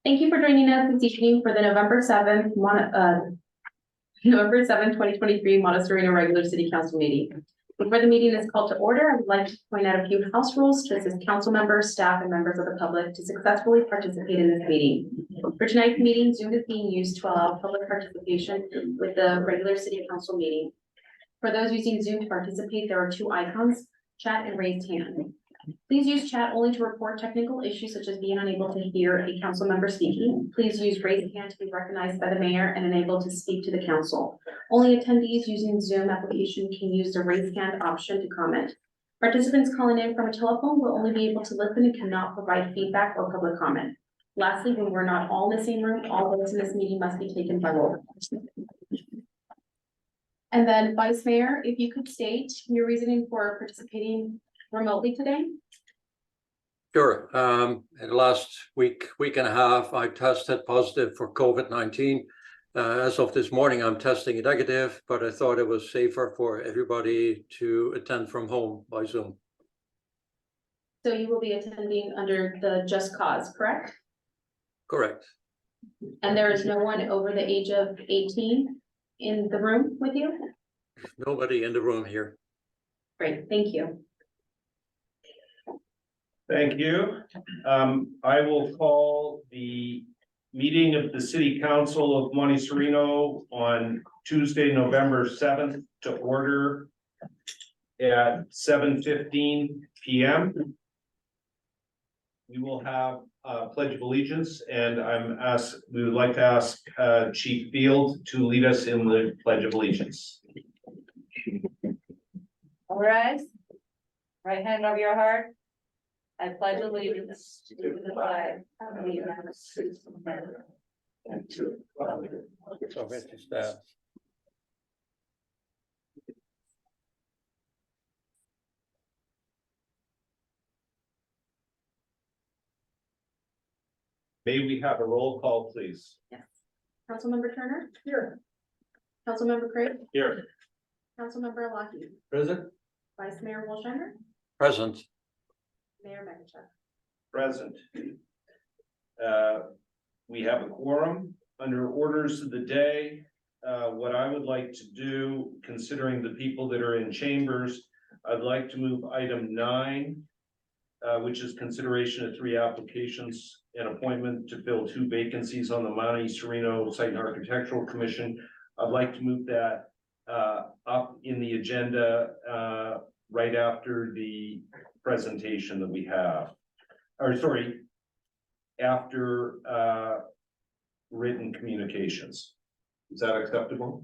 Thank you for joining us this evening for the November 7th, 2023 Monte Sereno Regular City Council meeting. Before the meeting is called to order, I would like to point out a few house rules to assist council members, staff, and members of the public to successfully participate in this meeting. For tonight's meeting, Zoom is being used to allow public participation with the regular city council meeting. For those using Zoom to participate, there are two icons, chat and raised hand. Please use chat only to report technical issues such as being unable to hear a council member speaking. Please use raised hand to be recognized by the mayor and enabled to speak to the council. Only attendees using Zoom application can use the raised hand option to comment. Participants calling in from a telephone will only be able to listen and cannot provide feedback or public comment. Lastly, when we're not all in the same room, all votes in this meeting must be taken by roll. And then Vice Mayor, if you could state your reasoning for participating remotely today. Sure. In the last week and a half, I tested positive for COVID-19. As of this morning, I'm testing negative, but I thought it was safer for everybody to attend from home by Zoom. So you will be attending under the Just Cause, correct? Correct. And there is no one over the age of 18 in the room with you? Nobody in the room here. Great, thank you. Thank you. I will call the meeting of the City Council of Monte Sereno on Tuesday, November 7th to order at 7:15 p.m. We will have a Pledge of Allegiance, and we would like to ask Chief Field to lead us in the Pledge of Allegiance. All rise. Right hand over your heart. I pledge allegiance to the flag of the United States of America and to the republic. May we have a roll call, please? Yes. Councilmember Turner? Here. Councilmember Craig? Here. Councilmember Lockheed? Present. Vice Mayor Wolsheimer? Present. Mayor Mekichuk? Present. We have a quorum. Under orders of the day, what I would like to do, considering the people that are in chambers, I'd like to move item 9, which is consideration of 3 applications and appointment to fill 2 vacancies on the Monte Sereno Site and Architectural Commission. I'd like to move that up in the agenda right after the presentation that we have. Or sorry, after written communications. Is that acceptable?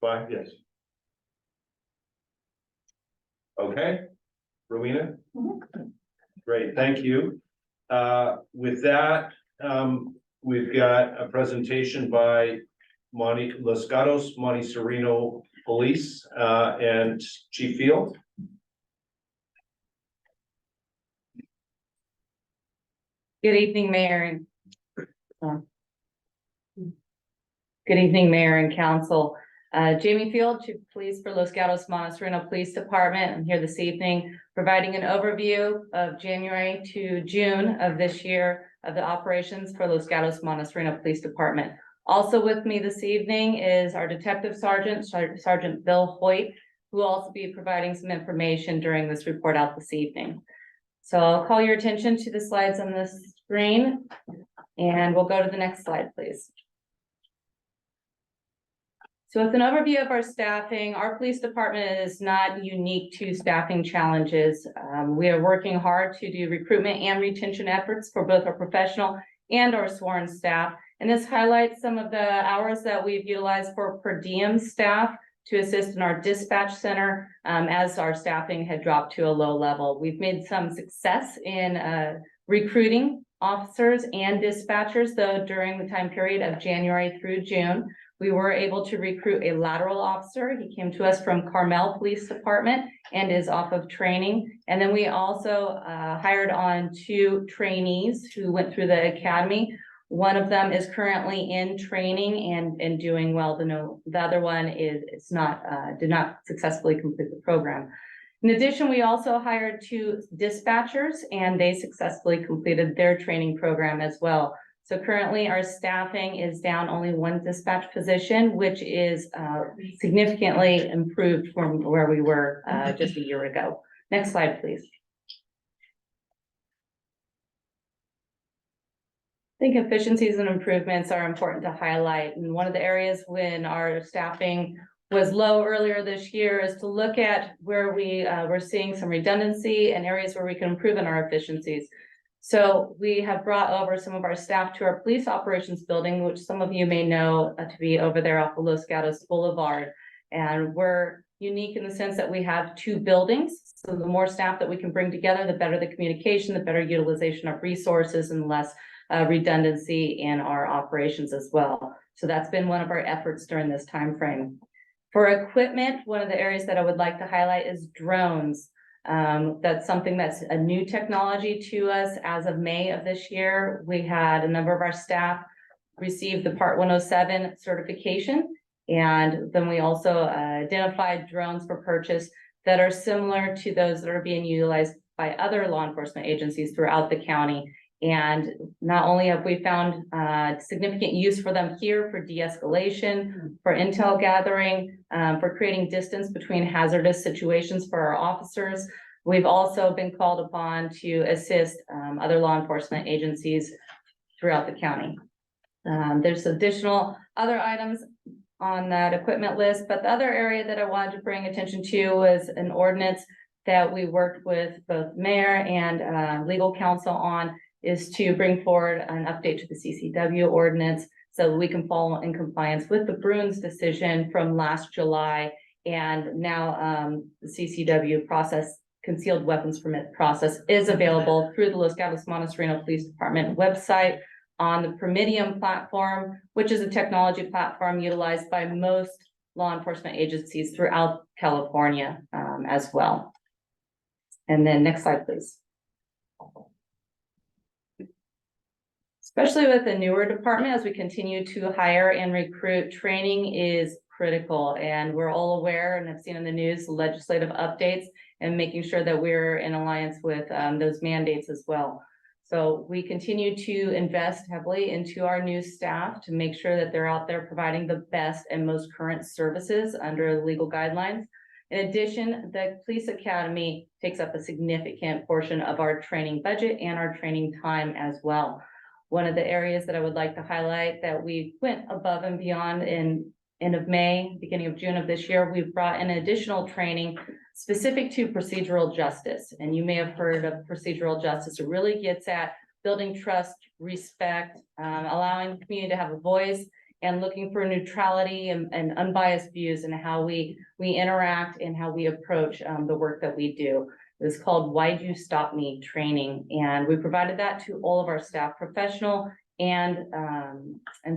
Fine, yes. Okay, Rowena? Great, thank you. With that, we've got a presentation by Los Gatos Monte Sereno Police and Chief Field. Good evening, Mayor. Good evening, Mayor and Council. Jamie Field, Chief of Police for Los Gatos Monte Sereno Police Department. I'm here this evening providing an overview of January to June of this year of the operations for Los Gatos Monte Sereno Police Department. Also with me this evening is our Detective Sergeant Bill Hoyt, who will also be providing some information during this report out this evening. So I'll call your attention to the slides on this screen, and we'll go to the next slide, please. So with an overview of our staffing, our police department is not unique to staffing challenges. We are working hard to do recruitment and retention efforts for both our professional and our sworn staff. And this highlights some of the hours that we've utilized for per diem staff to assist in our dispatch center as our staffing had dropped to a low level. We've made some success in recruiting officers and dispatchers, though during the time period of January through June, we were able to recruit a lateral officer. He came to us from Carmel Police Department and is off of training. And then we also hired on 2 trainees who went through the academy. One of them is currently in training and doing well. The other one did not successfully complete the program. In addition, we also hired 2 dispatchers and they successfully completed their training program as well. So currently our staffing is down only 1 dispatch position, which is significantly improved from where we were just a year ago. Next slide, please. I think efficiencies and improvements are important to highlight. And one of the areas when our staffing was low earlier this year is to look at where we were seeing some redundancy and areas where we can improve in our efficiencies. So we have brought over some of our staff to our police operations building, which some of you may know to be over there off of Los Gatos Boulevard. And we're unique in the sense that we have 2 buildings. So the more staff that we can bring together, the better the communication, the better utilization of resources, and less redundancy in our operations as well. So that's been one of our efforts during this time frame. For equipment, one of the areas that I would like to highlight is drones. That's something that's a new technology to us as of May of this year. We had a number of our staff receive the Part 107 certification, and then we also identified drones for purchase that are similar to those that are being utilized by other law enforcement agencies throughout the county. And not only have we found significant use for them here for de-escalation, for intel gathering, for creating distance between hazardous situations for our officers, we've also been called upon to assist other law enforcement agencies throughout the county. There's additional other items on that equipment list, but the other area that I wanted to bring attention to was an ordinance that we worked with both mayor and legal counsel on, is to bring forward an update to the CCW ordinance so that we can fall in compliance with the Bruins decision from last July. And now the CCW process, concealed weapons permit process, is available through the Los Gatos Monte Sereno Police Department website on the Permidium platform, which is a technology platform utilized by most law enforcement agencies throughout California as well. And then next slide, please. Especially with the newer department, as we continue to hire and recruit, training is critical. And we're all aware and have seen in the news legislative updates and making sure that we're in alliance with those mandates as well. So we continue to invest heavily into our new staff to make sure that they're out there providing the best and most current services under legal guidelines. In addition, the Police Academy takes up a significant portion of our training budget and our training time as well. One of the areas that I would like to highlight that we went above and beyond in end of May, beginning of June of this year, we've brought in additional training specific to procedural justice. And you may have heard of procedural justice. It really gets at building trust, respect, allowing the community to have a voice, and looking for neutrality and unbiased views in how we interact and how we approach the work that we do. It's called Why'd You Stop Me training. And we provided that to all of our staff, professional and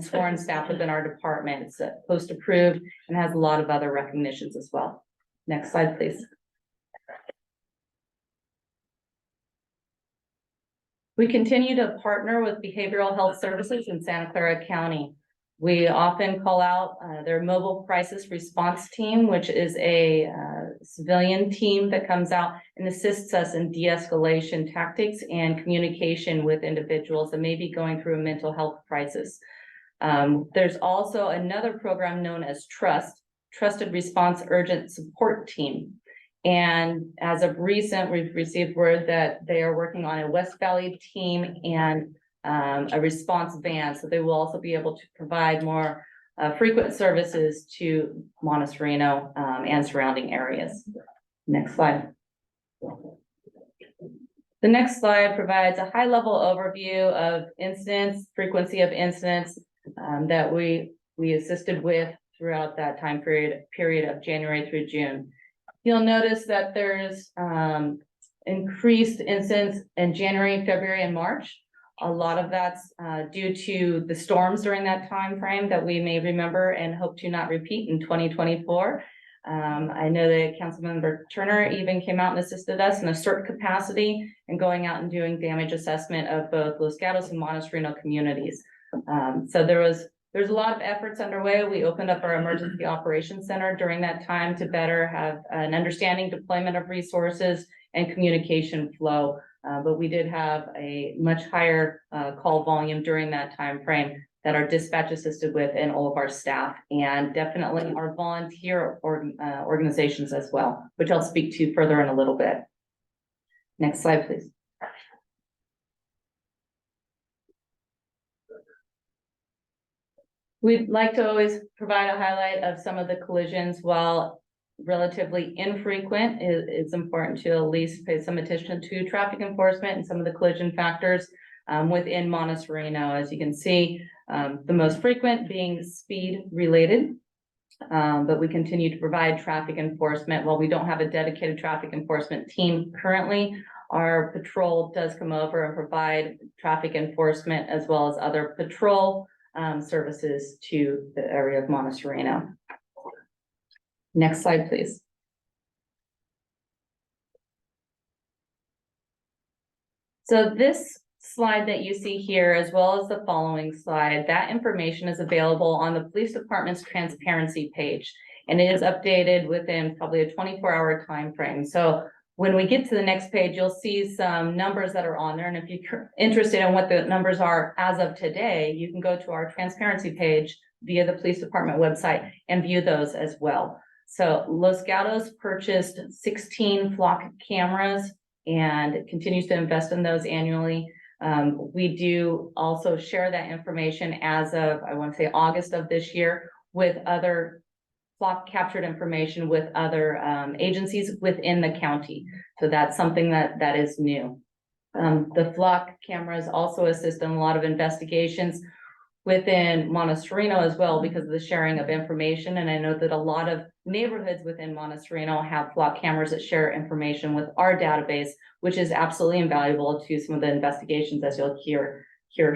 sworn staff within our department. It's post-approved and has a lot of other recognitions as well. Next slide, please. We continue to partner with behavioral health services in Santa Clara County. We often call out their mobile crisis response team, which is a civilian team that comes out and assists us in de-escalation tactics and communication with individuals that may be going through a mental health crisis. There's also another program known as Trusted Response Urgent Support Team. And as of recent, we've received word that they are working on a West Valley team and a response van, so they will also be able to provide more frequent services to Monte Sereno and surrounding areas. Next slide. The next slide provides a high-level overview of incidents, frequency of incidents that we assisted with throughout that time period of January through June. You'll notice that there's increased incidents in January, February, and March. A lot of that's due to the storms during that time frame that we may remember and hope to not repeat in 2024. I know that Councilmember Turner even came out and assisted us in a CERT capacity and going out and doing damage assessment of both Los Gatos and Monte Sereno communities. So there was There's a lot of efforts underway. We opened up our emergency operations center during that time to better have an understanding deployment of resources and communication flow. But we did have a much higher call volume during that time frame that our dispatch assisted with and all of our staff, and definitely our volunteer organizations as well, which I'll speak to further in a little bit. Next slide, please. We'd like to always provide a highlight of some of the collisions. While relatively infrequent, it's important to at least pay some attention to traffic enforcement and some of the collision factors within Monte Sereno. As you can see, the most frequent being speed related, but we continue to provide traffic enforcement. While we don't have a dedicated traffic enforcement team currently, our patrol does come over and provide traffic enforcement as well as other patrol services to the area of Monte Sereno. Next slide, please. So this slide that you see here, as well as the following slide, that information is available on the police department's transparency page, and it is updated within probably a 24-hour time frame. So when we get to the next page, you'll see some numbers that are on there. And if you're interested in what the numbers are as of today, you can go to our transparency page via the police department website and view those as well. So Los Gatos purchased 16 flock cameras and continues to invest in those annually. We do also share that information as of, I want to say, August of this year with other flock captured information with other agencies within the county. So that's something that is new. The flock cameras also assist in a lot of investigations within Monte Sereno as well because of the sharing of information. And I know that a lot of neighborhoods within Monte Sereno have flock cameras that share information with our database, which is absolutely invaluable to some of the investigations, as you'll hear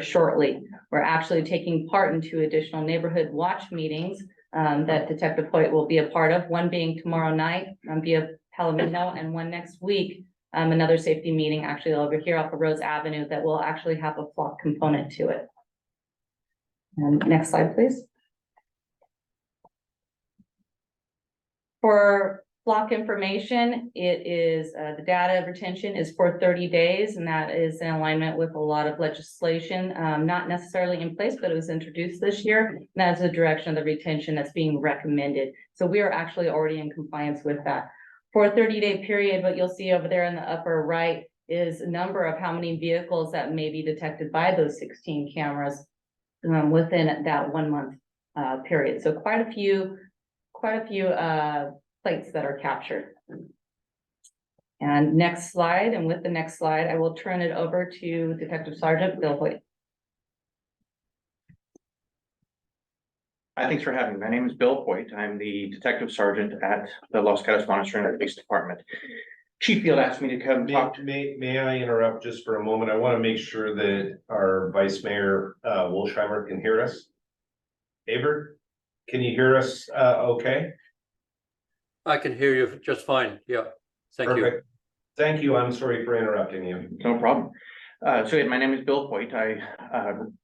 shortly. We're actually taking part in 2 additional neighborhood watch meetings that Detective Hoyt will be a part of, one being tomorrow night via Palomino, and one next week, another safety meeting actually over here off of Rose Avenue that will actually have a flock component to it. And next slide, please. For flock information, it is the data retention is for 30 days, and that is in alignment with a lot of legislation, not necessarily in place, but it was introduced this year. And that's the direction of the retention that's being recommended. So we are actually already in compliance with that. For a 30-day period, what you'll see over there in the upper right is a number of how many vehicles that may be detected by those 16 cameras within that 1 month period. So quite a few plates that are captured. And next slide, and with the next slide, I will turn it over to Detective Sergeant Bill Hoyt. Hi, thanks for having me. My name is Bill Hoyt. I'm the Detective Sergeant at the Los Gatos Monte Sereno Police Department. Chief Field asked me to come talk. May I interrupt just for a moment? I want to make sure that our Vice Mayor Wolsheimer can hear us. Aber, can you hear us okay? I can hear you just fine. Yeah, thank Perfect. you. Thank you. I'm sorry for interrupting you. No problem. So my name is Bill Hoyt. I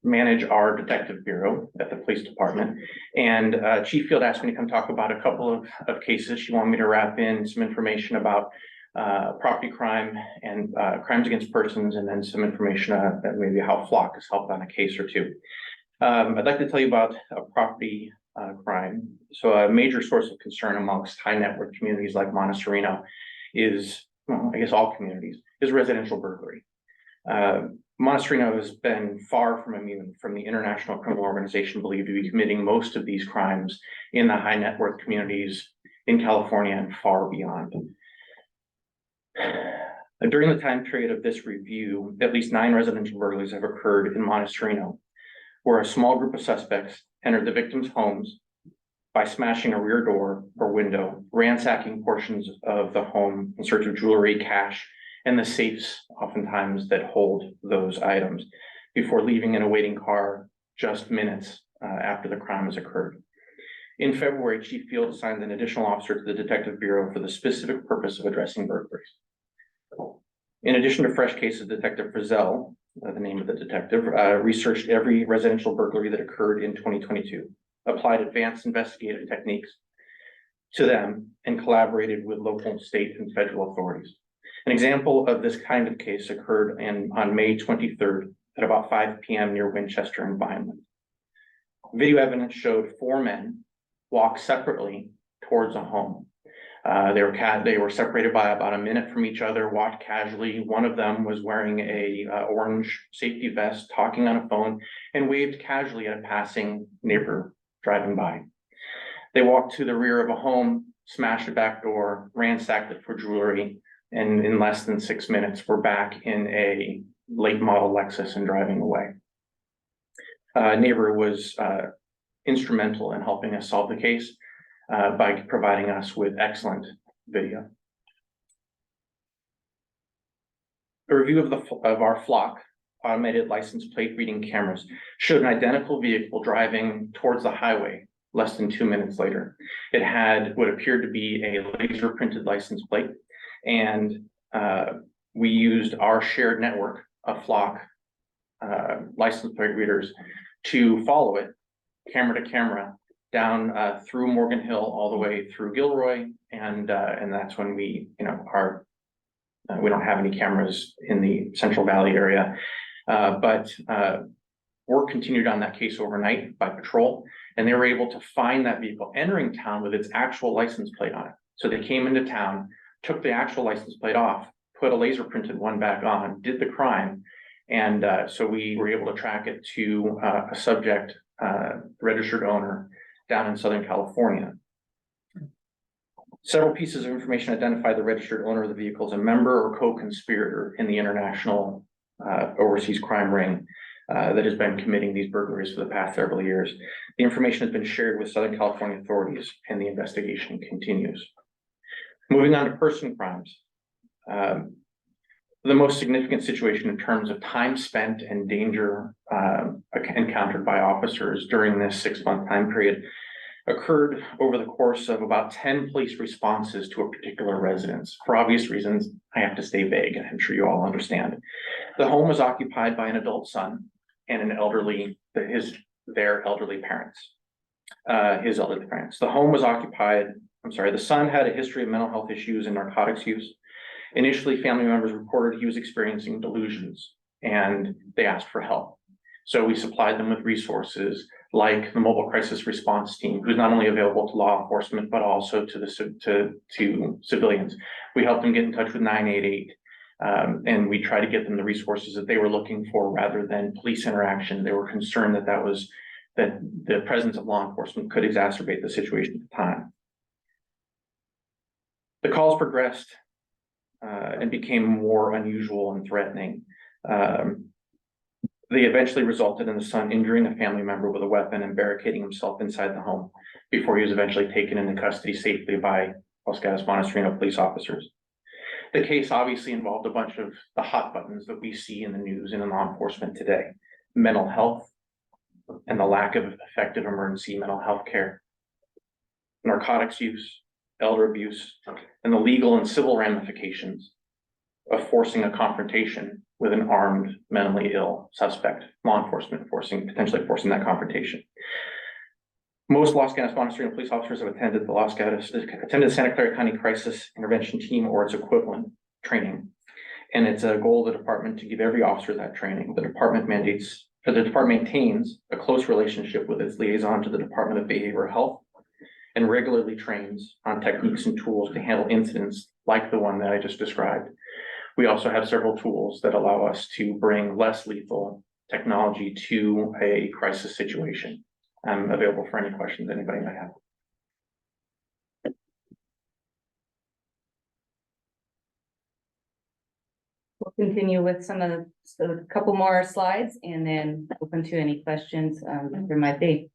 manage our detective bureau at the police department, and Chief Field asked me to come talk about a couple of cases. She wanted me to wrap in some information about property crime and crimes against persons, and then some information that maybe how flock has helped on a case or two. I'd like to tell you about a property crime. So a major source of concern amongst high net worth communities like Monte Sereno is, well, I guess all communities, is residential burglary. Monte Sereno has been far from immune from the international criminal organization believed to be committing most of these crimes in the high net worth communities in California and far beyond. During the time period of this review, at least 9 residential burglaries have occurred in Monte Sereno, where a small group of suspects entered the victims' homes by smashing a rear door or window, ransacking portions of the home in search of jewelry, cash, and the safes oftentimes that hold those items before leaving in a waiting car just minutes after the crime has occurred. In February, Chief Field assigned an additional officer to the Detective Bureau for the specific purpose of addressing burglaries. In addition to fresh cases, Detective Frizzell the name of the detective, researched every residential burglary that occurred in 2022, applied advanced investigative techniques to them, and collaborated with local, state, and federal authorities. An example of this kind of case occurred on May 23rd at about 5 p.m. near Winchester and Vineland. Video evidence showed 4 men walk separately towards a home. They were separated by about a minute from each other, walked casually. One of them was wearing a orange safety vest, talking on a phone, and waved casually at a passing neighbor driving by. They walked to the rear of a home, smashed a back door, ransacked it for jewelry, and in less than 6 minutes, were back in a late model Lexus and driving away. A neighbor was instrumental in helping us solve the case by providing us with excellent video. A review of our flock automated license plate reading cameras showed an identical vehicle driving towards the highway less than 2 minutes later. It had what appeared to be a laser printed license plate, and we used our shared network of flock license plate readers to follow it camera to camera down through Morgan Hill all the way through Gilroy, and that's when we don't have any cameras in the Central Valley area, but work continued on that case overnight by patrol, and they were able to find that vehicle entering town with its actual license plate on it. So they came into town, took the actual license plate off, put a laser printed one back on, did the crime, and so we were able to track it to a subject, registered owner down in Southern California. Several pieces of information identify the registered owner of the vehicle as a member or co-conspirator in the international overseas crime ring that has been committing these burglaries for the past several years. The information has been shared with Southern California authorities, and the investigation continues. Moving on to person crimes. The most significant situation in terms of time spent and danger encountered by officers during this 6-month time period occurred over the course of about 10 police responses to a particular residence. For obvious reasons, I have to stay vague, and I'm sure you all understand. The home was occupied by an adult son and their elderly parents, his elderly parents. The home was occupied, the son had a history of mental health issues and narcotics use. Initially, family members reported he was experiencing delusions, and they asked for help. So we supplied them with resources like the mobile crisis response team, who's not only available to law enforcement, but also to civilians. We helped them get in touch with 988, and we try to get them the resources that they were looking for rather than police interaction. They were concerned that the presence of law enforcement could exacerbate the situation at the time. The calls progressed and became more unusual and threatening. They eventually resulted in the son injuring a family member with a weapon and barricading himself inside the home before he was eventually taken into custody safely by Los Gatos Monte Sereno police officers. The case obviously involved a bunch of the hot buttons that we see in the news and in law enforcement today: mental health and the lack of effective emergency mental health care, narcotics use, elder abuse, and the legal and civil ramifications of forcing a confrontation with an armed, mentally ill suspect, law enforcement potentially forcing that confrontation. Most Los Gatos Monte Sereno police officers have attended the Santa Clara County Crisis Intervention Team or its equivalent training. And it's a goal of the department to give every officer that training. The department maintains a close relationship with its liaison to the Department of Behavioral Health and regularly trains on techniques and tools to handle incidents like the one that I just described. We also have several tools that allow us to bring less lethal technology to a crisis situation. I'm available for any questions anybody might have. We'll continue with a couple more slides and then open to any questions there might be.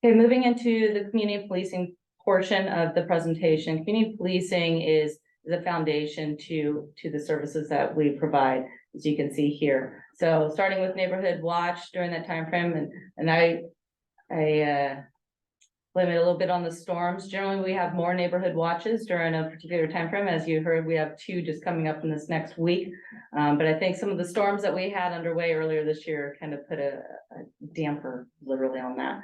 Okay, moving into the community policing portion of the presentation. Community policing is the foundation to the services that we provide, as you can see here. So starting with neighborhood watch during that time frame, and I blame it a little bit on the storms. Generally, we have more neighborhood watches during a particular time frame. As you heard, we have 2 just coming up in this next week. But I think some of the storms that we had underway earlier this year kind of put a damper literally on that.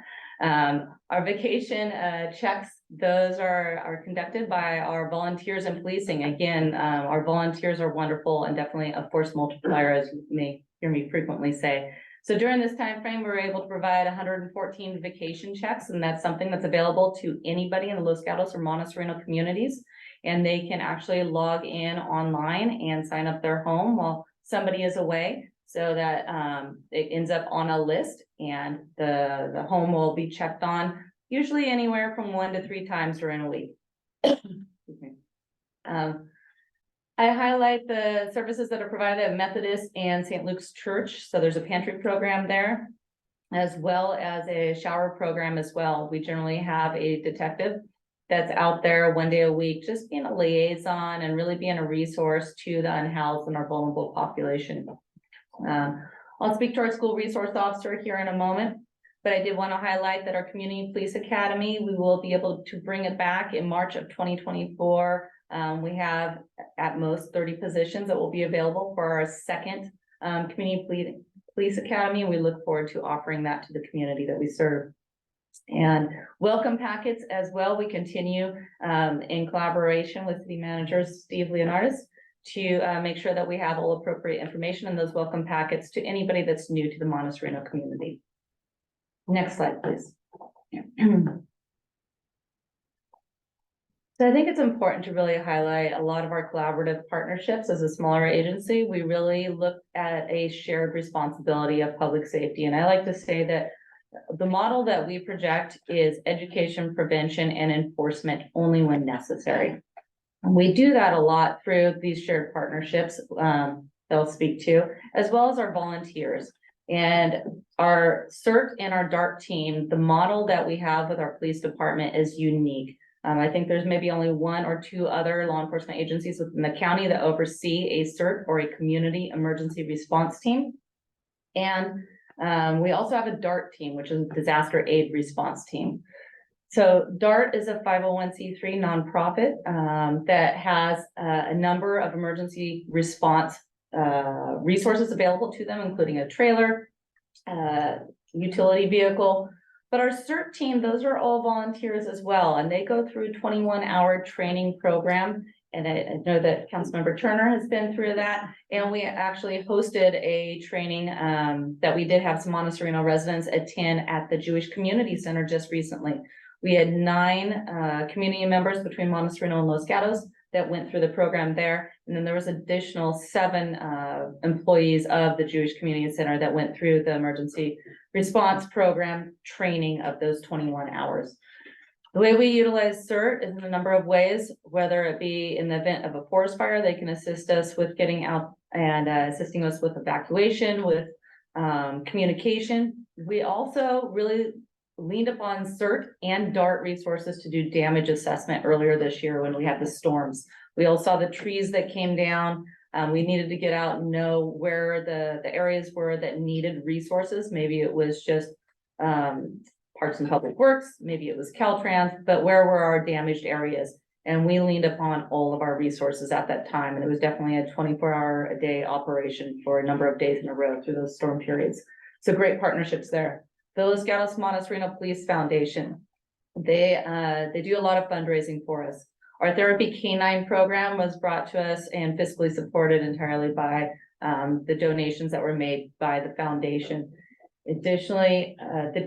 Our vacation checks, those are conducted by our volunteers and policing. Again, our volunteers are wonderful and definitely a force multiplier, as you may hear me frequently say. So during this time frame, we were able to provide 114 vacation checks, and that's something that's available to anybody in the Los Gatos or Monte Sereno communities. And they can actually log in online and sign up their home while somebody is away, so that it ends up on a list, and the home will be checked on usually anywhere from 1 to 3 times during a week. I highlight the services that are provided at Methodist and St. Luke's Church. So there's a pantry program there, as well as a shower program as well. We generally have a detective that's out there 1 day a week, just being a liaison and really being a resource to the unhoused and our vulnerable population. I'll speak to our school resource officer here in a moment, but I did want to highlight that our Community Police Academy, we will be able to bring it back in March of 2024. We have at most 30 positions that will be available for our second Community Police Academy. We look forward to offering that to the community that we serve. And welcome packets as well. We continue in collaboration with City Manager Steve Leonardis to make sure that we have all appropriate information in those welcome packets to anybody that's new to the Monte Sereno community. Next slide, please. So I think it's important to really highlight a lot of our collaborative partnerships. As a smaller agency, we really look at a shared responsibility of public safety. And I like to say that the model that we project is education, prevention, and enforcement only when necessary. And we do that a lot through these shared partnerships they'll speak to, as well as our volunteers. And our CERT and our DART team, the model that we have with our police department is unique. I think there's maybe only 1 or 2 other law enforcement agencies within the county that oversee a CERT or a community emergency response team. And we also have a DART team, which is a disaster aid response team. So DART is a 501c3 nonprofit that has a number of emergency response resources available to them, including a trailer, utility vehicle. But our CERT team, those are all volunteers as well, and they go through a 21-hour training program. And I know that Councilmember Turner has been through that. And we actually hosted a training that we did have some Monte Sereno residents attend at the Jewish Community Center just recently. We had 9 community members between Monte Sereno and Los Gatos that went through the program there. And then there was additional 7 employees of the Jewish Community Center that went through the emergency response program training of those 21 hours. The way we utilize CERT is in a number of ways, whether it be in the event of a forest fire, they can assist us with getting out and assisting us with evacuation, with communication. We also really leaned upon CERT and DART resources to do damage assessment earlier this year when we had the storms. We all saw the trees that came down. We needed to get out and know where the areas were that needed resources. Maybe it was just Parks and Public Works, maybe it was Caltrans, but where were our damaged areas? And we leaned upon all of our resources at that time. And it was definitely a 24-hour-a-day operation for a number of days in a row through those storm periods. So great partnerships there. The Los Gatos Monte Sereno Police Foundation, they do a lot of fundraising for us. Our therapy canine program was brought to us and fiscally supported entirely by the donations that were made by the foundation. Additionally,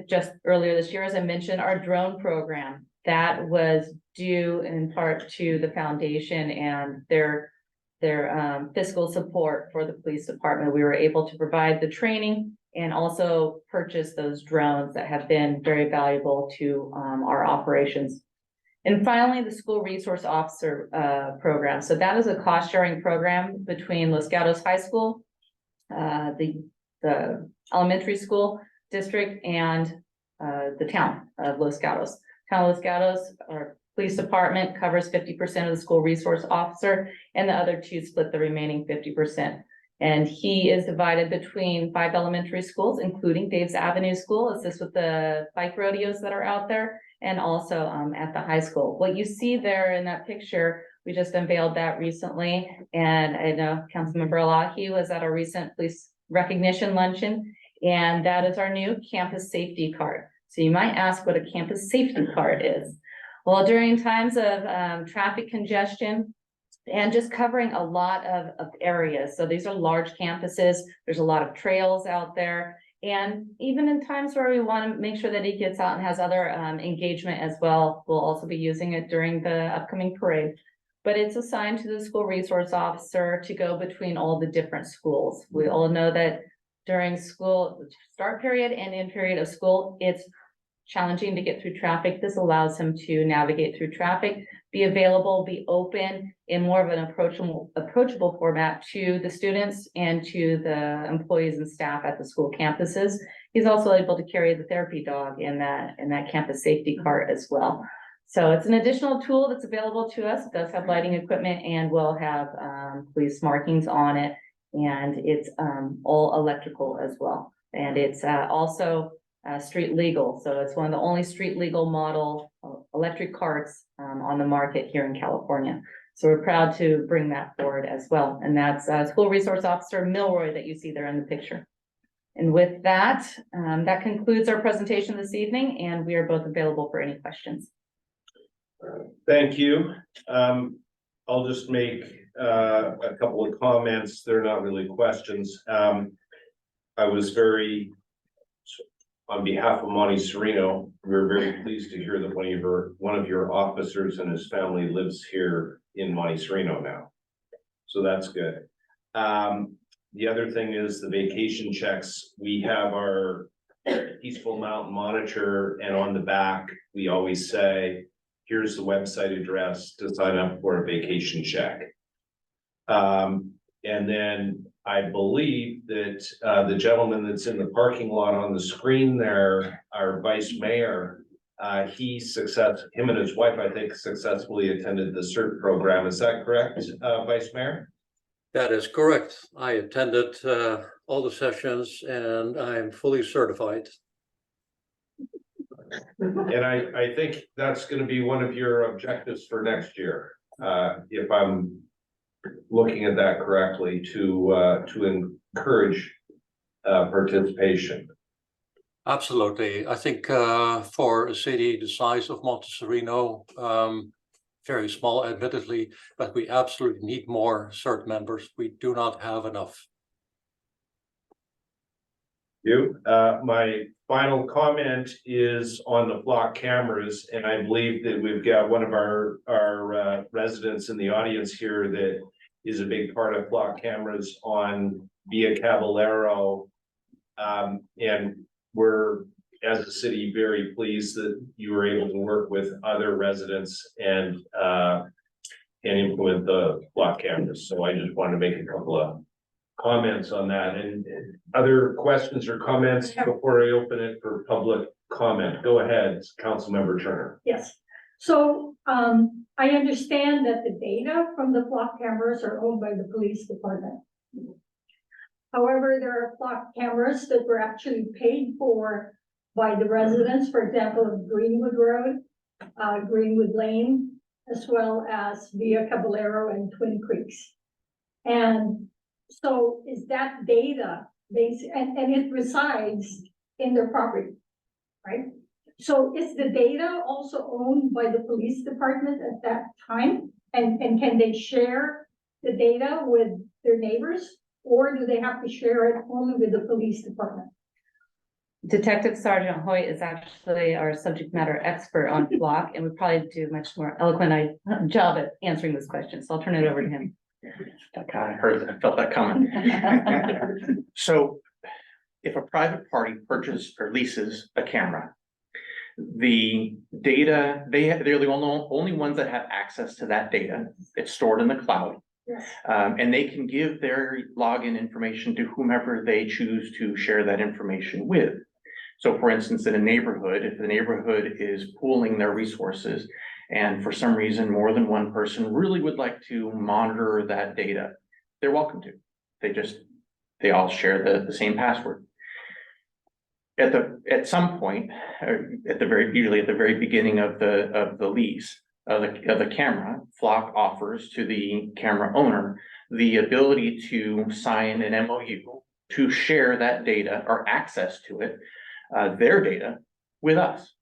just earlier this year, as I mentioned, our drone program that was due in part to the foundation and their fiscal support for the police department. We were able to provide the training and also purchase those drones that have been very valuable to our operations. And finally, the school resource officer program. So that is a cost sharing program between Los Gatos High School, the elementary school district, and the town of Los Gatos. Town of Los Gatos, our police department covers 50% of the school resource officer, and the other 2 split the remaining 50%. And he is divided between 5 elementary schools, including Dave's Avenue School, assists with the bike rodeos that are out there, and also at the high school. What you see there in that picture We just unveiled that recently, and I know Councilmember Alahi was at our recent police recognition luncheon, and that is our new campus safety card. So you might ask what a campus safety card is. Well, during times of traffic congestion and just covering a lot of areas. So these are large campuses. There's a lot of trails out there. And even in times where we want to make sure that he gets out and has other engagement as well, we'll also be using it during the upcoming parade. But it's assigned to the school resource officer to go between all the different schools. We all know that during school start period and end period of school, it's challenging to get through traffic. This allows him to navigate through traffic, be available, be open in more of an approachable format to the students and to the employees and staff at the school campuses. He's also able to carry the therapy dog in that campus safety cart as well. So it's an additional tool that's available to us. It does have lighting equipment and will have police markings on it. And it's all electrical as well. And it's also street legal. So it's one of the only street legal model electric carts on the market here in California. So we're proud to bring that forward as well. And that's School Resource Officer Milroy that you see there in the picture. And with that, that concludes our presentation this evening, and we are both available for any questions. Thank you. I'll just make a couple of comments. They're not really questions. I was very, on behalf of Monte Sereno, we're very pleased to hear that one of your officers and his family lives here in Monte Sereno now. So that's good. The other thing is the vacation checks. We have our Peaceful Mountain Monitor, and on the back, we always say, here's the website address to sign up for a vacation check. And then I believe that the gentleman that's in the parking lot on the screen there, our vice mayor, him and his wife, I think, successfully attended the CERT program. Is that correct, Vice Mayor? That is correct. I attended all the sessions and I'm fully certified. And I think that's going to be one of your objectives for next year, if I'm looking at that correctly, to encourage participation. Absolutely. I think for a city the size of Monte Sereno, very small admittedly, but we absolutely need more CERT members. We do not have enough. My final comment is on the block cameras, and I believe that we've got one of our residents in the audience here that is a big part of block cameras on Via Caballero, and we're, as a city, very pleased that you were able to work with other residents and implement the block cameras. So I just wanted to make a couple of comments on that. And other questions or comments before I open it for public comment? Go ahead, Councilmember Turner. Yes. So I understand that the data from the flock cameras are owned by the police department. However, there are flock cameras that were actually paid for by the residents, for example, of Greenwood Road, Greenwood Lane, as well as Via Caballero and Twin Creeks. And so is that data and it resides in their property, right? So is the data also owned by the police department at that time? And can they share the data with their neighbors, or do they have to share it only with the police department? Detective Sergeant Hoyt is actually our subject matter expert on flock, and would probably do a much more eloquent job at answering this question. So I'll turn it over to him. I felt that coming. So if a private party purchases or leases a camera, the data, they're the only ones that have access to that data. It's stored in the cloud. Yes. And they can give their login information to whomever they choose to share that information with. So for instance, in a neighborhood, if the neighborhood is pooling their resources and for some reason more than one person really would like to monitor that data, they're welcome to. They all share the same password. At some point, usually at the very beginning of the lease, of the camera, Flock offers to the camera owner the ability to sign an MOU to share that data or access to it, their data, with us.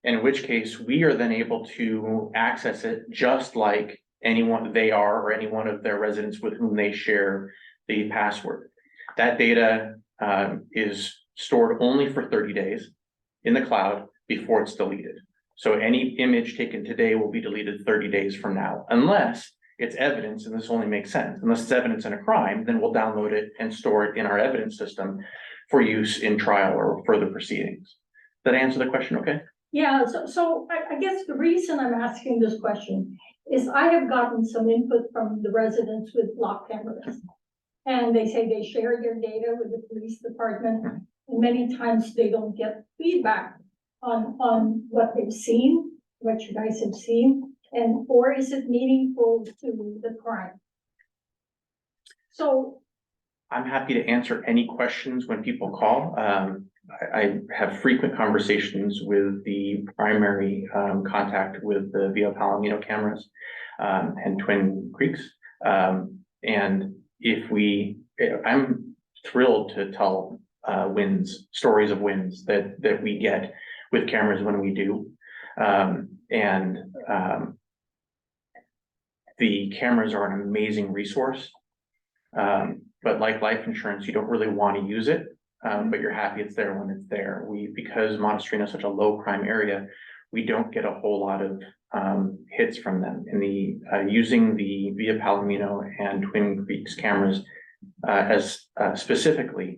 In which case, we are then able to access it just like anyone they are or any one of their residents with whom they share the password. That data is stored only for 30 days in the cloud before it's deleted. So any image taken today will be deleted 30 days from now, unless it's evidence, and this only makes sense, unless it's evidence in a crime, then we'll download it and store it in our evidence system for use in trial or further proceedings. Did that answer the question okay? Yeah, so I guess the reason I'm asking this question is I have gotten some input from the residents with block cameras. And they say they share their data with the police department, and many times they don't get feedback on what they've seen, what you guys have seen, and or is it meaningful to the crime? So I'm happy to answer any questions when people call. I have frequent conversations with the primary contact with the Via Palomino cameras and Twin Creeks. And I'm thrilled to tell stories of wins that we get with cameras when we do. The cameras are an amazing resource. But like life insurance, you don't really want to use it, but you're happy it's there when it's there. Because Monte Sereno is such a low crime area, we don't get a whole lot of hits from them. In the using the Via Palomino and Twin Creeks cameras specifically,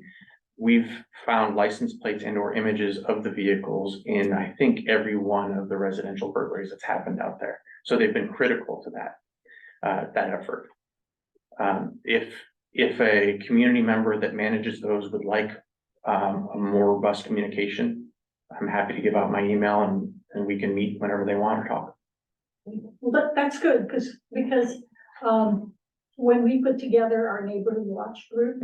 we've found license plates and or images of the vehicles in, I think, every one of the residential burglaries that's happened out there. So they've been critical to that effort. If a community member that manages those would like a more robust communication, I'm happy to give out my email and we can meet whenever they want to talk. But that's good because when we put together our neighborhood watch group,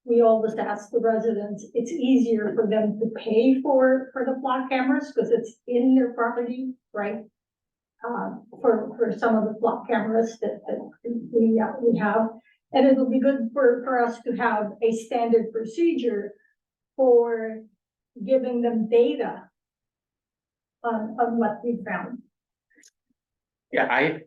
we always ask the residents, it's easier for them to pay for the block cameras because it's in their property, right? For some of the block cameras that we have. And it'll be good for us to have a standard procedure for giving them data on what we found. Yeah, I'm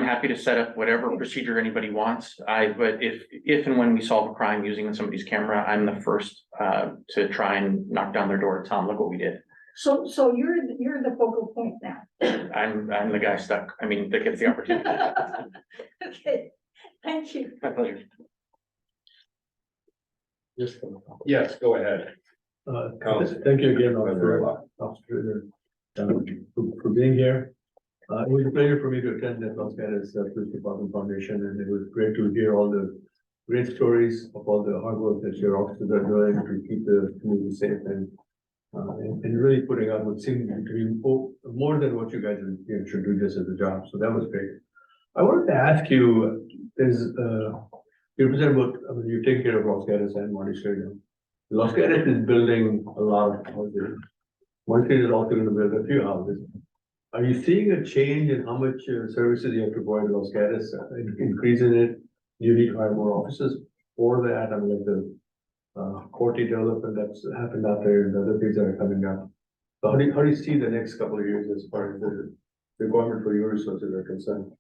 happy to set up whatever procedure anybody wants. But if and when we solve a crime using somebody's camera, I'm the first to try and knock down their door and tell them, look what we did. So you're the focal point now. I'm the guy that gets the opportunity. Okay, thank you. My pleasure. Yes, go ahead. Thank you again, Officer, for being here. It was a pleasure for me to attend the Los Gatos Police Department Foundation, and it was great to hear all the great stories of all the hard work that your officers are doing to keep the community safe and really putting out what seemed to be more than what you guys should do just as a job. So that was great. I wanted to ask you, you present about, you take care of Los Gatos and Monte Sereno. Los Gatos is building a lot of houses. Monte Sereno is also going to build a few houses. Are you seeing a change in how much services you have to provide to Los Gatos, increase in it? Do you need to hire more officers for that? Like the courty development that's happened out there and the other things that are coming up. So how do you see the next couple of years as far as the requirement for your resources are concerned?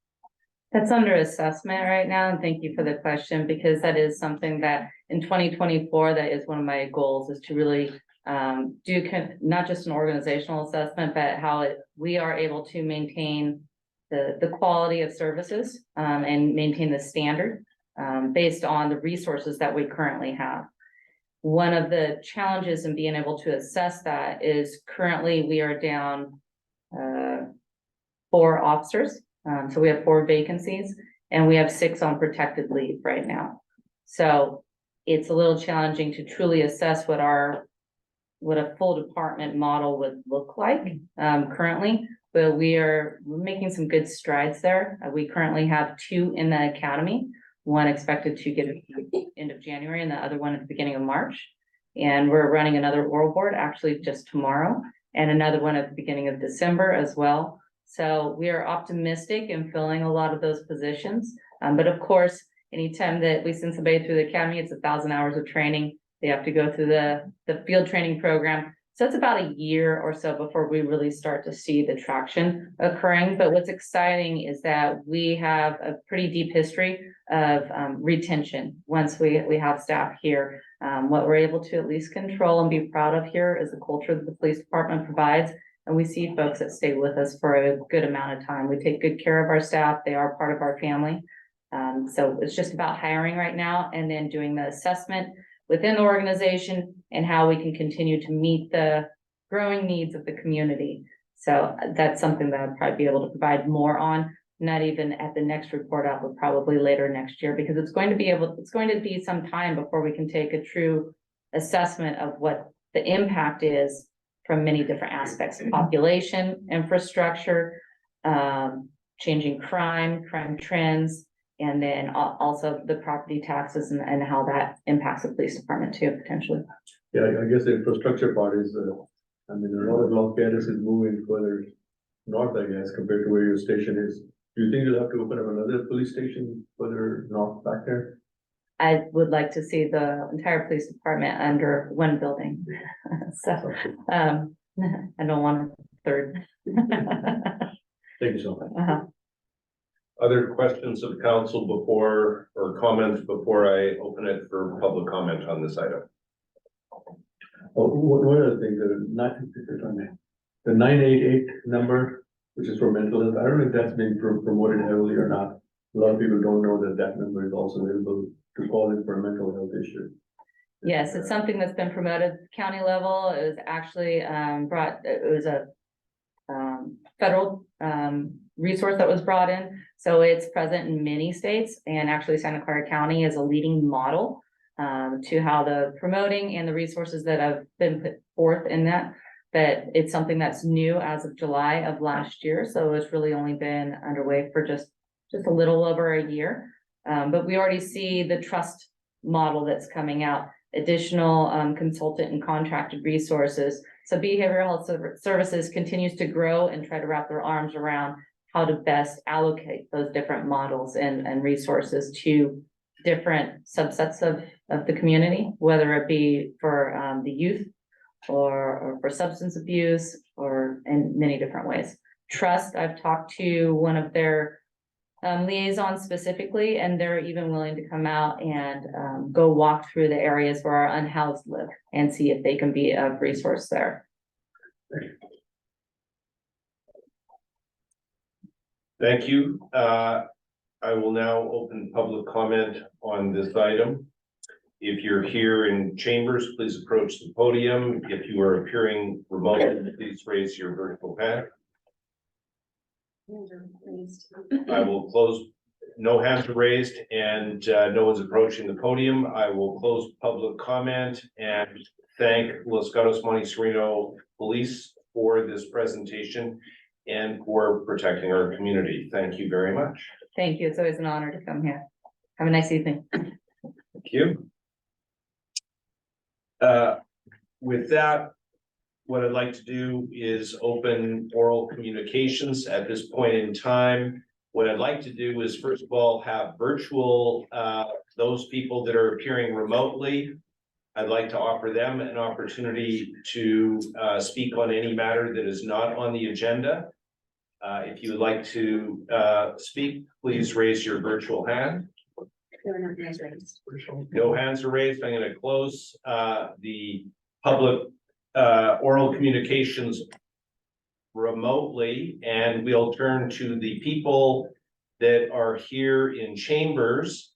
That's under assessment right now, and thank you for the question, because that is something that in 2024, that is one of my goals, is to really do not just an organizational assessment, but how we are able to maintain the quality of services and maintain the standard based on the resources that we currently have. One of the challenges in being able to assess that is currently we are down 4 officers. So we have 4 vacancies and we have 6 on protected leave right now. So it's a little challenging to truly assess what a full department model would look like currently, but we're making some good strides there. We currently have 2 in the academy, one expected to get at the end of January and the other one at the beginning of March. And we're running another oral board actually just tomorrow and another one at the beginning of December as well. So we are optimistic in filling a lot of those positions. But of course, anytime that we send somebody through the academy, it's 1,000 hours of training. They have to go through the field training program. So it's about a year or so before we really start to see the traction occurring. But what's exciting is that we have a pretty deep history of retention once we have staff here. What we're able to at least control and be proud of here is the culture that the police department provides. And we see folks that stay with us for a good amount of time. We take good care of our staff. They are part of our family. So it's just about hiring right now and then doing the assessment within the organization and how we can continue to meet the growing needs of the community. So that's something that I'd probably be able to provide more on, not even at the next report out, but probably later next year, because it's going to be some time before we can take a true assessment of what the impact is from many different aspects of population, infrastructure, changing crime trends, and then also the property taxes and how that impacts the police department too, potentially. Yeah, I guess the infrastructure part is, I mean, a lot of Los Gatos is moving further north, I guess, compared to where your station is. Do you think you'll have to open up another police station further north back there? I would like to see the entire police department under one building. So, I don't want a third. Thank you so much. Other questions of council before, or comments before I open it for public comment on this item? Oh, one other thing, the 988 number, which is for mental health, I don't know if that's being promoted heavily or not. A lot of people don't know that that number is also available to call in for a mental health issue. Yes, it's something that's been promoted at the county level. It was actually it was a federal resource that was brought in. So it's present in many states, and actually Santa Clara County is a leading model to how the promoting and the resources that have been put forth in that. But it's something that's new as of July of last year. So it's really only been underway for just a little over a year. But we already see the trust model that's coming out, additional consultant and contracted resources. So behavioral health services continues to grow and try to wrap their arms around how to best allocate those different models and resources to different subsets of the community, whether it be for the youth or for substance abuse or in many different ways. Trust, I've talked to one of their liaisons specifically, and they're even willing to come out and go walk through the areas where our unhoused live and see if they can be of resource there. Thank you. I will now open public comment on this item. If you're here in chambers, please approach the podium. If you are appearing remotely, please raise your virtual hand. I will close, no hands are raised, and no one's approaching the podium. I will close public comment and thank Los Gatos Monte Sereno Police for this presentation and for protecting our community. Thank you very much. Thank you. It's always an honor to come here. Have a nice evening. Thank you. With that, what I'd like to do is open oral communications at this point in time. What I'd like to do is, first of all, have virtual, those people that are appearing remotely. I'd like to offer them an opportunity to speak on any matter that is not on the agenda. If you would like to speak, please raise your virtual hand. No hands are raised. I'm going to close the public oral communications remotely, and we'll turn to the people that are here in chambers.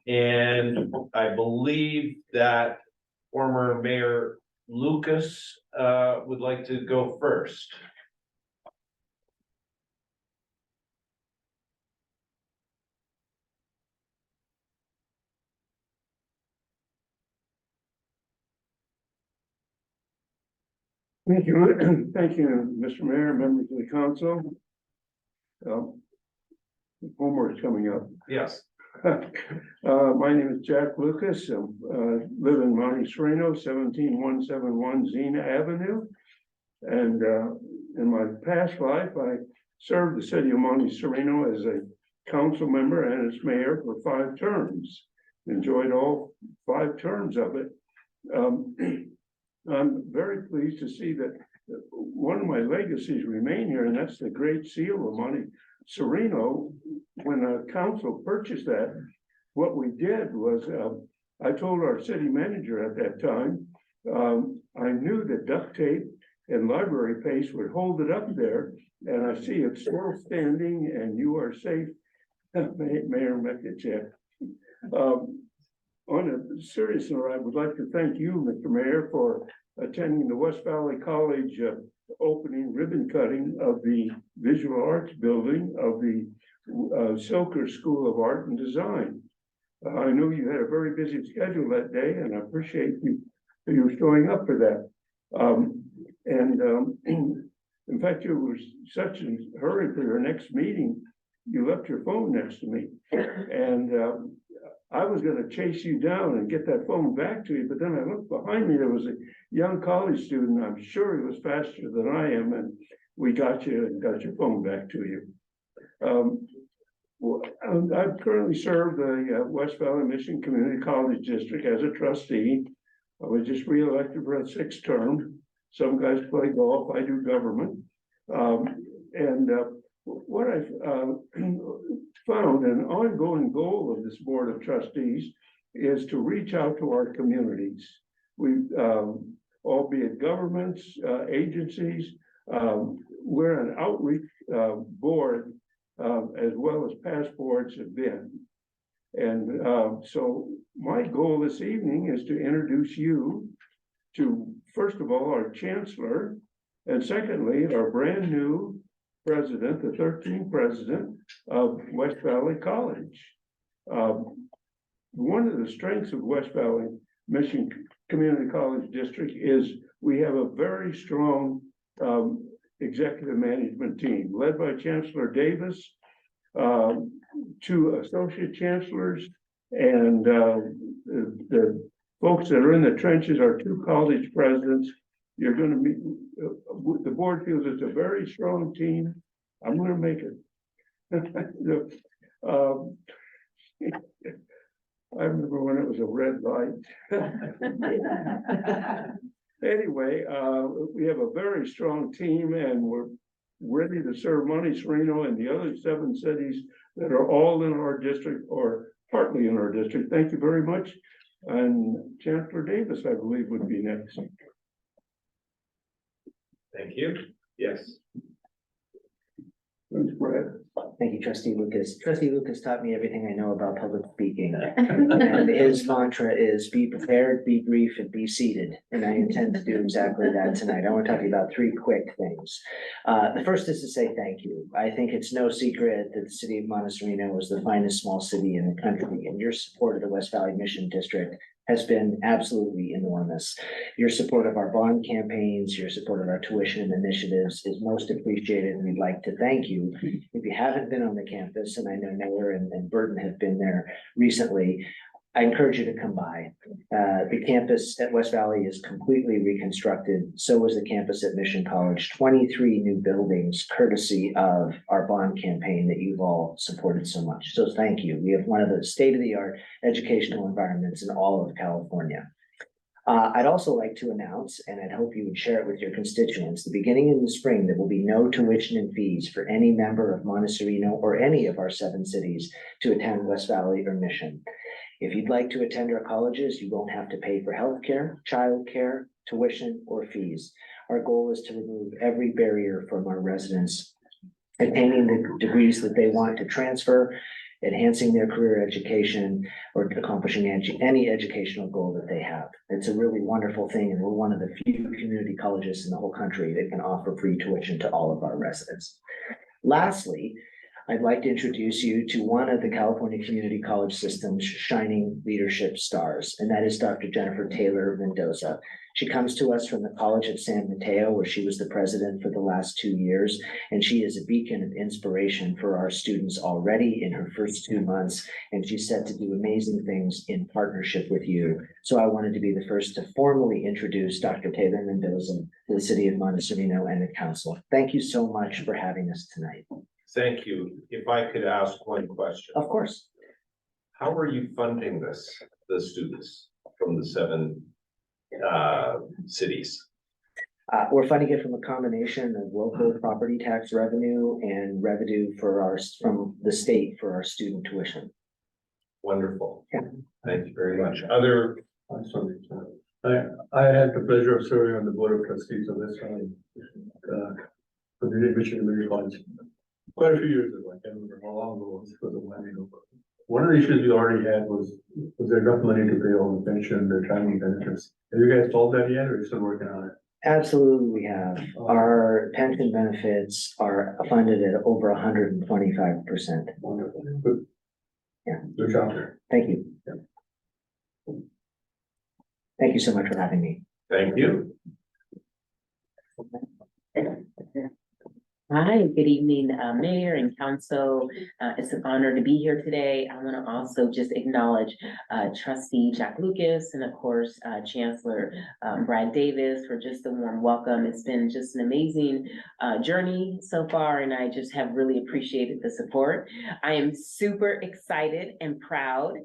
And I believe that former Mayor Lucas would like to go first. Thank you. Thank you, Mr. Mayor, members of the council. Homework's coming up. Yes. My name is Jack Lucas. I live in Monte Sereno, 17171 Xena Avenue. And in my past life, I served the city of Monte Sereno as a council member and as mayor for 5 terms. Enjoyed all 5 terms of it. I'm very pleased to see that one of my legacies remain here, and that's the Great Seal of Monte Sereno. When the council purchased that, what we did was, I told our city manager at that time, I knew that duct tape and library paste would hold it up there, and I see it's still standing, and you are safe, Mayor Mekich. On a serious note, I would like to thank you, Mr. Mayor, for attending the West Valley College opening ribbon cutting of the Visual Arts building of the Silker School of Art and Design. I know you had a very busy schedule that day, and I appreciate you showing up for that. In fact, you were such a hurry for your next meeting, you left your phone next to me. And I was gonna chase you down and get that phone back to you, but then I looked behind me, there was a young college student, I'm sure he was faster than I am, and we got you and got your phone back to you. I currently serve the West Valley Mission Community College District as a trustee. I was just reelected for a 6th term. Some guys play golf, I do government. What I've found, an ongoing goal of this board of trustees is to reach out to our communities. We, albeit governments, agencies, we're an outreach board as well as past boards have been. And so my goal this evening is to introduce you to, first of all, our chancellor, and secondly, our brand new president, the 13th president of West Valley College. One of the strengths of West Valley Mission Community College District is we have a very strong executive management team led by Chancellor Davis, 2 associate chancellors, and the folks that are in the trenches are 2 college presidents. You're going to meet, the board feels it's a very strong team. I'm going to make it. I remember when it was a red light. Anyway, we have a very strong team, and we're ready to serve Monte Sereno and the other 7 cities that are all in our district or partly in our district. Thank you very much. And Chancellor Davis, I believe, would be next. Thank you. Yes. Thanks, Brad. Thank you, Trustee Lucas. Trustee Lucas taught me everything I know about public speaking. And his mantra is be prepared, be brief, and be seated. And I intend to do exactly that tonight. I want to talk to you about 3 quick things. The first is to say thank you. I think it's no secret that the city of Monte Sereno is the finest small city in the country, and your support of the West Valley Mission District has been absolutely enormous. Your support of our bond campaigns, your support of our tuition initiatives is most appreciated, and we'd like to thank you. If you haven't been on the campus, and I know Mayor and Burton have been there recently, I encourage you to come by. The campus at West Valley is completely reconstructed. So was the campus at Mission College. 23 new buildings, courtesy of our bond campaign that you've all supported so much. So thank you. We have one of the state-of-the-art educational environments in all of California. I'd also like to announce, and I'd hope you would share it with your constituents, the beginning in the spring, there will be no tuition and fees for any member of Monte Sereno or any of our 7 cities to attend West Valley or Mission. If you'd like to attend our colleges, you won't have to pay for healthcare, childcare, tuition, or fees. Our goal is to remove every barrier from our residents, attaining the degrees that they want to transfer, enhancing their career education, or accomplishing any educational goal that they have. It's a really wonderful thing, and we're one of the few community colleges in the whole country that can offer free tuition to all of our residents. Lastly, I'd like to introduce you to one of the California Community College System's shining leadership stars, and that is Dr. Jennifer Taylor Mendoza. She comes to us from the College of San Mateo, where she was the president for the last 2 years, and she is a beacon of inspiration for our students already in her first 2 months, and she's set to do amazing things in partnership with you. So I wanted to be the first to formally introduce Dr. Taylor Mendoza to the city of Monte Sereno and the council. Thank you so much for having us tonight. Thank you. If I could ask one question. Of course. How are you funding this, the students from the 7 cities? We're funding it from a combination of local property tax revenue and revenue from the state for our student tuition. Wonderful. Yeah. Thank you very much. Other, I'm sorry. I had the pleasure of serving on the board of trustees of this, for the Michigan Community College. Quite a few years ago, I can't remember how long ago it was, for the one ago. One of the issues we already had was there enough money to pay all the pension, the retirement benefits? Have you guys solved that yet, or are you still working on it? Absolutely, we have. Our pension benefits are funded at over 125%. Wonderful. Good. Yeah. Good job there. Thank you. Thank you so much for having me. thank you. Hi, good evening, Mayor and Council. It's an honor to be here today. I want to also just acknowledge Trustee Jack Lucas and of course Chancellor Brad Davis for just the warm welcome. It's been just an amazing journey so far, and I just have really appreciated the support. I am super excited and proud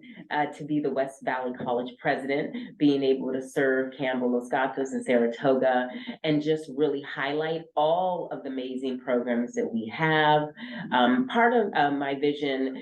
to be the West Valley College president, being able to serve Campbell, Los Gatos, and Saratoga, and just really highlight all of the amazing programs that we have. Part of my vision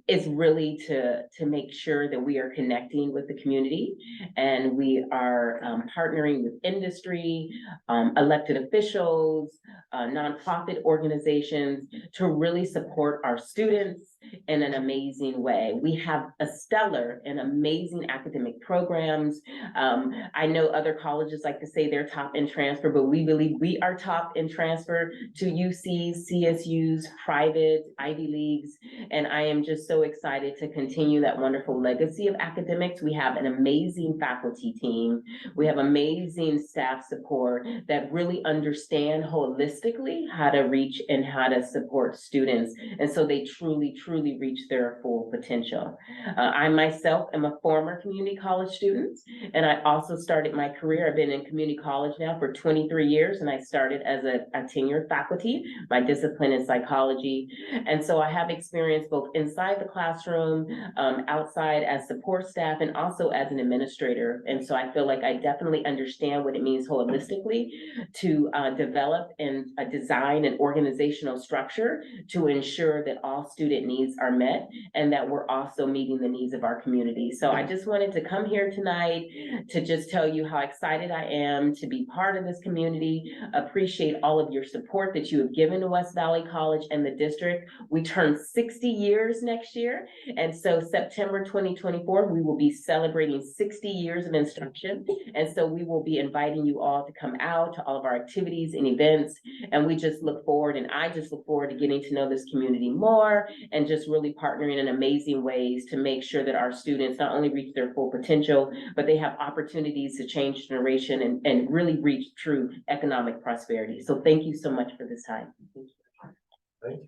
is really to make sure that we are connecting with the community, and we are partnering with industry, elected officials, nonprofit organizations to really support our students in an amazing way. We have a stellar and amazing academic programs. I know other colleges like to say they're top in transfer, but we believe we are top in transfer to UCs, CSUs, private Ivy Leagues. And I am just so excited to continue that wonderful legacy of academics. We have an amazing faculty team. We have amazing staff support that really understand holistically how to reach and how to support students. And so they truly reach their full potential. I myself am a former community college student, and I also started my career. I've been in community college now for 23 years, and I started as a tenured faculty. My discipline is psychology. And so I have experience both inside the classroom, outside as support staff, and also as an administrator. And so I feel like I definitely understand what it means holistically to develop and design an organizational structure to ensure that all student needs are met and that we're also meeting the needs of our community. So I just wanted to come here tonight to just tell you how excited I am to be part of this community, appreciate all of your support that you have given to West Valley College and the district. We turn 60 years next year. And so September 2024, we will be celebrating 60 years of instruction. And so we will be inviting you all to come out to all of our activities and events. And we just look forward, and I just look forward to getting to know this community more and just really partnering in amazing ways to make sure that our students not only reach their full potential, but they have opportunities to change generation and really reach true economic prosperity. So thank you so much for this time.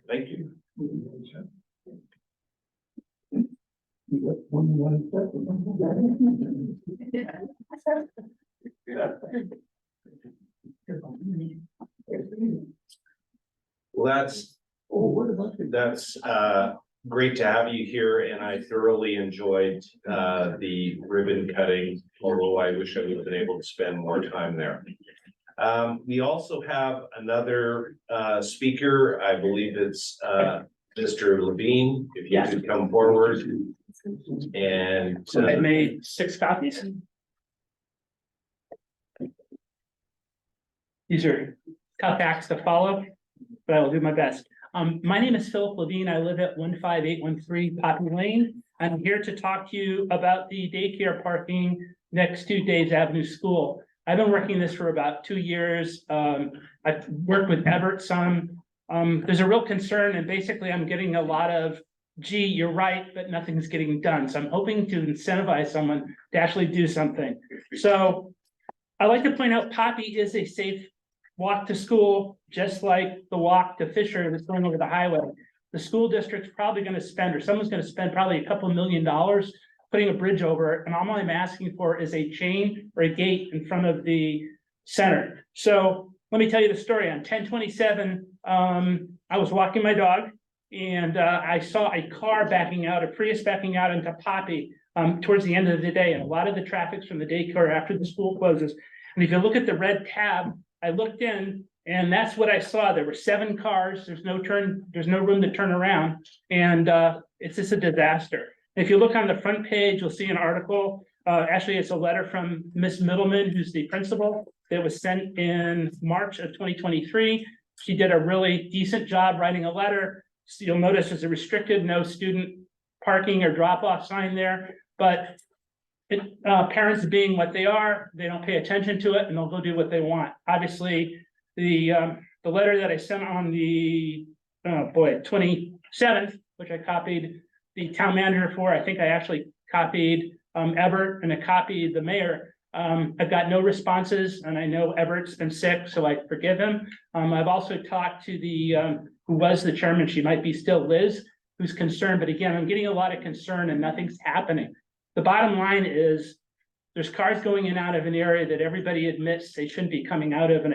Thank you. Well, that's great to have you here, and I thoroughly enjoyed the ribbon cutting, although I wish I would have been able to spend more time there. We also have another speaker. I believe it's Mr. Levine, if you could come forward. And I made 6 copies. These are tough acts to follow, but I will do my best. My name is Philip Levine. I live at 15813 Poppy Lane. I'm here to talk to you about the daycare parking next to Dave's Avenue School. I've been working this for about 2 years. I've worked with Everett some. There's a real concern, and basically I'm getting a lot of, gee, you're right, but nothing's getting done. So I'm hoping to incentivize someone to actually do something. So I like to point out Poppy is a safe walk to school, just like the walk to Fisher that's going over the highway. The school district's probably gonna spend, or someone's gonna spend probably a couple $1 million putting a bridge over it, and all I'm asking for is a chain or a gate in front of the center. So let me tell you the story. On 10/27, I was walking my dog, and I saw a car backing out, a Prius backing out into Poppy towards the end of the day, and a lot of the traffic's from the daycare after the school closes. And if you look at the red tab, I looked in, and that's what I saw. There were 7 cars. There's no room to turn around, and it's just a disaster. If you look on the front page, you'll see an article. Actually, it's a letter from Miss Middleman, who's the principal, that was sent in March of 2023. She did a really decent job writing a letter. So you'll notice there's a restricted no student parking or drop-off sign there, but parents being what they are, they don't pay attention to it, and they'll go do what they want. Obviously, the letter that I sent on the 27th, which I copied the town manager for, I think I actually copied Everett, and I copied the mayor. I've got no responses, and I know Everett's been sick, so I forgive him. I've also talked to the who was the chairman, she might be still Liz, who's concerned, but again, I'm getting a lot of concern and nothing's happening. The bottom line is there's cars going in and out of an area that everybody admits they shouldn't be coming out of, and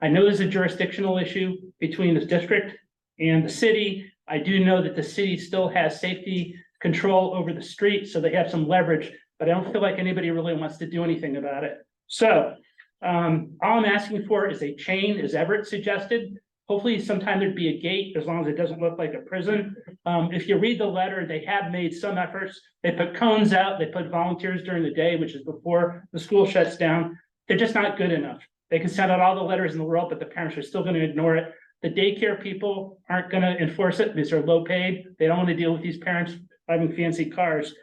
I know there's a jurisdictional issue between the district and the city. I do know that the city still has safety control over the street, so they have some leverage, but I don't feel like anybody really wants to do anything about it. So all I'm asking for is a chain, as Everett suggested. Hopefully sometime there'd be a gate, as long as it doesn't look like a prison. If you read the letter, they have made some efforts. They put cones out, they put volunteers during the day, which is before the school shuts down. They're just not good enough. They can send out all the letters in the world, but the parents are still going to ignore it. The daycare people aren't going to enforce it because they're low paid. They don't want to deal with these parents driving fancy cars.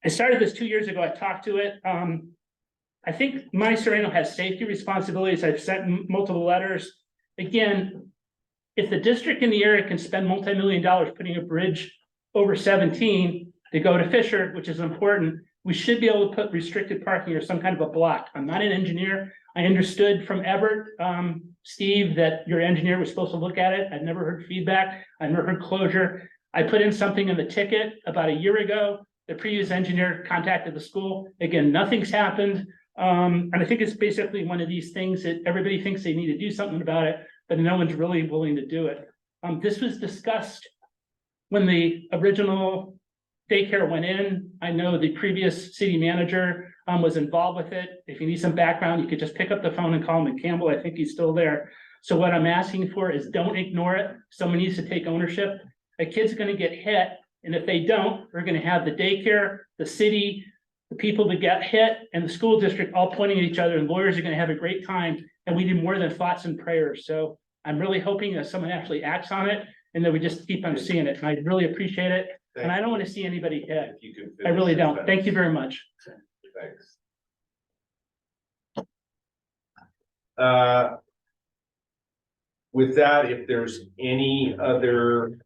I started this 2 years ago. I talked to it. I think Monte Sereno has safety responsibilities. I've sent multiple letters. Again, if the district in the area can spend multi-million dollars putting a bridge over 17 to go to Fisher, which is important, we should be able to put restricted parking or some kind of a block. I'm not an engineer. I understood from Everett, Steve, that your engineer was supposed to look at it. I've never heard feedback. I've never heard closure. I put in something in the ticket about a year ago. The previous engineer contacted the school. Again, nothing's happened. And I think it's basically one of these things that everybody thinks they need to do something about it, but no one's really willing to do it. This was discussed when the original daycare went in. I know the previous city manager was involved with it. If you need some background, you could just pick up the phone and call him Campbell. I think he's still there. So what I'm asking for is don't ignore it. Someone needs to take ownership. A kid's going to get hit, and if they don't, we're going to have the daycare, the city, the people that get hit, and the school district all pointing at each other, and lawyers are going to have a great time, and we do more than thoughts and prayers. So I'm really hoping that someone actually acts on it, and that we just keep on seeing it, and I really appreciate it. And I don't want to see anybody hit. I really don't. Thank you very much. Thanks. With that, if there's any other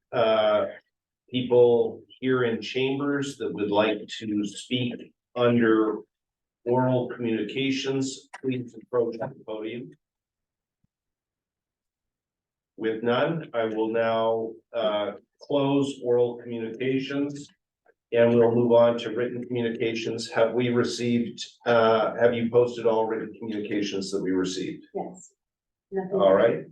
people here in chambers that would like to speak under oral communications, please approach the podium. With none, I will now close oral communications, and we'll move on to written communications. Have we received, have you posted all written communications that we received? Yes. All right.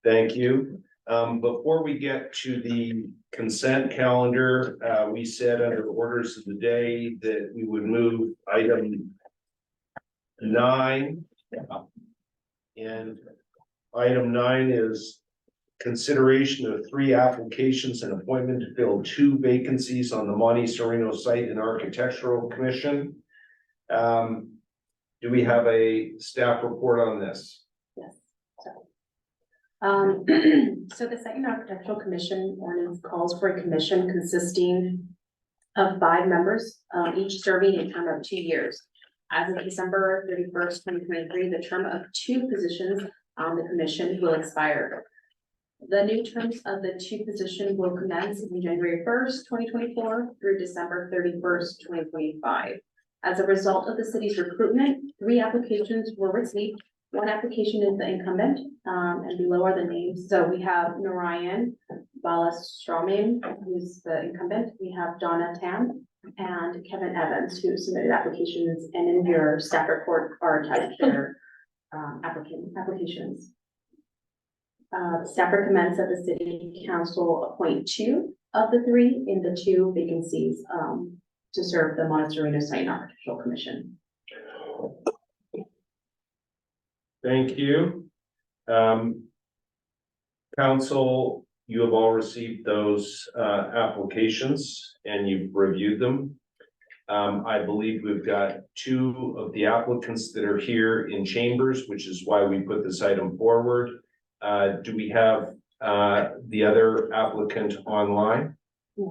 Thank you. Before we get to the consent calendar, we said under orders of the day that we would move item 9. And item 9 is consideration of 3 applications and appointment to fill 2 vacancies on the Monte Sereno Site and Architectural Commission. Do we have a staff report on this? Yes. So the Site and Architectural Commission ordinance calls for a commission consisting of 5 members, each serving a term of 2 years. As of December 31st, 2023, the term of 2 positions on the commission will expire. The new terms of the two positions will commence on January 1st, 2024 through December 31st, 2025. As a result of the city's recruitment, 3 applications were received. One application is the incumbent, and below are the names. So we have Narayan Balastrawman, who's the incumbent. We have Donna Tam and Kevin Evans, who submitted applications, and in your staff report are attached their applications. Staff recommends that the city council appoint 2 of the 3 in the 2 vacancies to serve the Monte Sereno Site and Architectural Commission. Thank you. Council, you have all received those applications and you've reviewed them. I believe we've got 2 of the applicants that are here in chambers, which is why we put this item forward. Do we have the other applicant online? Yeah.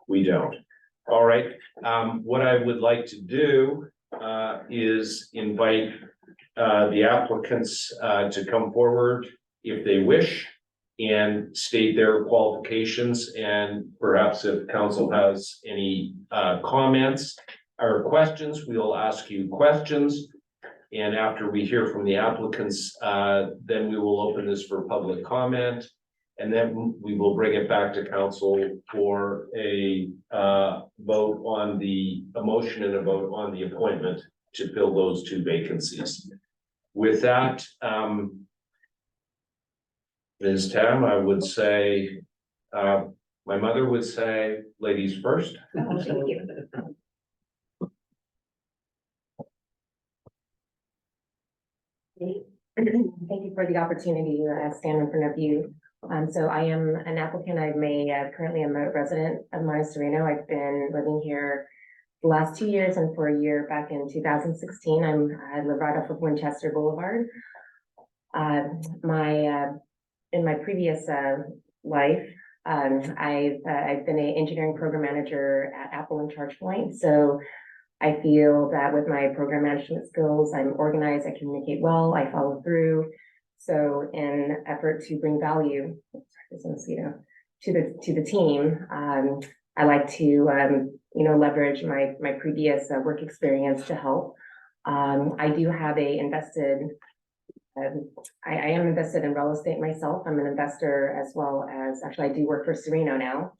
We don't. All right. What I would like to do is invite the applicants to come forward if they wish and state their qualifications, and perhaps if council has any comments or questions, we'll ask you questions. And after we hear from the applicants, then we will open this for public comment. And then we will bring it back to council for a vote on a motion and a vote on the appointment to fill those 2 vacancies. With that, Ms. Tam, I would say, my mother would say, ladies first. Oh, thank you. Thank you for the opportunity to stand in front of you. So I am an applicant. I'm currently a resident of Monte Sereno. I've been living here the last 2 years, and for a year back in 2016, I live right off of Winchester Boulevard. In my previous life, I've been an engineering program manager at Apple and ChargePoint. So I feel that with my program management skills, I'm organized, I communicate well, I follow through. So in an effort to bring value to the team, I like to leverage my previous work experience to help. I do have I am invested in real estate myself. I'm an investor, as well as, actually I do work for Sereno now.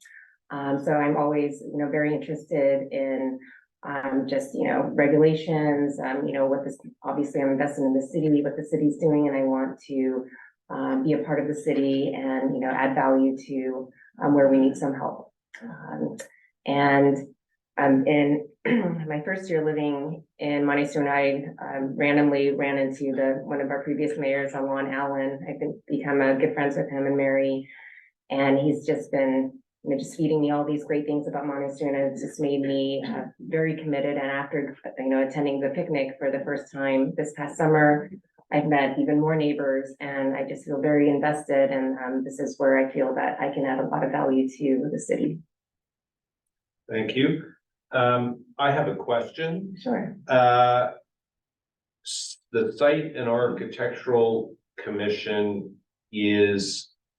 So I'm always very interested in regulations, obviously I'm invested in the city, what the city's doing, and I want to be a part of the city and, add value to where we need some help. In my first year living in Monte Sereno, I randomly ran into one of our previous mayors, Alon Allen. I've become good friends with him and Mary, and he's just been just feeding me all these great things about Monte Sereno. It's just made me very committed. And after, attending the picnic for the first time this past summer, I've met even more neighbors, and I just feel very invested. And this is where I feel that I can add a lot of value to the city. Thank you. I have a question. Sure. The Site and Architectural Commission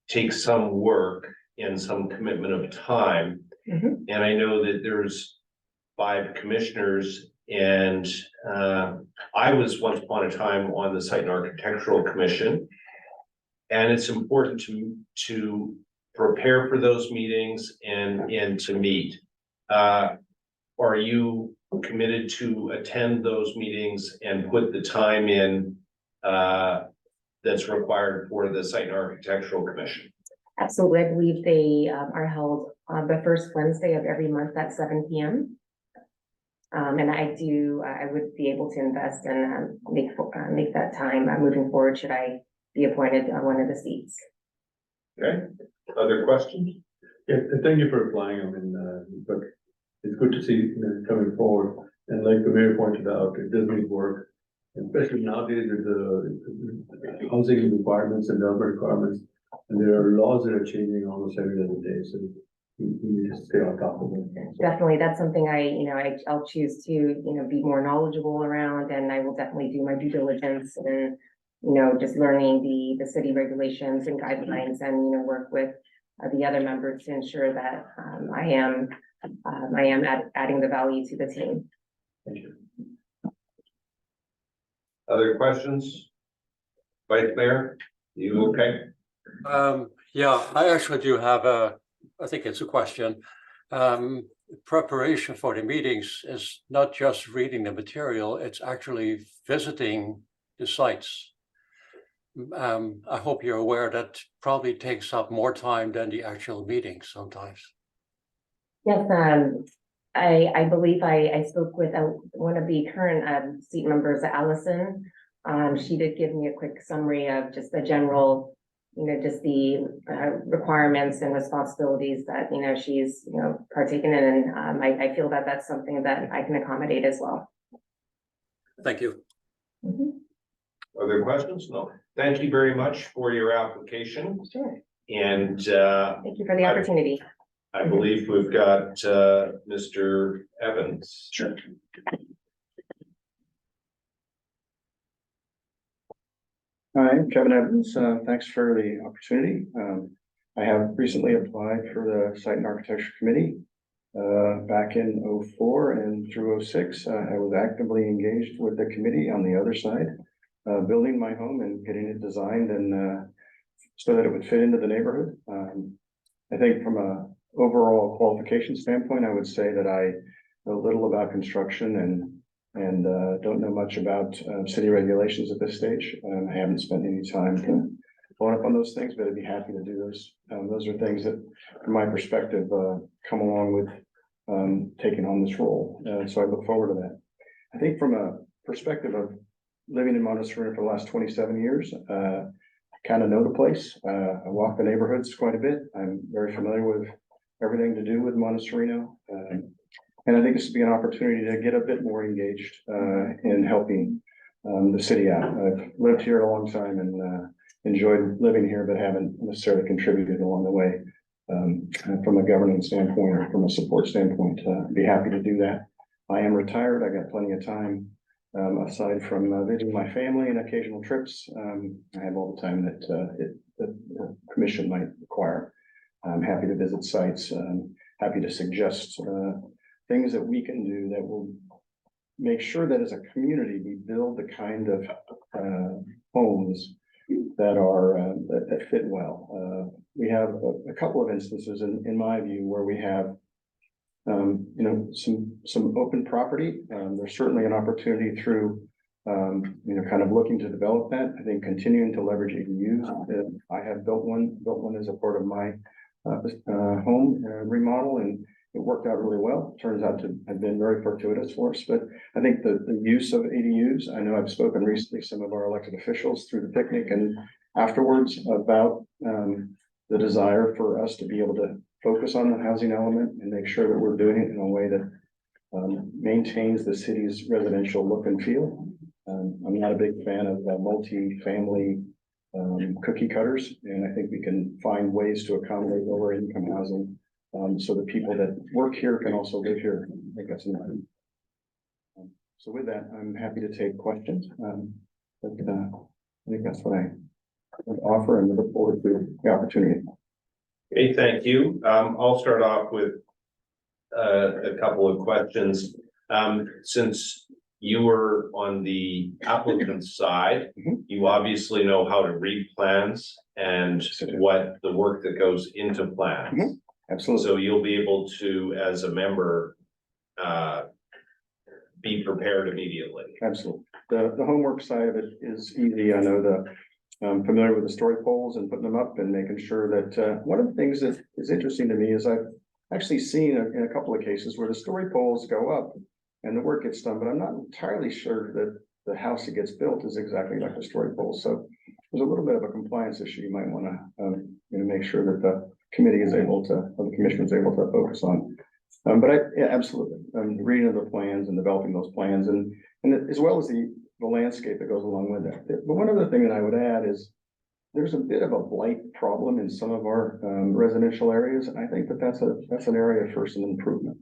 takes some work and some commitment of time. Mhm. And I know that there's 5 commissioners, and I was once upon a time on the Site and Architectural Commission. And it's important to prepare for those meetings and to meet. Are you committed to attend those meetings and put the time in that's required for the Site and Architectural Commission? Absolutely. I believe they are held on the first Wednesday of every month at 7 p.m. And I would be able to invest and make that time moving forward should I be appointed on one of the seats. Okay, other questions? Yeah, thank you for applying. But it's good to see coming forward. And like the mayor pointed out, it does need work, especially nowadays with the housing requirements and development requirements. And there are laws that are changing almost every other day, so we need to stay on top of it. Definitely, that's something I'll choose to be more knowledgeable around, and I will definitely do my due diligence and just learning the city regulations and guidelines and, work with the other members to ensure that, I am adding the value to the team. Thank you. Other questions? Vice Mayor, you okay? Yeah, I actually do have I think it's a question. Preparation for the meetings is not just reading the material, it's actually visiting the sites. I hope you're aware that probably takes up more time than the actual meetings sometimes. Yes, I believe I spoke with one of the current seat members, Allison. She did give me a quick summary of just the general, just the requirements and responsibilities that, she's, partaken in. And I feel that that's something that I can accommodate as well. Thank you. Other questions? No. Thank you very much for your application. Sure. And Thank you for the opportunity. I believe we've got Mr. Evans. Sure. Hi, Kevin Evans. Thanks for the opportunity. I have recently applied for the Site and Architecture Committee back in '04 and through '06. I was actively engaged with the committee on the other side, building my home and getting it designed and so that it would fit into the neighborhood. I think from a overall qualification standpoint, I would say that I know little about construction and don't know much about city regulations at this stage. I haven't spent any time to follow up on those things, but I'd be happy to do those. Those are things that, from my perspective, come along with taking on this role. So I look forward to that. I think from a perspective of living in Monte Sereno for the last 27 years, I kind of know the place. I walk the neighborhoods quite a bit. I'm very familiar with everything to do with Monte Sereno. And I think this would be an opportunity to get a bit more engaged in helping the city out. I've lived here a long time and enjoyed living here, but haven't necessarily contributed along the way. From a governing standpoint or from a support standpoint, I'd be happy to do that. I am retired. I got plenty of time aside from visiting my family and occasional trips. I have all the time that the commission might require. I'm happy to visit sites. Happy to suggest things that we can do that will make sure that as a community, we build the kind of homes that are that fit well. We have a couple of instances in my view where we have some open property. There's certainly an opportunity through kind of looking to develop that. I think continuing to leverage ADUs. I have built one as a part of my home remodel, and it worked out really well. Turns out to have been very fortuitous for us, but I think the use of ADUs, I know I've spoken recently to some of our elected officials through the picnic and afterwards about the desire for us to be able to focus on the housing element and make sure that we're doing it in a way that maintains the city's residential look and feel. I'm not a big fan of multi-family cookie cutters, and I think we can find ways to accommodate lower income housing so the people that work here can also live here. I think that's important. So with that, I'm happy to take questions. But I think that's what I would offer and look forward to the opportunity. Okay, thank you. I'll start off with a couple of questions. Since you were on the applicant side, you obviously know how to read plans and what the work that goes into plans. Absolutely. So you'll be able to, as a member, be prepared immediately. Absolutely. The homework side of it is easy. I know I'm familiar with the story poles and putting them up and making sure that one of the things that is interesting to me is I've actually seen in a couple of cases where the story poles go up and the work gets done, but I'm not entirely sure that the house that gets built is exactly like the story poles. So there's a little bit of a compliance issue you might want to make sure that the committee is able to, or the commission is able to focus on. But yeah, absolutely. Reading of the plans and developing those plans and as well as the landscape that goes along with that. But one other thing that I would add is there's a bit of a blight problem in some of our residential areas. And I think that's an area for some improvement.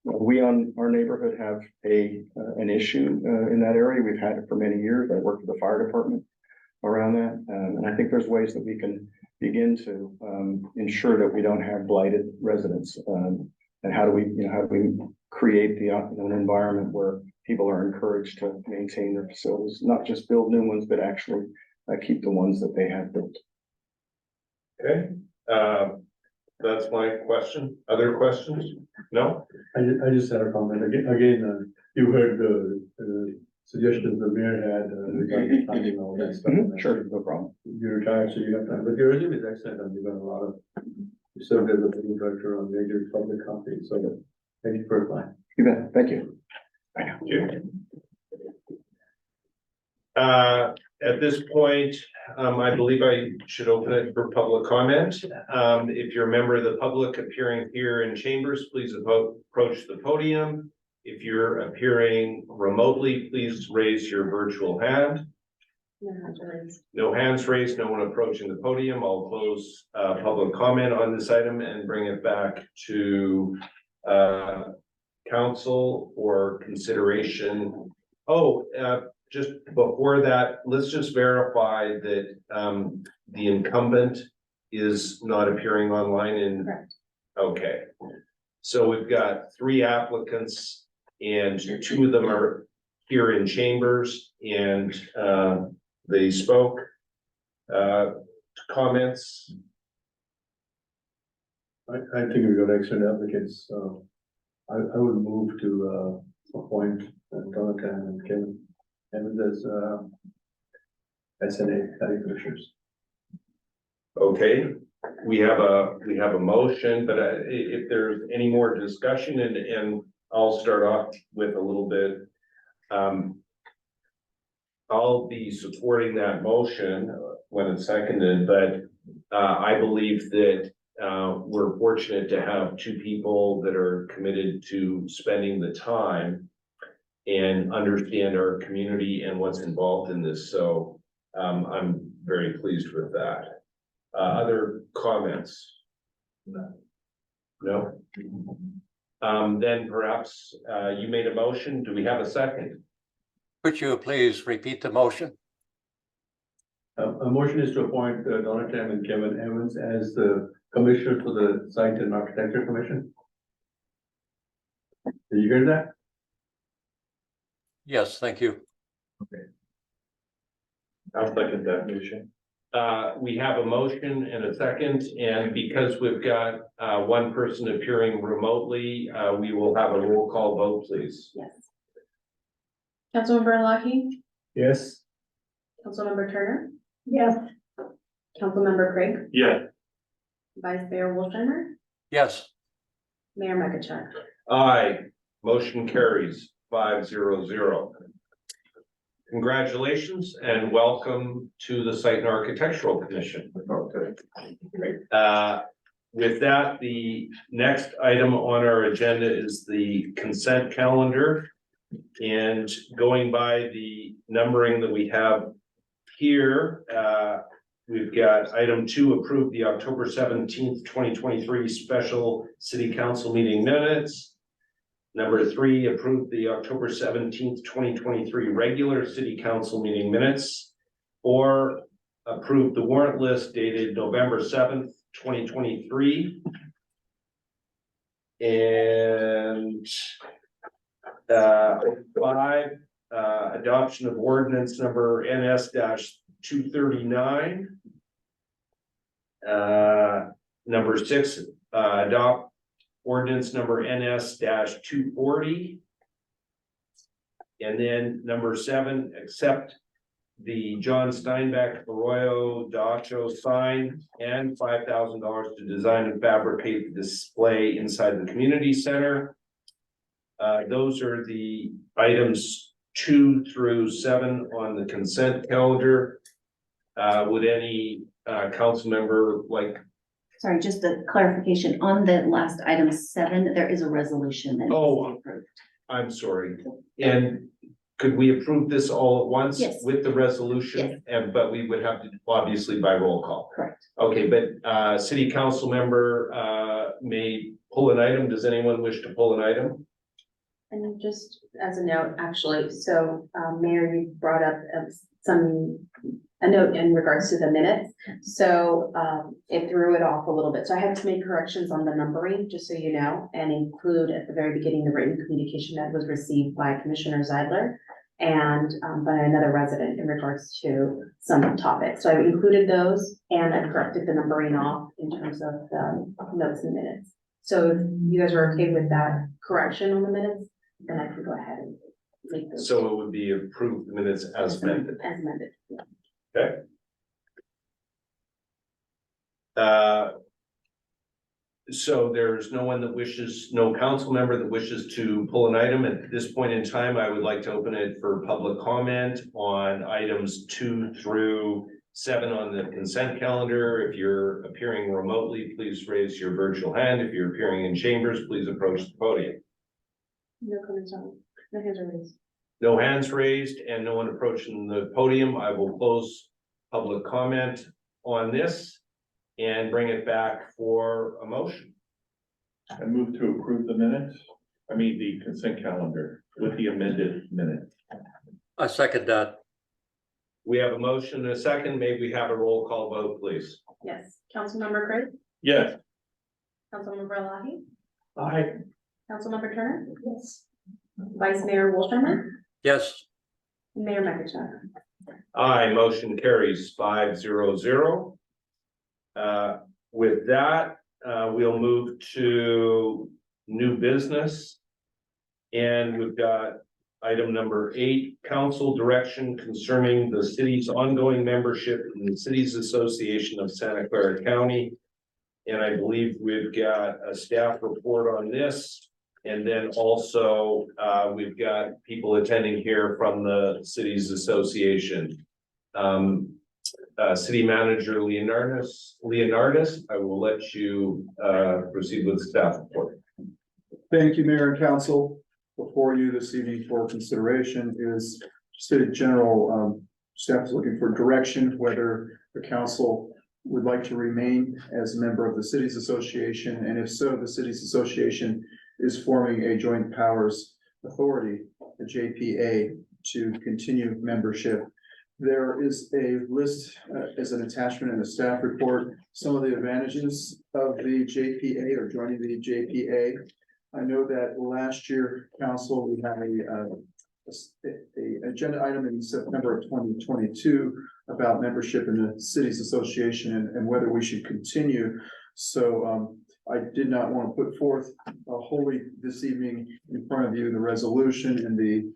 We on our neighborhood have an issue in that area. We've had it for many years. I work for the fire department. around that. And I think there's ways that we can begin to ensure that we don't have blighted residents. And how do we create an environment where people are encouraged to maintain their facilities, not just build new ones, but actually keep the ones that they have built. Okay, that's my question. Other questions? No? I just had a comment again, you heard the suggestions the mayor had regarding funding all that stuff. Sure, no problem. You're retired, so you have time, but your resume is excellent, and you've got a lot of, you served as a building director on major public companies, so thank you for applying. You bet, thank you. Thank you. At this point, I believe I should open it for public comment. If you're a member of the public appearing here in chambers, please approach the podium. If you're appearing remotely, please raise your virtual hand. No hands raised, no one approaching the podium. I'll close public comment on this item and bring it back to council for consideration. Just before that, let's just verify that the incumbent is not appearing online in. Correct. Okay, so we've got 3 applicants and 2 of them are here in chambers and they spoke. Comments? I think we've got excellent applicants, I would move to appoint Jonathan and Kevin as SNA county commissioners. Okay, we have a motion, but if there's any more discussion, and I'll start off with a little bit. I'll be supporting that motion when it's seconded, but I believe that we're fortunate to have 2 people that are committed to spending the time and understand our community and what's involved in this. So I'm very pleased with that. Other comments? No? Then perhaps you made a motion. Do we have a second? Could you please repeat the motion? A motion is to appoint Jonathan and Kevin Evans as the commissioner for the Site and Architecture Commission. Did you hear that? Yes, thank you. Okay. I'll second that motion. We have a motion and a second, and because we've got one person appearing remotely, we will have a roll call vote, please. Yes. Councilmember Larky, Yes. Councilmember Turner, Yes, Councilmember Craig, Yeah. Vice Mayor Wolfheimer, Yes, Mayor McIntyre. Aye, motion carries 5-0-0. Congratulations and welcome to the Site and Architectural Commission. With that, the next item on our agenda is the consent calendar. And going by the numbering that we have here, we've got item 2, approve the October 17th, 2023 special city council meeting minutes. Number 3, approve the October 17th, 2023 regular city council meeting minutes. 4, approve the warrant list dated November 7th, 2023. And 5, adoption of ordinance number NS-239. Number 6, adopt ordinance number NS-240. And then number 7, accept the John Steinbeck Arroyo Dacho sign and $5,000 to design and fabricate the display inside the community center. Those are the items 2 through 7 on the consent calendar. Would any council member like? Sorry, just a clarification on the last item 7, there is a resolution that needs to be approved. I'm sorry. And could we approve this all at once? Yes. With the resolution? Yes. And but we would have to obviously by roll call. Correct. Okay, but city council member may pull an item. Does anyone wish to pull an item? And just as a note, actually, so Mayor, you brought up a note in regards to the minutes. So, it threw it off a little bit. So I had to make corrections on the numbering, just so you know, and include at the very beginning, the written communication that was received by Commissioner Zeidler and, by another resident in regards to some topics. So I included those and I corrected the numbering off in terms of the notes and minutes. So if you guys are okay with that correction on the minutes, then I can go ahead and make those. So it would be approved minutes as amended. As amended. Okay. So there's no council member that wishes to pull an item. At this point in time, I would like to open it for public comment on items 2 through 7 on the consent calendar. If you're appearing remotely, please raise your virtual hand. If you're appearing in chambers, please approach the podium. No comments on, no hands are raised. No hands raised and no one approaching the podium. I will close public comment on this and bring it back for a motion. I move to approve the minutes, the consent calendar with the amended minutes. I second that. We have a motion and a second. May we have a roll call vote, please? Yes, Councilmember Craig, Yes. Councilmember Elahi, Aye. Councilmember Turner. Yes. Vice Mayor Wolfhammer, Yes, Mayor McIntyre. Aye, motion carries 5-0-0. With that, we'll move to new business. And we've got item number 8, council direction concerning the city's ongoing membership in the Cities Association of Santa Clara County. And I believe we've got a staff report on this. And then also, we've got people attending here from the Cities Association. City Manager Leonardis, I will let you proceed with the staff report. Thank you, Mayor and Council. Before you this evening for consideration is City General, staff is looking for direction, whether the council would like to remain as a member of the Cities Association, and if so, the Cities Association is forming a joint powers authority, the JPA, to continue membership. There is a list as an attachment in the staff report, some of the advantages of the JPA or joining the JPA. I know that last year, council, we had a agenda item in September of 2022 about membership in the Cities Association and whether we should continue. So I did not want to put forth wholly this evening in front of you the resolution and the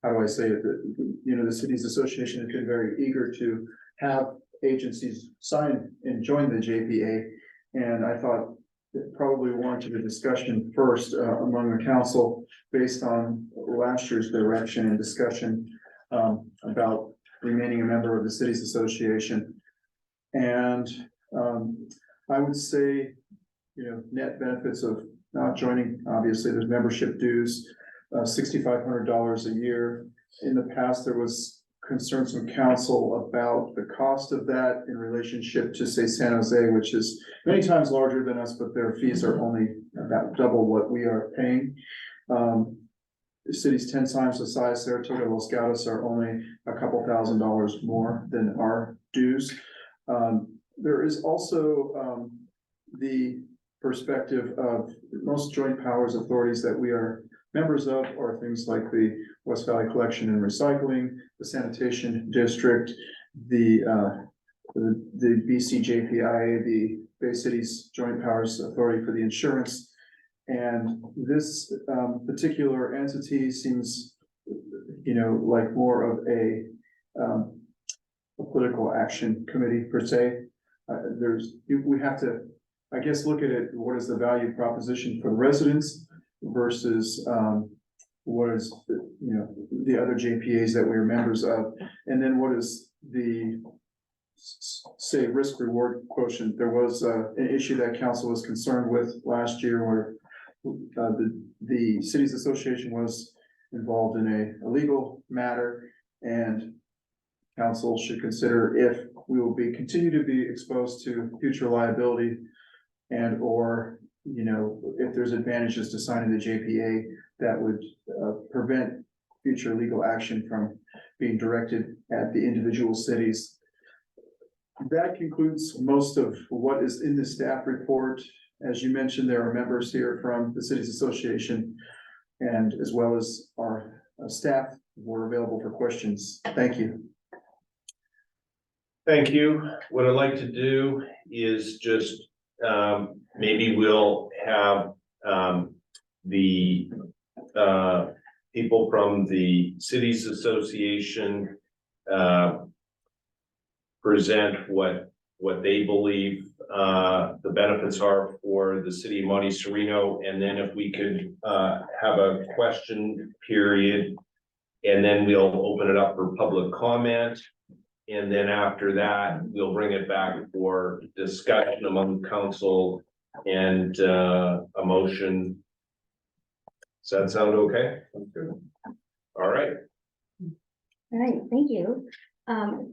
how do I say it? The Cities Association has been very eager to have agencies sign and join the JPA. And I thought it probably warranted a discussion first among the council based on last year's direction and discussion about remaining a member of the Cities Association. And I would say, net benefits of not joining, obviously there's membership dues, $6,500 a year. In the past, there was concerns from council about the cost of that in relationship to, say, San Jose, which is many times larger than us, but their fees are only about double what we are paying. The city's 10 times the size. Saratoga, Los Gatos are only a couple $1,000s more than our dues. There is also the perspective of most joint powers authorities that we are members of are things like the West Valley Collection and Recycling, the Sanitation District, the BCJPIA, the Bay Cities Joint Powers Authority for the Insurance. And this particular entity seems, like more of a political action committee per se. We have to, I guess, look at it, what is the value proposition for residents versus what is, the other JPAs that we're members of, and then what is the, say, risk reward quotient. There was an issue that council was concerned with last year where the Cities Association was involved in a legal matter, and council should consider if we will continue to be exposed to future liability and or if there's advantages to signing the JPA that would prevent future legal action from being directed at the individual cities. That concludes most of what is in the staff report. As you mentioned, there are members here from the Cities Association and as well as our staff were available for questions. Thank you. Thank you. What I'd like to do is just, maybe we'll have, the, people from the Cities Association, present what they believe, the benefits are for the city of Monte Sereno. And then if we could, have a question period, and then we'll open it up for public comment. And then after that, we'll bring it back for discussion among council and a motion. Does that sound okay? All right. All right, thank you.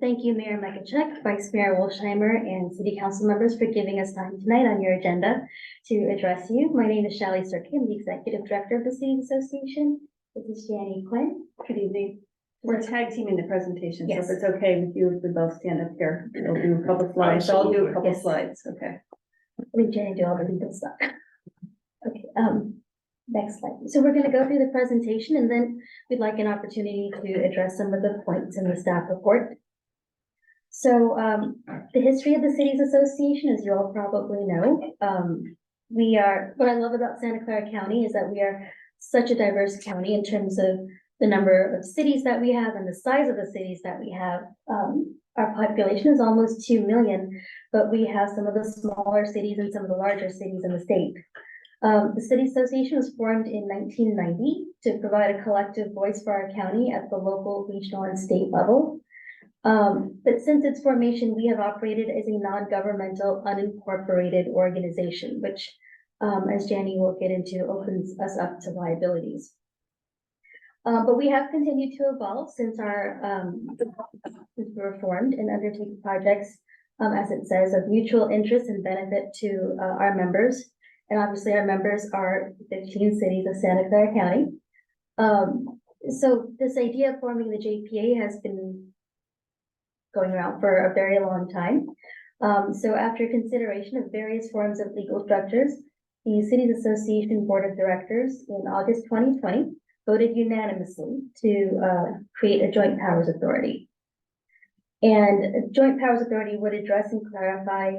Thank you, Mayor Mekachek, Vice Mayor Wolsheimer, and City Council members for giving us time tonight on your agenda to address you. My name is Shally Sirkin. I'm the Executive Director of the Cities Association. This is Janny Quinn. Good evening. We're tag teaming the presentation, so if it's okay with you, if we both stand up here, we'll do a couple slides. So I'll do a couple slides, okay. Let Janny do all the legal stuff. Okay, next slide. So we're gonna go through the presentation and then we'd like an opportunity to address some of the points in the staff report. So the history of the Cities Association, as you all probably know, what I love about Santa Clara County is that we are such a diverse county in terms of the number of cities that we have and the size of the cities that we have. Our population is almost 2 million, but we have some of the smaller cities and some of the larger cities in the state. The City Association was formed in 1990 to provide a collective voice for our county at the local, regional, and state level. But since its formation, we have operated as a non-governmental, unincorporated organization, which, as Janny will get into, opens us up to liabilities. But we have continued to evolve since since we were formed and undertake projects, as it says, of mutual interest and benefit to our members. And obviously our members are 15 cities of Santa Clara County. So this idea of forming the JPA has been going around for a very long time. So after consideration of various forms of legal structures, the Cities Association Board of Directors in August 2020 voted unanimously to create a joint powers authority. And a joint powers authority would address and clarify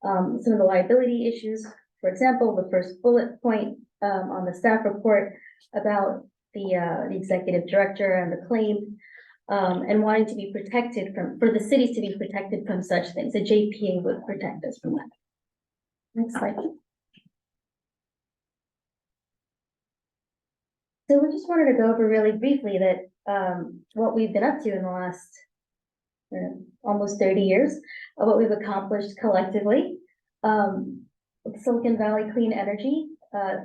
some of the liability issues. For example, the first bullet point on the staff report about the executive director and the claim, and wanting to be protected for the cities to be protected from such things. A JPA would protect us from that. Next slide. So we just wanted to go over really briefly that what we've been up to in the last almost 30 years, what we've accomplished collectively. Silicon Valley Clean Energy,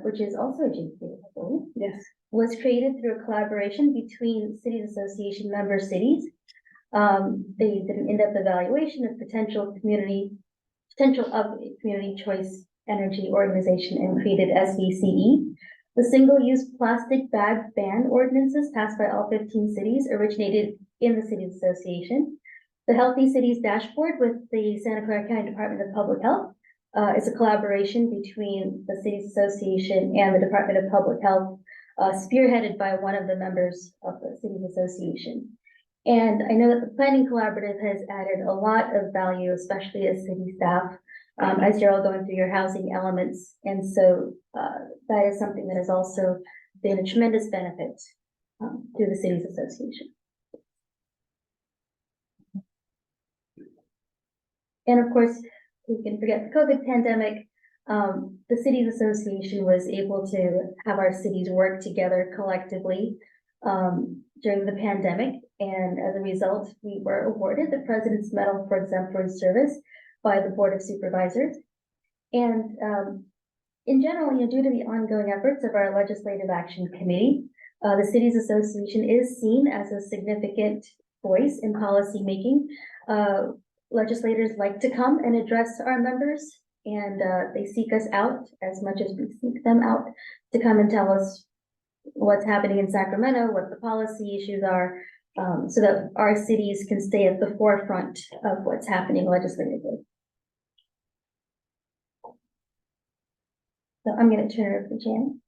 which is also a JPA, yes, was created through a collaboration between Cities Association member cities. They did an in-depth evaluation of potential of a community choice energy organization and created SVCE. The single-use plastic bag ban ordinances passed by all 15 cities originated in the Cities Association. The Healthy Cities Dashboard with the Santa Clara County Department of Public Health is a collaboration between the Cities Association and the Department of Public Health, spearheaded by one of the members of the Cities Association. And I know that the Planning Collaborative has added a lot of value, especially as city staff, as you're all going through your housing elements. And so that is something that has also been a tremendous benefit to the Cities Association. And of course, we can forget the COVID pandemic. The Cities Association was able to have our cities work together collectively during the pandemic. And as a result, we were awarded the President's Medal for Exemplary Service by the Board of Supervisors. And in general, due to the ongoing efforts of our Legislative Action Committee, the Cities Association is seen as a significant voice in policy making. Legislators like to come and address our members, and they seek us out as much as we seek them out to come and tell us what's happening in Sacramento, what the policy issues are, so that our cities can stay at the forefront of what's happening legislatively. So I'm gonna turn it over to Jan.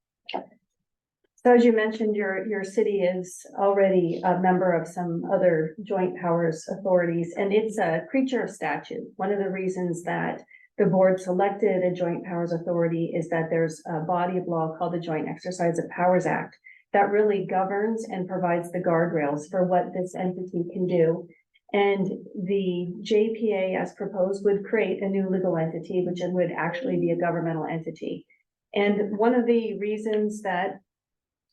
So as you mentioned, your city is already a member of some other joint powers authorities, and it's a creature of statute. One of the reasons that the board selected a joint powers authority is that there's a body of law called the Joint Exercise of Powers Act that really governs and provides the guardrails for what this entity can do. And the JPA as proposed would create a new legal entity, which would actually be a governmental entity. And one of the reasons that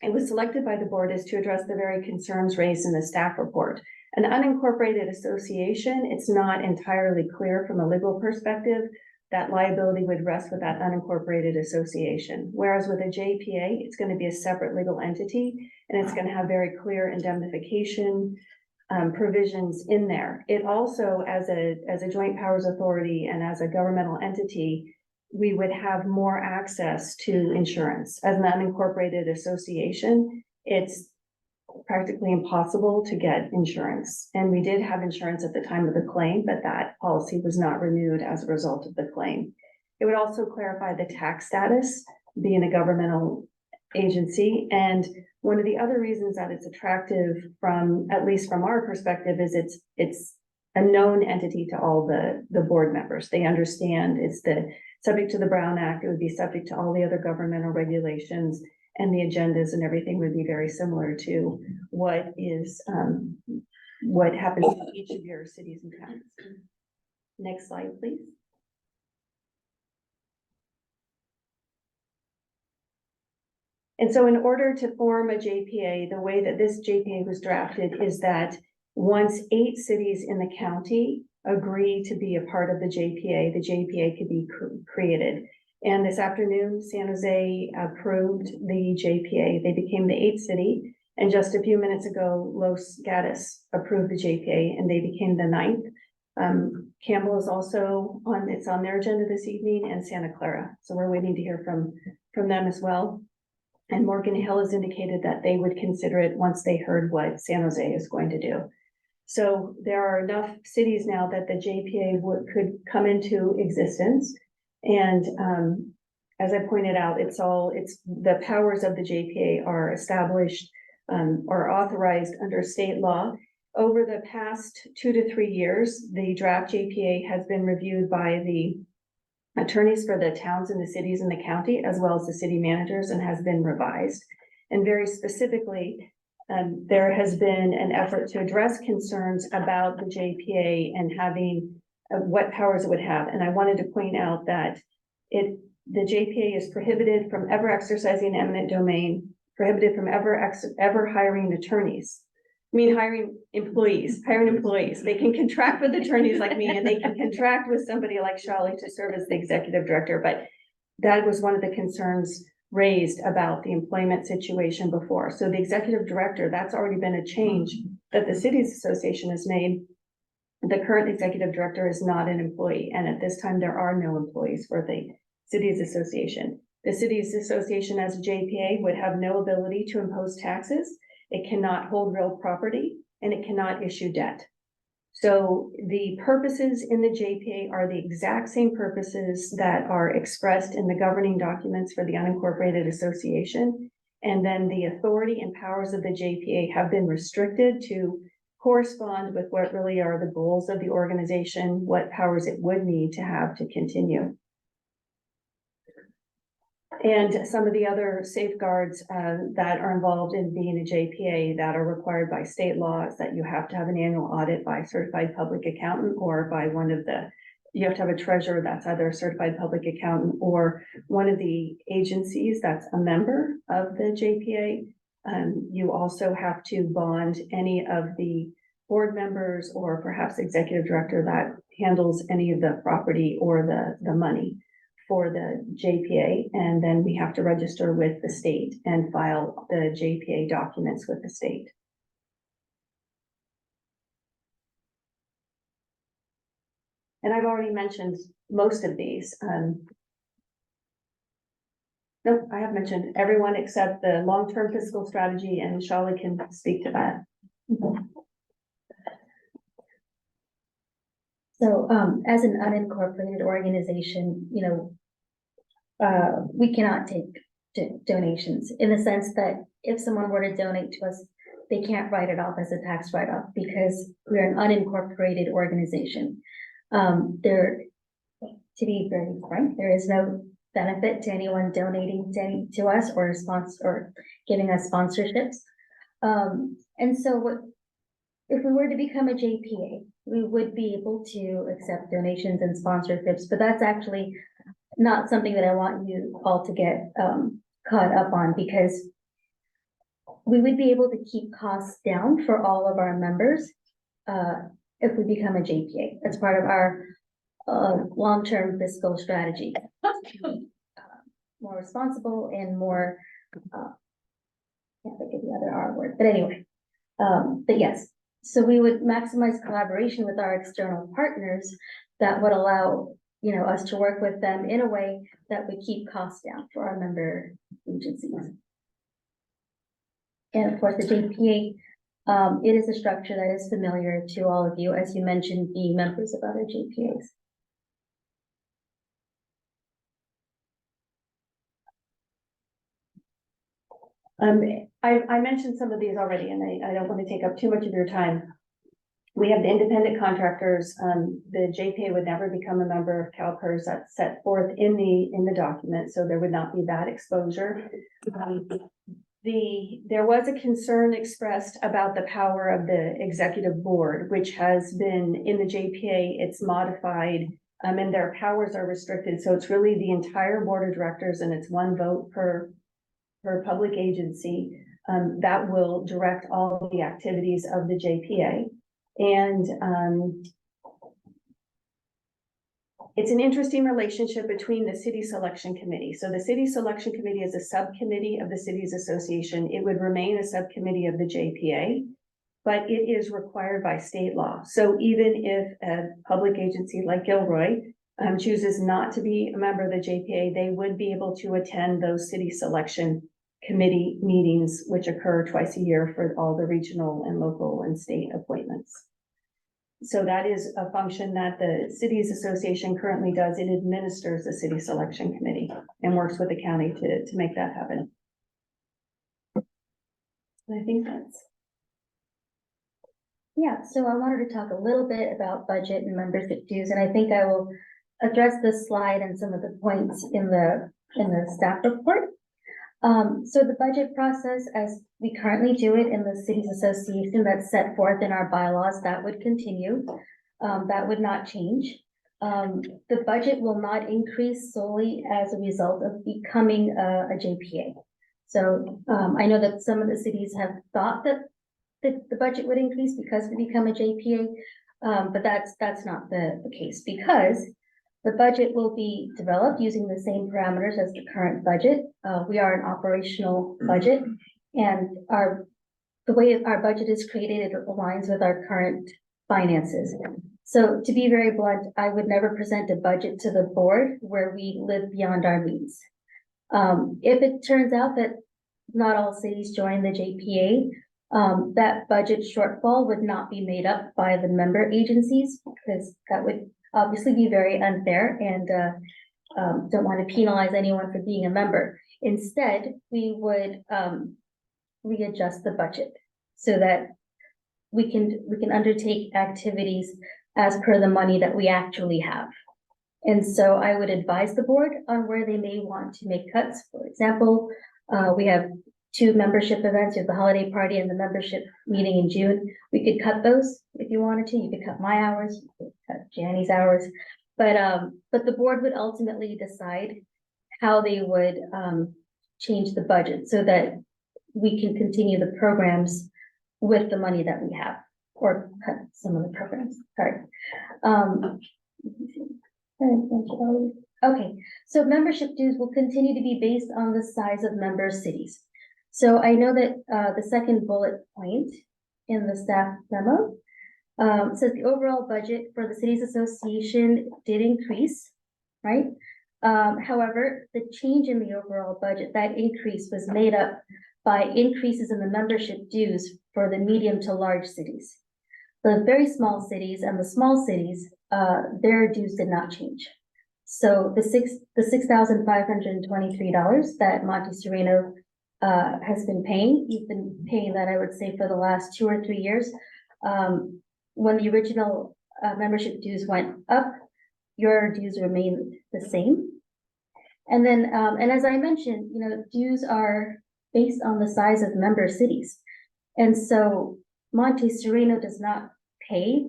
it was selected by the board is to address the very concerns raised in the staff report. An unincorporated association, it's not entirely clear from a legal perspective that liability would rest with that unincorporated association. Whereas with a JPA, it's going to be a separate legal entity, and it's going to have very clear indemnification provisions in there. It also, as a joint powers authority and as a governmental entity, we would have more access to insurance. As an unincorporated association, it's practically impossible to get insurance. And we did have insurance at the time of the claim, but that policy was not renewed as a result of the claim. It would also clarify the tax status, being a governmental agency. And one of the other reasons that it's attractive from, at least from our perspective, is it's a known entity to all the board members. They understand it's subject to the Brown Act. It would be subject to all the other governmental regulations, and the agendas and everything would be very similar to what happens in each of your cities and towns. Next slide, please. And so in order to form a JPA, the way that this JPA was drafted is that once 8 cities in the county agree to be a part of the JPA could be created. And this afternoon, San Jose approved the JPA. They became the 8th city. And just a few minutes ago, Los Gatos approved the JPA and they became the 9th. Campbell is also it's on their agenda this evening, and Santa Clara. So we're waiting to hear from them as well. And Morgan Hill has indicated that they would consider it once they heard what San Jose is going to do. So there are enough cities now that the JPA could come into existence. And as I pointed out, it's the powers of the JPA are established or authorized under state law. Over the past 2 to 3 years, the draft JPA has been reviewed by the attorneys for the towns and the cities in the county, as well as the city managers, and has been revised. And very specifically, there has been an effort to address concerns about the JPA and having what powers it would have. And I wanted to point out that the JPA is prohibited from ever exercising eminent domain, prohibited from ever hiring attorneys. I mean, hiring employees. They can contract with attorneys like me, and they can contract with somebody like Shali to serve as the executive director. But that was one of the concerns raised about the employment situation before. So the executive director, that's already been a change that the Cities Association has made. The current executive director is not an employee, and at this time there are no employees for the Cities Association. The Cities Association as a JPA would have no ability to impose taxes. It cannot hold real property, and it cannot issue debt. So the purposes in the JPA are the exact same purposes that are expressed in the governing documents for the unincorporated association. And then the authority and powers of the JPA have been restricted to correspond with what really are the goals of the organization, what powers it would need to have to continue. And some of the other safeguards that are involved in being a JPA that are required by state law is that you have to have an annual audit by a certified public accountant, or by you have to have a treasurer that's either a certified public accountant or one of the agencies that's a member of the JPA. You also have to bond any of the board members or perhaps executive director that handles any of the property or the money for the JPA. And then we have to register with the state and file the JPA documents with the state. And I've already mentioned most of these. Nope, I have mentioned everyone except the long-term fiscal strategy, and Shawley can speak to that. So, as an unincorporated organization, we cannot take donations in the sense that if someone were to donate to us, they can't write it off as a tax write-off because we're an unincorporated organization. To be very frank, there is no benefit to anyone donating to us or giving us sponsorships. And so if we were to become a JPA, we would be able to accept donations and sponsorships, but that's actually not something that I want you all to get caught up on, because we would be able to keep costs down for all of our members if we become a JPA. That's part of our long-term fiscal strategy. More responsible and more, can't think of the other R word, but anyway. But yes, so we would maximize collaboration with our external partners that would allow, us to work with them in a way that would keep costs down for our member agencies. And of course, the JPA, it is a structure that is familiar to all of you, as you mentioned, being members of other JPAs. I mentioned some of these already, and I don't want to take up too much of your time. We have the independent contractors. The JPA would never become a member of CalPERS. That's set forth in the document, so there would not be that exposure. There was a concern expressed about the power of the executive board, which has been in the JPA, it's modified, and their powers are restricted. So it's really the entire board of directors, and it's one vote per public agency that will direct all the activities of the JPA. And it's an interesting relationship between the city selection committee. So the city selection committee is a subcommittee of the cities association. It would remain a subcommittee of the JPA, but it is required by state law. So even if a public agency like Gilroy chooses not to be a member of the JPA, they would be able to attend those city selection committee meetings, which occur twice a year for all the regional and local and state appointments. So that is a function that the cities association currently does. It administers the city selection committee and works with the county to make that happen. And I think that's. Yeah, so I wanted to talk a little bit about budget and membership dues, and I think I will address this slide and some of the points in the staff report. So the budget process, as we currently do it in the cities association that's set forth in our bylaws, that would continue. That would not change. The budget will not increase solely as a result of becoming a JPA. So I know that some of the cities have thought that the budget would increase because we become a JPA, but that's not the case, because the budget will be developed using the same parameters as the current budget. We are an operational budget, and the way our budget is created, it aligns with our current finances. So to be very blunt, I would never present a budget to the board where we live beyond our means. If it turns out that not all cities join the JPA, that budget shortfall would not be made up by the member agencies, because that would obviously be very unfair, and don't want to penalize anyone for being a member. Instead, we would readjust the budget so that we can undertake activities as per the money that we actually have. And so I would advise the board on where they may want to make cuts. For example, we have 2 membership events. You have the holiday party and the membership meeting in June. We could cut those if you wanted to. You could cut my hours, you could cut Janny's hours, but the board would ultimately decide how they would change the budget so that we can continue the programs with the money that we have, or cut some of the programs. Sorry. Okay, so membership dues will continue to be based on the size of member cities. So I know that the second bullet point in the staff memo says the overall budget for the cities association did increase, right? However, the change in the overall budget, that increase was made up by increases in the membership dues for the medium to large cities. The very small cities and the small cities, their dues did not change. So the $6,523 that Monte Sereno has been paying, you've been paying that, I would say, for the last 2 or 3 years. When the original membership dues went up, your dues remain the same. And then, and as I mentioned, you know, dues are based on the size of member cities. And so Monte Sereno does not pay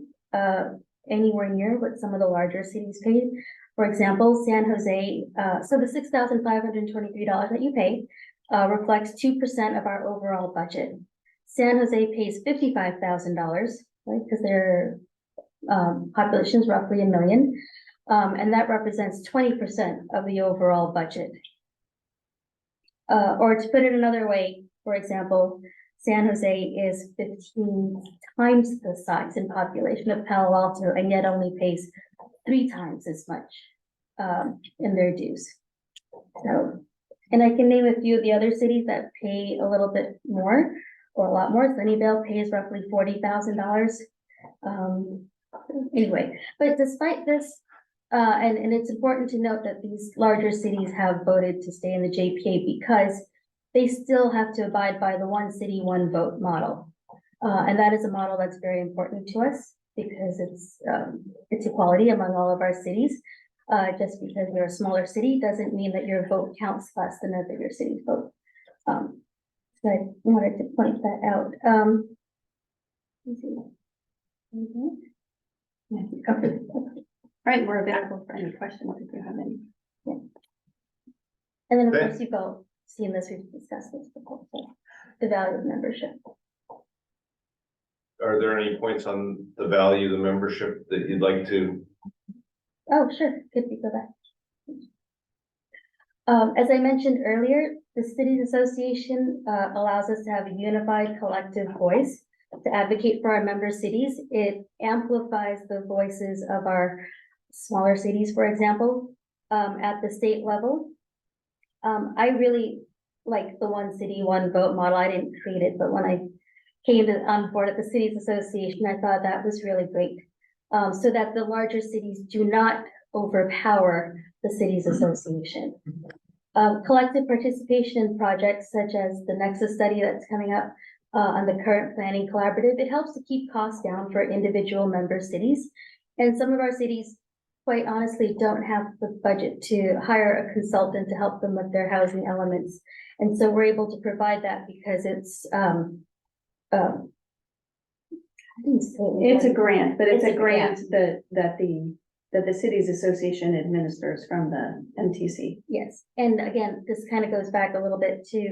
anywhere near what some of the larger cities pay. For example, San Jose, so the $6,523 that you pay reflects 2% of our overall budget. San Jose pays $55,000, right? Because their population is roughly 1 million. And that represents 20% of the overall budget. Or to put it another way, for example, San Jose is 15 times the size in population of Palo Alto and yet only pays 3 times as much in their dues. So, and I can name a few of the other cities that pay a little bit more or a lot more. Sunnyvale pays roughly $40,000. Anyway, but despite this, and it's important to note that these larger cities have voted to stay in the JPA because they still have to abide by the 1 city, 1 vote model. And that is a model that's very important to us because it's equality among all of our cities. Just because you're a smaller city doesn't mean that your vote counts less than a bigger city's vote. So I wanted to point that out. Let's see. Okay. All right, we're available for any questions if you have any. Yeah. And then of course you've all seen this, we've discussed this before, so the value of membership. Are there any points on the value of the membership that you'd like to? Oh, sure, could we go back? As I mentioned earlier, the Cities Association allows us to have a unified collective voice to advocate for our member cities. It amplifies the voices of our smaller cities, for example, at the state level. I really like the 1 city, 1 vote model. I didn't create it, but when I came on board at the Cities Association, I thought that was really great. So that the larger cities do not overpower the Cities Association. Collective participation in projects such as the Nexus study that's coming up on the current planning collaborative, it helps to keep costs down for individual member cities. And some of our cities, quite honestly, don't have the budget to hire a consultant to help them with their housing elements. And so we're able to provide that because it's It's a grant, but it's a grant yeah. that the Cities Association administers from the MTC. Yes, and again, this kind of goes back a little bit to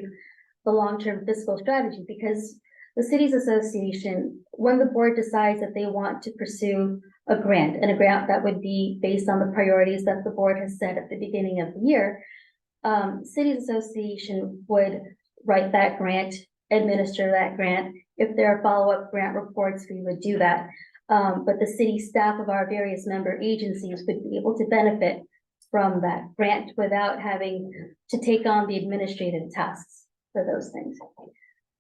the long-term fiscal strategy because the Cities Association, when the board decides that they want to pursue a grant and a grant that would be based on the priorities that the board has set at the beginning of the year, Cities Association would write that grant, administer that grant. If there are follow-up grant reports, we would do that. But the city staff of our various member agencies would be able to benefit from that grant without having to take on the administrative tasks for those things.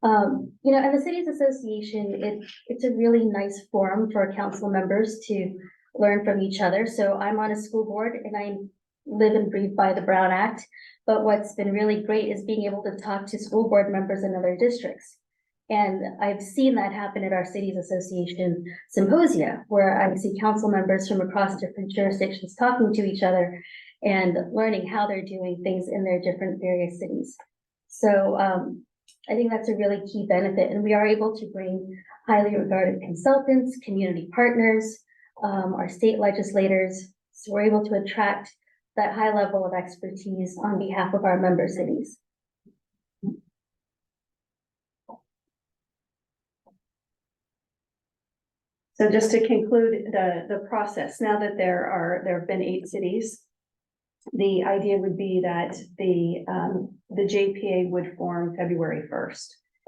You know, and the Cities Association, it's a really nice forum for council members to learn from each other. So I'm on a school board and I live and breathe by the Brown Act. But what's been really great is being able to talk to school board members in other districts. And I've seen that happen at our Cities Association symposia, where I see council members from across different jurisdictions talking to each other and learning how they're doing things in their different various cities. So I think that's a really key benefit. And we are able to bring highly regarded consultants, community partners, our state legislators. So we're able to attract that high level of expertise on behalf of our member cities. So just to conclude the process, now that there have been 8 cities, the idea would be that the JPA would form February 1st,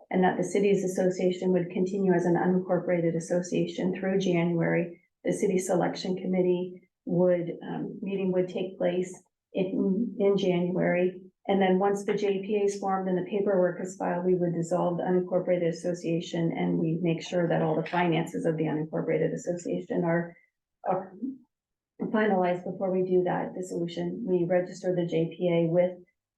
and that the Cities Association would continue as an unincorporated association through January. The city selection committee meeting would take place in January. And then once the JPA is formed and the paperwork is filed, we would dissolve the unincorporated association and we make sure that all the finances of the unincorporated association are finalized before we do that dissolution. We register the JPA with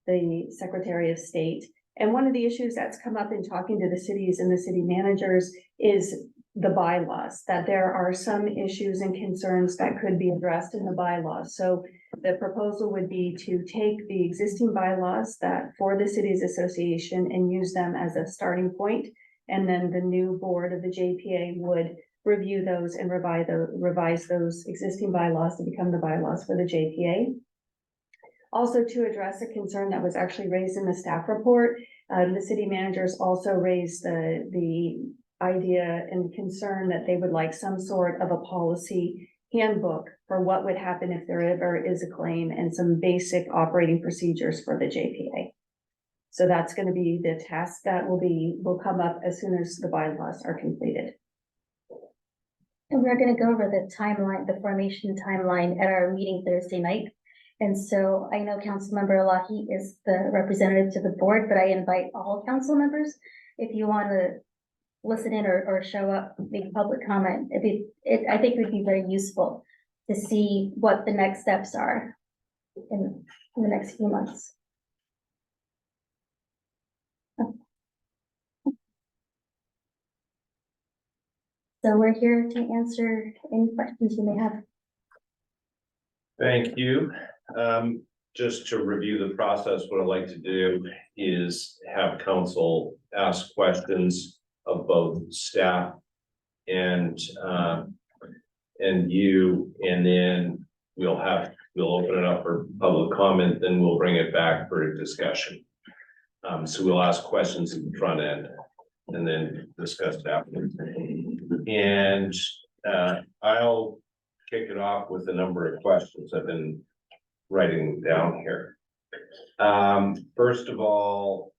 the Secretary of State. And one of the issues that's come up in talking to the cities and the city managers is the bylaws, that there are some issues and concerns that could be addressed in the bylaws. So the proposal would be to take the existing bylaws that for the cities association and use them as a starting point. And then the new board of the JPA would review those and revise those existing bylaws to become the bylaws for the JPA. Also, to address a concern that was actually raised in the staff report, the city managers also raised the idea and concern that they would like some sort of a policy handbook for what would happen if there ever is a claim and some basic operating procedures for the JPA. So that's going to be the task that will come up as soon as the bylaws are completed. And we're going to go over the timeline, the formation timeline at our meeting Thursday night. And so I know Councilmember Alahi is the representative to the board, but I invite all council members, if you want to listen in or show up, make public comment. I think it would be very useful to see what the next steps are in the next few months. So we're here to answer any questions you may have. Thank you. Just to review the process, what I'd like to do is have council ask questions of both staff and you, and then we'll open it up for public comment, then we'll bring it back for a discussion. So we'll ask questions at the front end and then discuss it afterwards. And I'll kick it off with a number of questions I've been writing down here. First of all,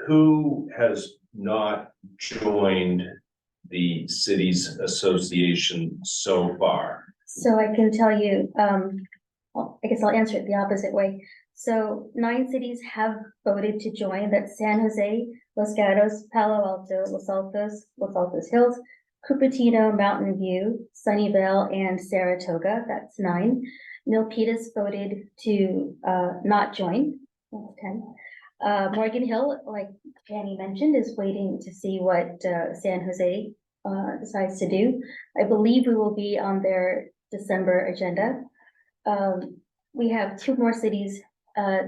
who has not joined the city's association so far? So I can tell you, well, I guess I'll answer it the opposite way. So 9 cities have voted to join. That's San Jose, Los Gatos, Palo Alto, Los Altos Hills, Cupertino, Mountain View, Sunnyvale, and Saratoga. That's 9. Milpitas voted to not join. That's 10. Morgan Hill, like Danny mentioned, is waiting to see what San Jose decides to do. I believe we will be on their December agenda. We have 2 more cities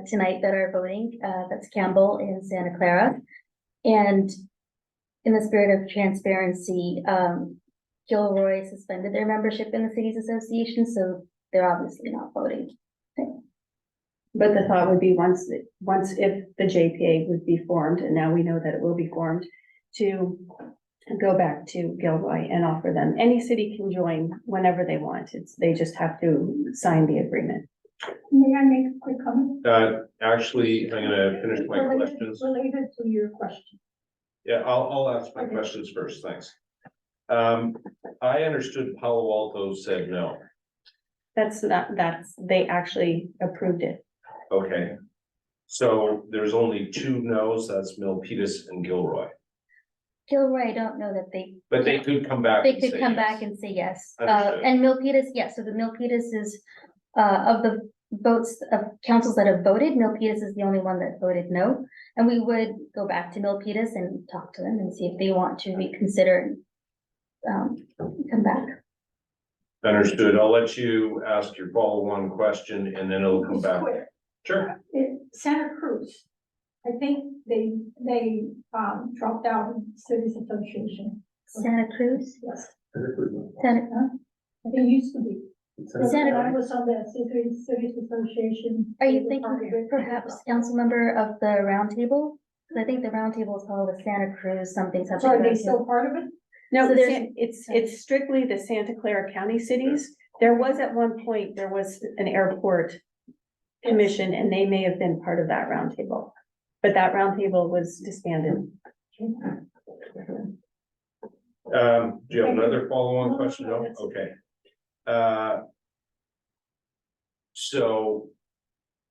tonight that are voting. That's Campbell and Santa Clara. And in the spirit of transparency, Gilroy suspended their membership in the cities association, so they're obviously not voting. But the thought would be once if the JPA would be formed, and now we know that it will be formed, to go back to Gilroy and offer them. Any city can join whenever they want. They just have to sign the agreement. May I make a quick comment? Actually, I'm gonna finish my questions. Related to your question. Yeah, I'll ask my questions first, thanks. I understood Palo Alto said no. They actually approved it. Okay. So there's only 2 no's, that's Milpitas and Gilroy. Gilroy, I don't know that they. But they could come back. They could come back and say yes. Understood. And Milpitas, yes, so the Milpitas is, of the votes of councils that have voted, Milpitas is the only one that voted no. And we would go back to Milpitas and talk to them and see if they want to reconsider, come back. Understood. I'll let you ask your follow-on question and then it'll come back. Quick. Sure. Santa Cruz, I think they dropped out of Cities Association. Santa Cruz? Yes, Santa, they used to be. Santa I was on the Cities Association. are you thinking perhaps council member of the roundtable? Because I think the roundtable is called the Santa Cruz something. So are they still part of it? No, So there's- it's strictly the Santa Clara County cities. There was at one point, there was an airport commission and they may have been part of that roundtable. But that roundtable was disbanded. Do you have another follow-on question? No? Okay. So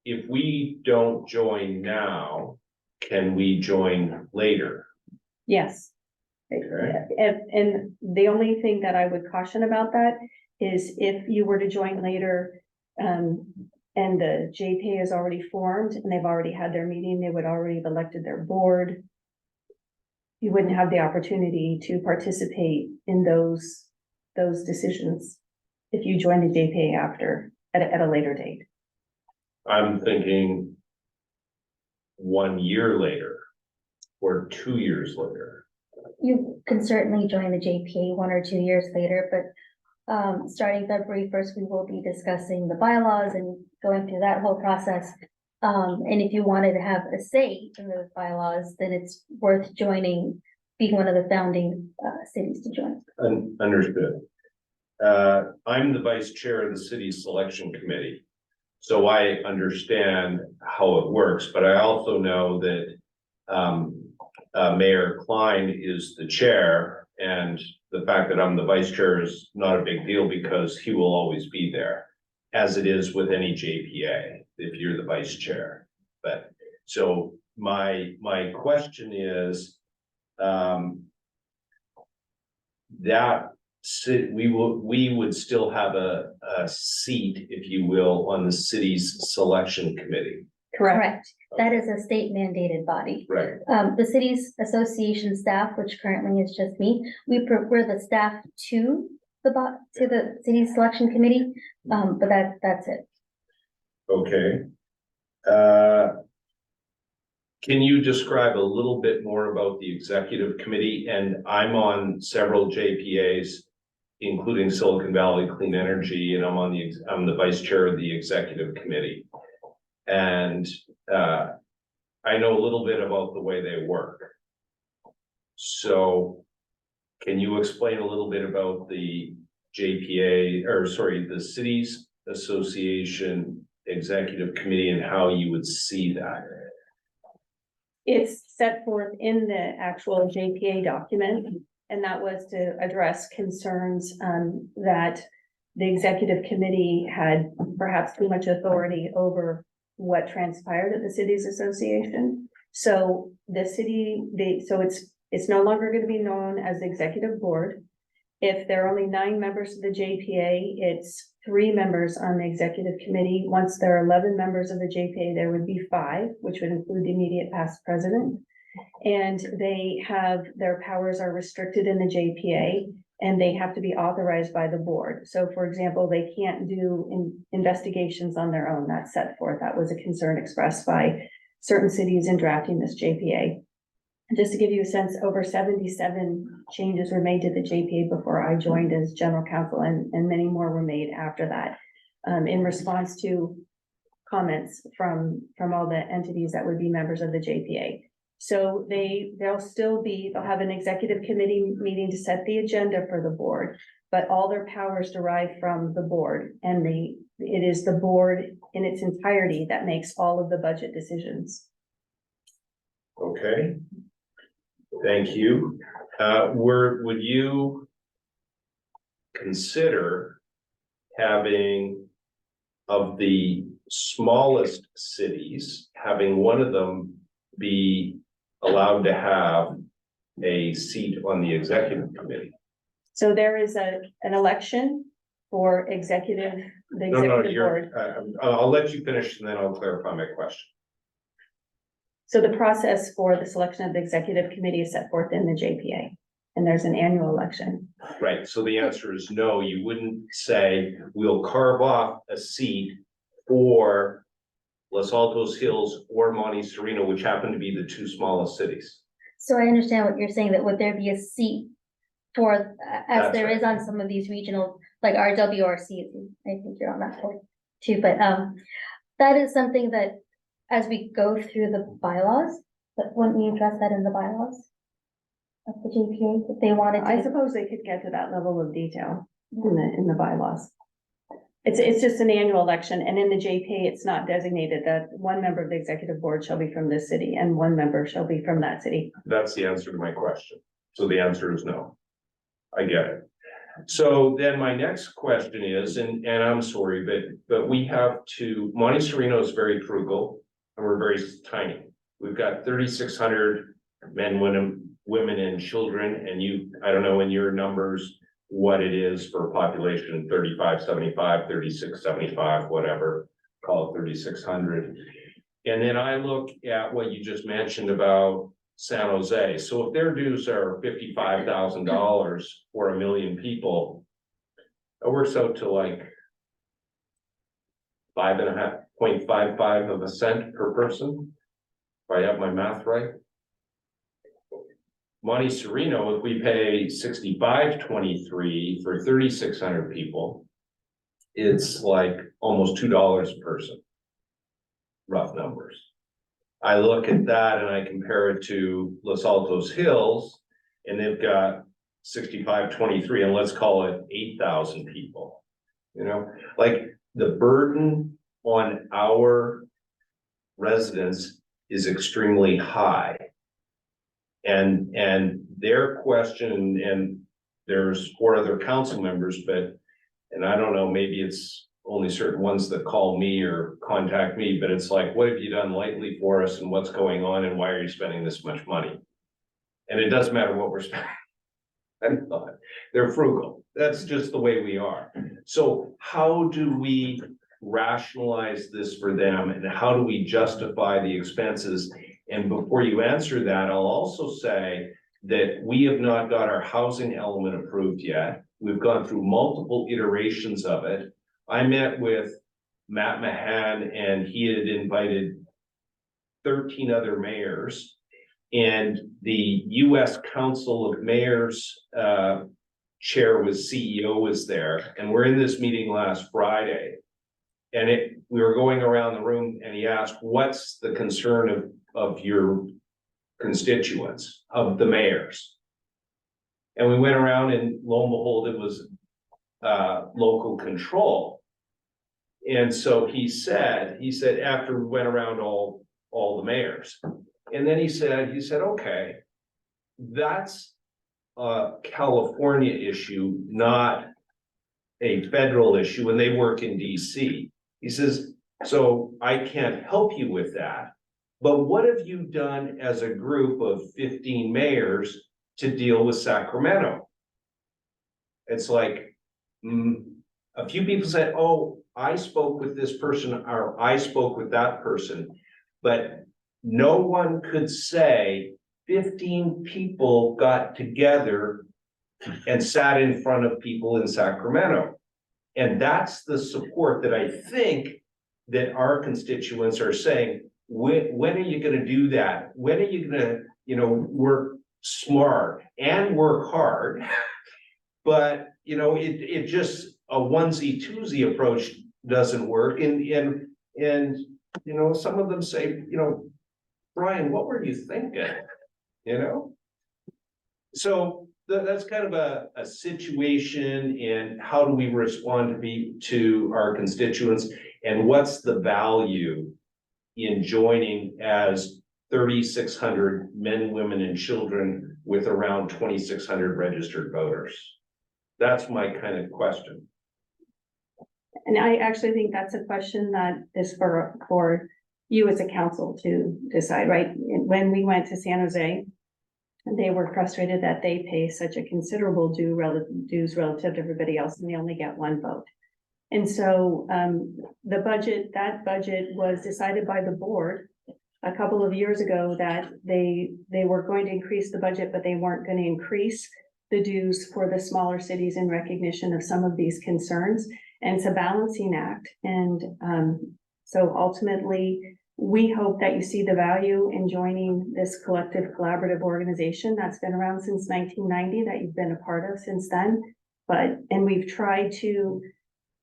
if we don't join now, can we join later? Yes. Okay. And the only thing that I would caution about that is if you were to join later, and the JPA is already formed and they've already had their meeting, they would already have elected their board. You wouldn't have the opportunity to participate in those decisions if you join the JPA after, at a later date. I'm thinking 1 year later or 2 years later. You can certainly join the JPA 1 or 2 years later, but starting February 1st, we will be discussing the bylaws and going through that whole process. And if you wanted to have a say in those bylaws, then it's worth joining, being one of the founding cities to join. Understood. I'm the vice chair of the city selection committee. So I understand how it works, but I also know that Mayor Klein is the chair, and the fact that I'm the vice chair is not a big deal because he will always be there, as it is with any JPA, if you're the vice chair. But so my question is, we would still have a seat, if you will, on the city's selection committee. Correct. That is a state mandated body. Right. The city's association staff, which currently is just me, we're the staff to the city selection committee, but that's it. Okay. Can you describe a little bit more about the executive committee? And I'm on several JPAs, including Silicon Valley Clean Energy, and I'm the vice chair of the executive committee. And I know a little bit about the way they work. So can you explain a little bit about the the cities association executive committee and how you would see that? It's set forth in the actual JPA document, and that was to address concerns that the executive committee had perhaps too much authority over what transpired at the cities association. So the city, it's no longer going to be known as the executive board. If there are only 9 members of the JPA, it's 3 members on the executive committee. Once there are 11 members of the JPA, there would be 5, which would include the immediate past president. And their powers are restricted in the JPA, and they have to be authorized by the board. So for example, they can't do investigations on their own. That's set forth. That was a concern expressed by certain cities in drafting this JPA. Just to give you a sense, over 77 changes were made to the JPA before I joined as general counsel, and many more were made after that, in response to comments from all the entities that would be members of the JPA. So they'll have an executive committee meeting to set the agenda for the board, but all their powers derive from the board, and it is the board in its entirety that makes all of the budget decisions. Okay. Thank you. Would you consider having, of the smallest cities, having one of them be allowed to have a seat on the executive committee? So there is an election for the executive board. I'll let you finish and then I'll clarify my question. So the process for the selection of the executive committee is set forth in the JPA, and there's an annual election. Right, so the answer is no. You wouldn't say we'll carve off a seat for Los Altos Hills or Monte Sereno, which happen to be the 2 smallest cities. So I understand what you're saying, that would there be a seat for, as That's there right. is on some of these regional, like RWRC, I think you're on that point too, but that is something that, as we go through the bylaws, but wouldn't we address that in the bylaws of the JPA if they wanted to? I suppose they could get to that level of detail in the bylaws. It's just an annual election, and in the JPA, it's not designated that 1 member of the executive board shall be from this city and 1 member shall be from that city. That's the answer to my question. So the answer is no. I get it. So then my next question is, and I'm sorry, but we have to, Monte Sereno is very frugal and we're very tiny. We've got 3,600 men, women and children, and I don't know in your numbers what it is for a population, 3575, 3675, whatever, call it 3,600. And then I look at what you just mentioned about San Jose. So if their dues are $55,000 for 1 million people, it works out to like 0.55 of a cent per person, if I have my math right. Monte Sereno, if we pay $65.23 for 3,600 people, it's like almost $2 a person. Rough numbers. I look at that and I compare it to Los Altos Hills, and they've got 65.23, and let's call it 8,000 people. You know, like the burden on our residents is extremely high. And their question, and there's 4 other council members, and I don't know, maybe it's only certain ones that call me or contact me, but it's like, what have you done lately for us and what's going on and why are you spending this much money? And it doesn't matter what we're spending. I'm not. They're frugal. That's just the way we are. So how do we rationalize this for them and how do we justify the expenses? And before you answer that, I'll also say that we have not got our housing element approved yet. We've gone through multiple iterations of it. I met with Matt Mahan and he had invited 13 other mayors, and the US Council of Mayors chair CEO was there, and we're in this meeting last Friday. And we were going around the room and he asked, what's the concern of your constituents, of the mayors? And we went around and lo and behold, it was local control. And so he said after we went around all the mayors, and then he said, okay, that's a California issue, not a federal issue, and they work in DC. He says, so I can't help you with that. But what have you done as a group of 15 mayors to deal with Sacramento? It's like, a few people said, oh, I spoke with this person, or I spoke with that person, but no one could say 15 people got together and sat in front of people in Sacramento. And that's the support that I think that our constituents are saying, when are you going to do that? When are you going to, work smart and work hard? But, it just, a onesie twosie approach doesn't work. And some of them say, Brian, what were you thinking? So that's kind of a situation, and how do we respond to our constituents, and what's the value in joining as 3,600 men, women, and children with around 2,600 registered voters? That's my kind of question. And I actually think that's a question that is for you as a council to decide, right? When we went to San Jose, they were frustrated that they pay such a considerable dues relative to everybody else, and they only get 1 vote. And so that budget was decided by the board a couple of years ago, that they were going to increase the budget, but they weren't going to increase the dues for the smaller cities in recognition of some of these concerns. And it's a balancing act. And so ultimately, we hope that you see the value in joining this collective collaborative organization that's been around since 1990, that you've been a part of since then. And we've tried to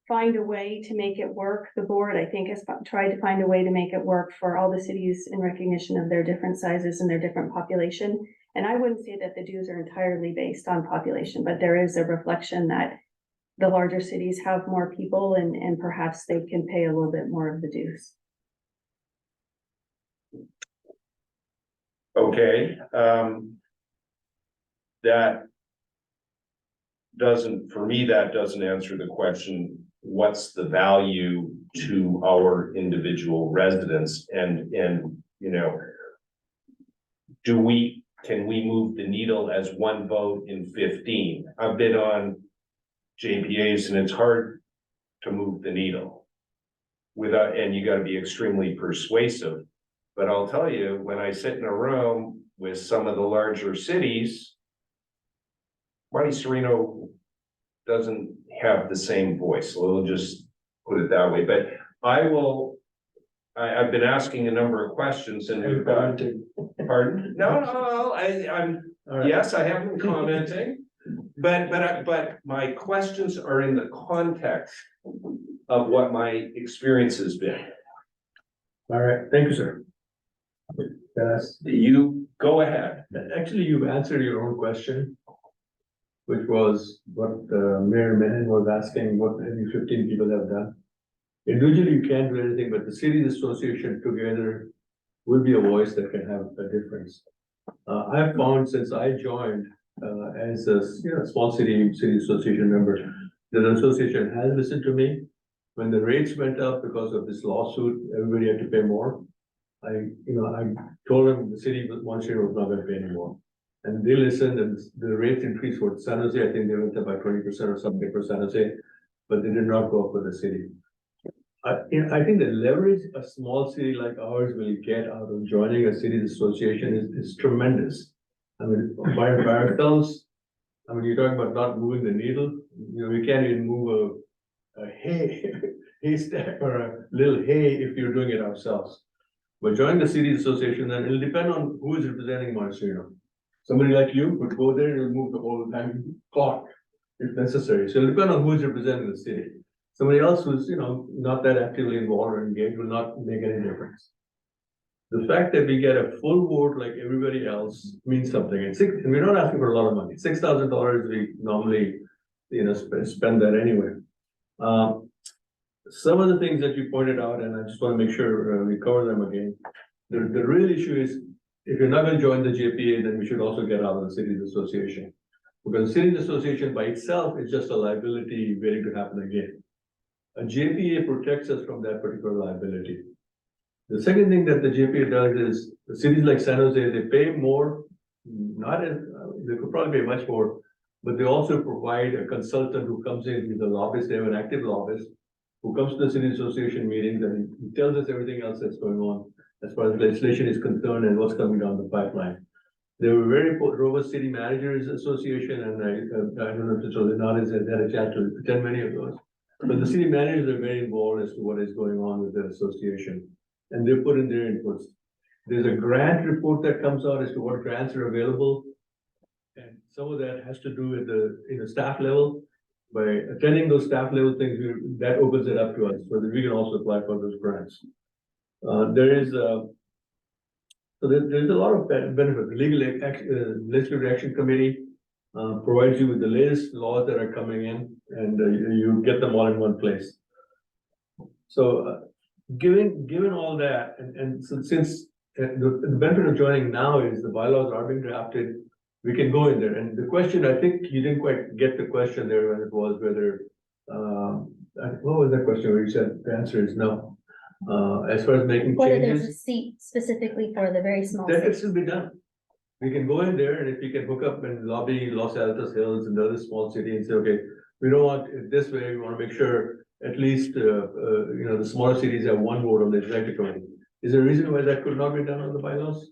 find a way to make it work. The board, I think, has tried to find a way to make it work for all the cities in recognition of their different sizes and their different population. And I wouldn't say that the dues are entirely based on population, but there is a reflection that the larger cities have more people, and perhaps they can pay a little bit more of the dues. for me, that doesn't answer the question, what's the value to our individual residents and, you know, can we move the needle as one vote in 15? I've been on JPAs and it's hard to move the needle and you gotta be extremely persuasive. But I'll tell you, when I sit in a room with some of the larger cities, Monte Sereno doesn't have the same voice. So we'll just put it that way. But I've been asking a number of questions and we've got, pardon? No, yes, I have been commenting. But my questions are in the context of what my experience has been. All right, thank you, sir. Yes, You go ahead. actually, you've answered your own question, which was what Mayor Menon was asking, what any 15 people have done. Individually, you can't do anything, but the cities association together will be a voice that can have a difference. I've found since I joined as a small city association member, that the association has listened to me. When the rates went up because of this lawsuit, everybody had to pay more. I told them the city of Monte Sereno was not going to pay anymore. And they listened, and the rates increased for San Jose. I think they went up by 20% or something for San Jose, but they did not go up for the city. I think the leverage a small city like ours will get out of joining a cities association is tremendous. I mean, by ourselves, I mean, you're talking about not moving the needle. You know, we can't even move a haystack or a little hay if you're doing it ourselves. But joining the cities association, then it'll depend on who is representing Monte Sereno. Somebody like you would go there and move the whole time clock if necessary. So it'll depend on who is representing the city. Somebody else who's, not that actively involved or engaged will not make any difference. The fact that we get a full vote like everybody else means something. And we're not asking for a lot of money. $6,000 we normally, spend that anyway. Some of the things that you pointed out, and I just want to make sure we cover them again. The real issue is, if you're not going to join the JPA, then we should also get out of the cities association. Because the cities association by itself is just a liability waiting to happen again. A JPA protects us from that particular liability. The second thing that the JPA does is, the cities like San Jose, they pay more, they could probably pay much more, but they also provide a consultant who comes in, he's a lobbyist, they have an active lobbyist, who comes to the city association meetings and he tells us everything else that's going on as far as legislation is concerned and what's coming down the pipeline. They were very robust city managers association, and I don't know if it's really not as had a chance to attend many of those. But the city managers are very involved as to what is going on with the association, and they put in their inputs. There's a grant report that comes out as to what grants are available, and some of that has to do with the staff level. By attending those staff level things, that opens it up to us so that we can also apply for those grants. There's a lot of benefit. The Legislative Action Committee provides you with the latest laws that are coming in, and you get them all in one place. So, given all that, and since the benefit of joining now is the bylaws are being drafted, we can go in there. And the question, I think you didn't quite get the question there when it was whether, what was that question where you said the answer is no? As far as making Whether changes. there's a seat specifically for the very small. That can still be done. We can go in there, and if we can hook up and lobby Los Altos Hills and the other small city and say, okay, we don't want it this way, we want to make sure at least, the smaller cities have one vote on the executive committee. Is there a reason why that could not be done on the bylaws?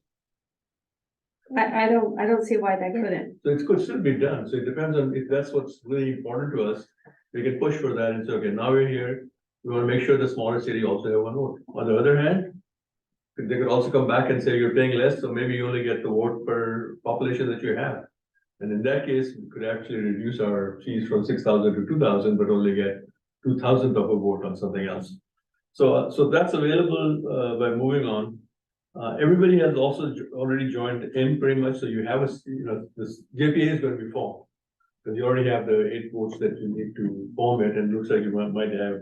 I don't see why that couldn't. So it could still be done. So it depends on if that's what's really important to us. We can push for that and say, okay, now we're here. We want to make sure the smaller city also have one vote. On the other hand, they could also come back and say you're paying less, so maybe you only get the vote per population that you have. And in that case, we could actually reduce our fees from 6,000 to 2,000, but only get 2,000 of a vote on something else. So that's available by moving on. Everybody has also already joined in pretty much. So you have this JPA is going to be formed because you already have the 8 votes that you need to form it, and it looks like you might have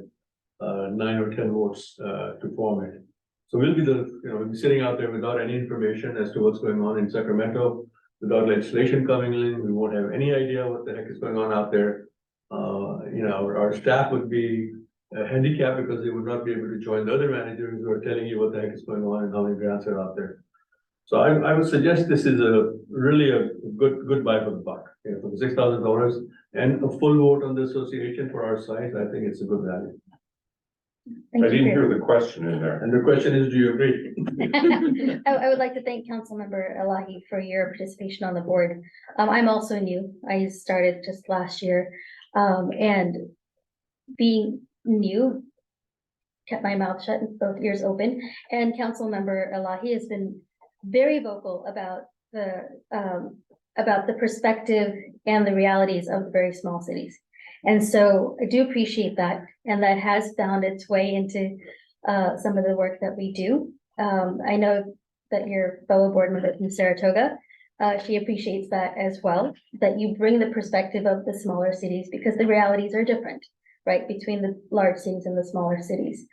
9 or 10 votes to form it. So we'll be we'll be sitting out there without any information as to what's going on in Sacramento. without legislation coming in, we won't have any idea what the heck is going on out there. Our staff would be handicapped because they would not be able to join the other managers who are telling you what the heck is going on and how many grants are out there. So I would suggest this is really a good buy for the buck, for the $6,000 and a full vote on the association for our size. I think it's a good value. I didn't hear the question in there. And the question is, do you agree? I would like to thank Councilmember Elahi for your participation on the board. I'm also new. I started just last year. And being new, kept my mouth shut and both ears open. And Councilmember Elahi has been very vocal about the perspective and the realities of the very small cities. And so I do appreciate that, and that has found its way into some of the work that we do. I know that your fellow board member from Saratoga, she appreciates that as well, that you bring the perspective of the smaller cities because the realities are different, right, between the large cities and the smaller cities.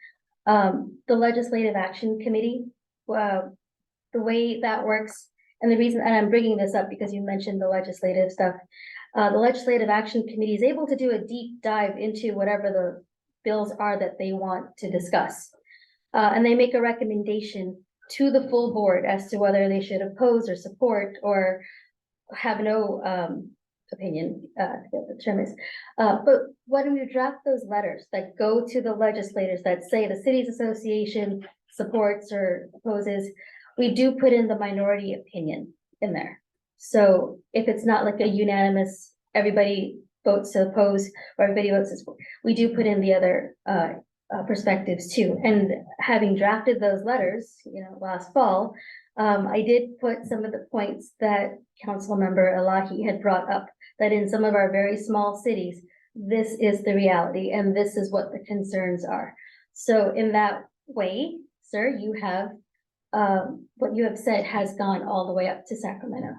The Legislative Action Committee, the way that works, and the reason, and I'm bringing this up because you mentioned the legislative stuff, the Legislative Action Committee is able to do a deep dive into whatever the bills are that they want to discuss. And they make a recommendation to the full board as to whether they should oppose or support or have no opinion, what the term is. But when we draft those letters that go to the legislators that say the cities association supports or opposes, we do put in the minority opinion in there. So if it's not like a unanimous, everybody votes to oppose or everybody votes to support, we do put in the other perspectives too. And having drafted those letters, last fall, I did put some of the points that Councilmember Elahi had brought up, that in some of our very small cities, this is the reality and this is what the concerns are. So in that way, sir, you have what you have said has gone all the way up to Sacramento.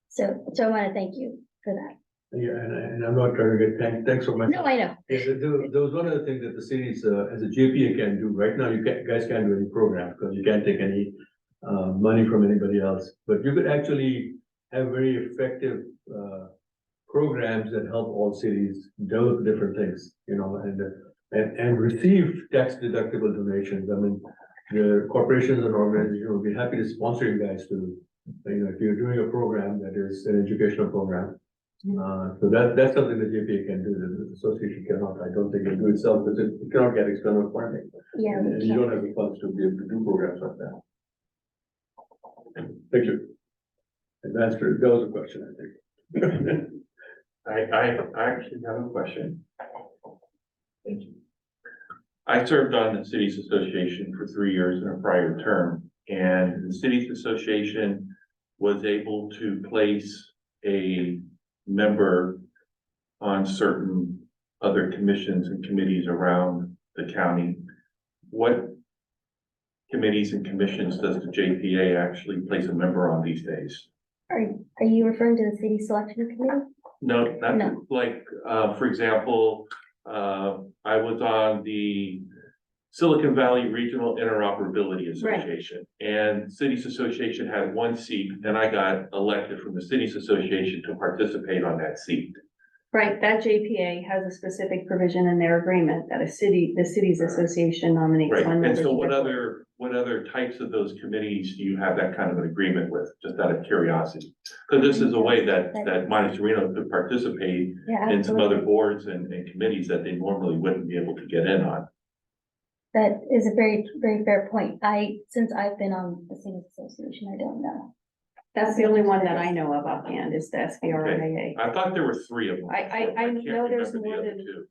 So I want to thank you for that. Yeah, and I'm not trying to get thanks for my. No, I know. Yeah, there was one other thing that the cities, as a JPA can do. Right now, guys can't do any program because you can't take any money from anybody else. But you could actually have very effective programs that help all cities develop different things, and receive tax deductible donations. I mean, the corporations and organizations will be happy to sponsor you guys to, if you're doing a program that is an educational program. So that's something that JPA can do, that the association cannot. I don't think it do itself because it cannot get external funding. Yeah. And you don't have the funds to be able to do programs like that. Thank you. That was a question, I think. I actually have a question. Thank you. I served on the Cities Association for 3 years in a prior term, and the Cities Association was able to place a member on certain other commissions and committees around the county. What committees and commissions does the JPA actually place a member on these days? Are you referring to the city selection committee? No, not No. like, for example, I was on the Silicon Valley Regional Interoperability Association. And Cities Association had one seat, and I got elected from the Cities Association to participate on that seat. Right, that JPA has a specific provision in their agreement that the cities association nominates Right, one and member. so to what the board. other types of those committees do you have that kind of an agreement with, just out of curiosity? Because this is a way that Monte Sereno could participate Yeah, in some absolutely. other boards and committees that they normally wouldn't be able to get in on. That is a very, very fair point. Since I've been on the cities association, I don't know. That's the only one that I know of offhand is the SBRIA. I thought there were 3 of them. I can't know there's remember the more other than- 2.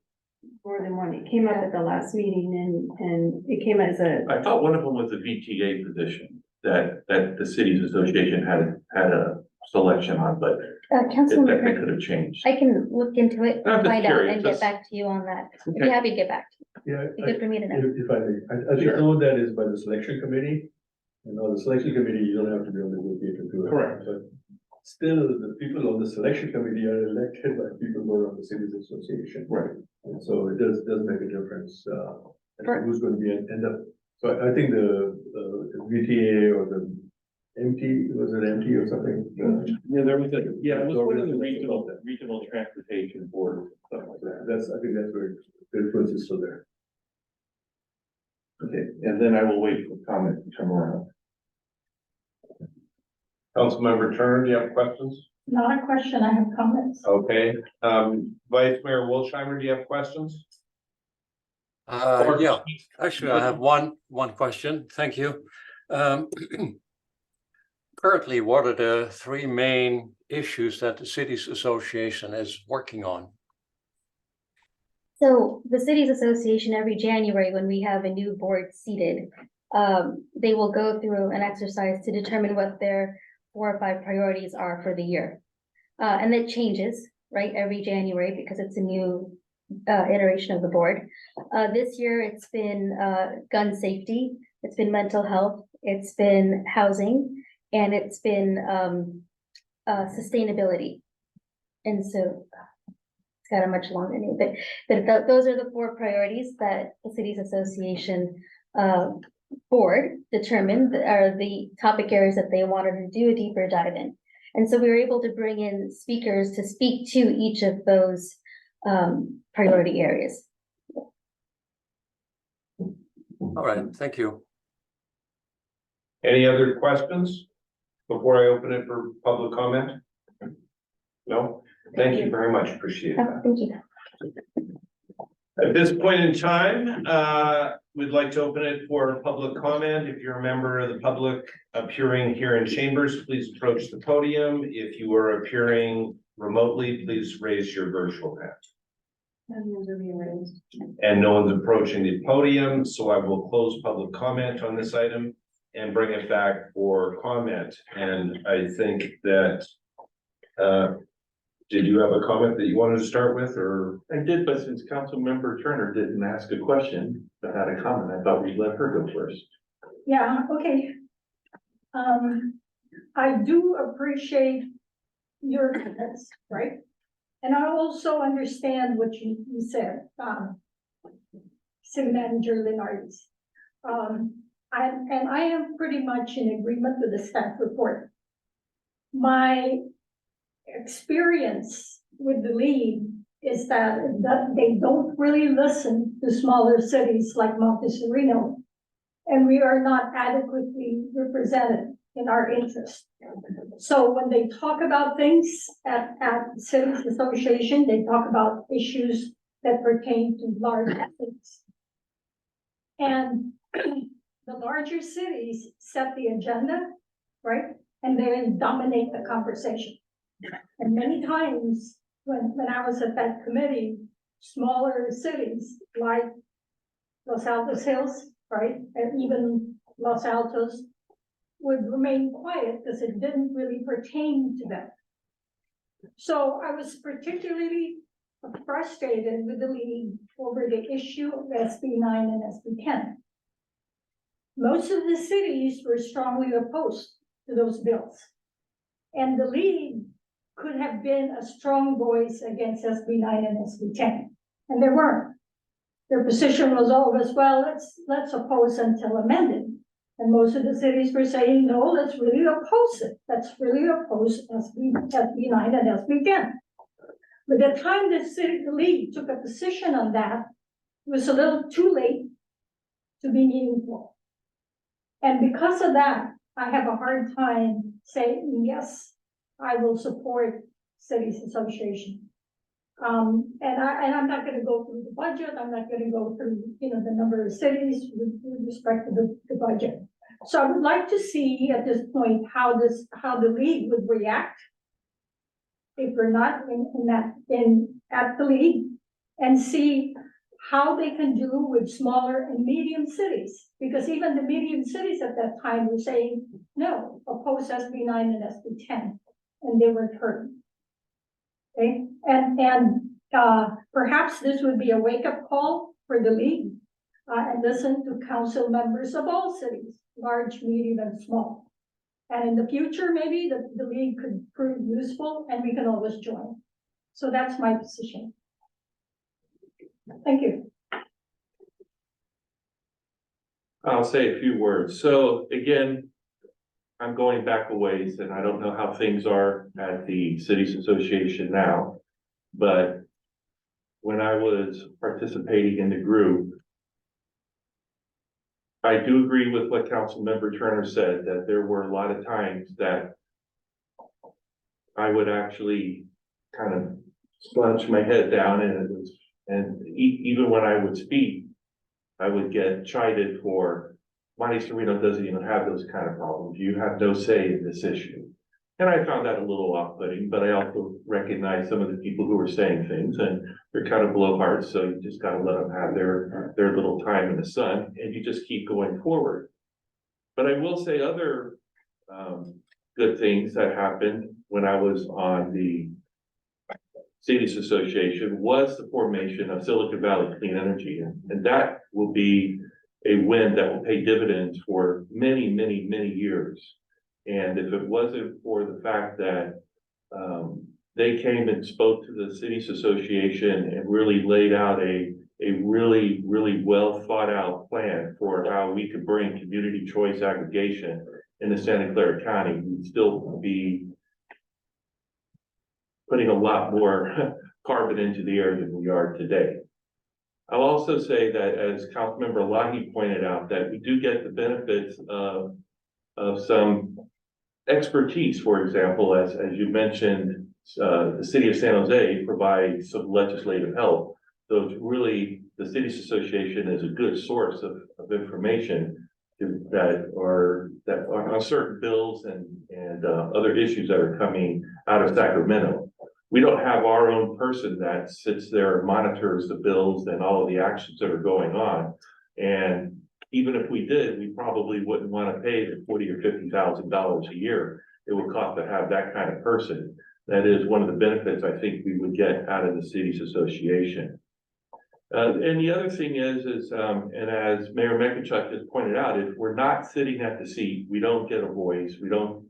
More than one. It came up at the last meeting and it came as a, I thought one of them was a VTA position that the cities association had a selection on, but that Councilmember, could have changed. I can look into it, I'm just find out curious, and get just- back to you on that. I'd be Okay. happy to get back to you. Yeah, Be good for me to know. if I may, I think some of that is by the selection committee. The selection committee, you don't have to be on the JPA to do it. Correct. But still, the people on the selection committee are elected by people who are on the cities association. Right. And so it does make a difference, as to For- who's going to be end up. So I think the VTA or the empty, was it empty or something? Yeah, there was it was one of the regional transportation boards, stuff like that. I think that's where the influence is still there. Okay, and then I will wait for comment to come around. Councilmember Turner, do you have questions? Not a question, I have comments. Okay, Vice Mayor Wilsheimer, do you have questions? Yeah, actually, I have one question. Thank you. Currently, what are the three main issues that the cities association is working on? So the cities association, every January, when we have a new board seated, they will go through an exercise to determine what their 4 or 5 priorities are for the year. And that changes, right, every January because it's a new iteration of the board. This year, it's been gun safety, it's been mental health, it's been housing, and it's been sustainability. And so it's got a much longer name, but those are the 4 priorities that the Cities Association board determined are the topic areas that they wanted to do a deeper dive in. And so we were able to bring in speakers to speak to each of those priority areas. All right, thank you. Any other questions before I open it for public comment? No? Thank you very much. Appreciate that. Thank you. At this point in time, we'd like to open it for public comment. If you're a member of the public appearing here in chambers, please approach the podium. If you are appearing remotely, please raise your virtual hand. And no one's approaching the podium, so I will close public comment on this item and bring it back for comment. And I think that, did you have a comment that you wanted to start with, or? I did, but since Councilmember Turner didn't ask a question but had a comment, I thought we'd let her go first. Yeah, okay. I do appreciate your comments, right? And I also understand what you said, City Manager Lenardis. And I am pretty much in agreement with the staff report. My experience with the league is that they don't really listen to smaller cities like Monte Sereno, and we are not adequately represented in our interest. So when they talk about things at Cities Association, they talk about issues that pertain to large cities. And the larger cities set the agenda, right? And then dominate the conversation. And many times when I was at that committee, smaller cities like Los Altos Hills, right? And even Los Altos would remain quiet because it didn't really pertain to them. So I was particularly frustrated with the league over the issue of SB 9 and SB 10. Most of the cities were strongly opposed to those bills. And the league could have been a strong voice against SB 9 and SB 10. And they weren't. Their position was always, well, let's oppose until amended. And most of the cities were saying, no, let's really oppose it. Let's really oppose SB 9 and SB 10. By the time the league took a position on that, it was a little too late to be meaningful. And because of that, I have a hard time saying, yes, I will support Cities Association. And I'm not going to go through the budget. I'm not going to go through, the number of cities with respect to the budget. So I would like to see at this point how the league would react if we're not at the league, and see how they can do with smaller and medium cities, because even the medium cities at that time were saying no, oppose SB 9 and SB 10, and they weren't heard. Okay, and perhaps this would be a wake-up call for the league, and listen to council members of all cities, large, medium, and small. And in the future, maybe the league could prove useful, and we can always join. So that's my position. Thank you. I'll say a few words. So again, I'm going back a ways, and I don't know how things are at the cities association now. But when I was participating in the group, I do agree with what Councilmember Turner said, that there were a lot of times that I would actually kind of slouch my head down, and even when I would speak, I would get chided for, Monte Sereno doesn't even have those kind of problems. You have no say in this issue. And I found that a little off-putting, but I also recognize some of the people who are saying things, and they're kind of blowhards, so you just gotta let them have their little time in the sun, and you just keep going forward. But I will say other good things that happened when I was on the Cities Association was the formation of Silicon Valley Clean Energy, and that will be a win that will pay dividends for many, many, many years. And if it wasn't for the fact that they came and spoke to the Cities Association and really laid out a really, really well thought out plan for how we could bring community choice aggregation into Santa Clara County, we'd still be putting a lot more carbon into the air than we are today. I'll also say that, as Councilmember Lahi pointed out, that we do get the benefits of some expertise. For example, as you mentioned, the city of San Jose provides some legislative help. So it's really, the Cities Association is a good source of information that are on certain bills and other issues that are coming out of Sacramento. We don't have our own person that sits there and monitors the bills and all of the actions that are going on. And even if we did, we probably wouldn't want to pay the $40,000 or $50,000 a year it would cost to have that kind of person. That is one of the benefits I think we would get out of the Cities Association. And the other thing is, and as Mayor Mekachuk just pointed out, if we're not sitting at the seat, we don't get a voice. We don't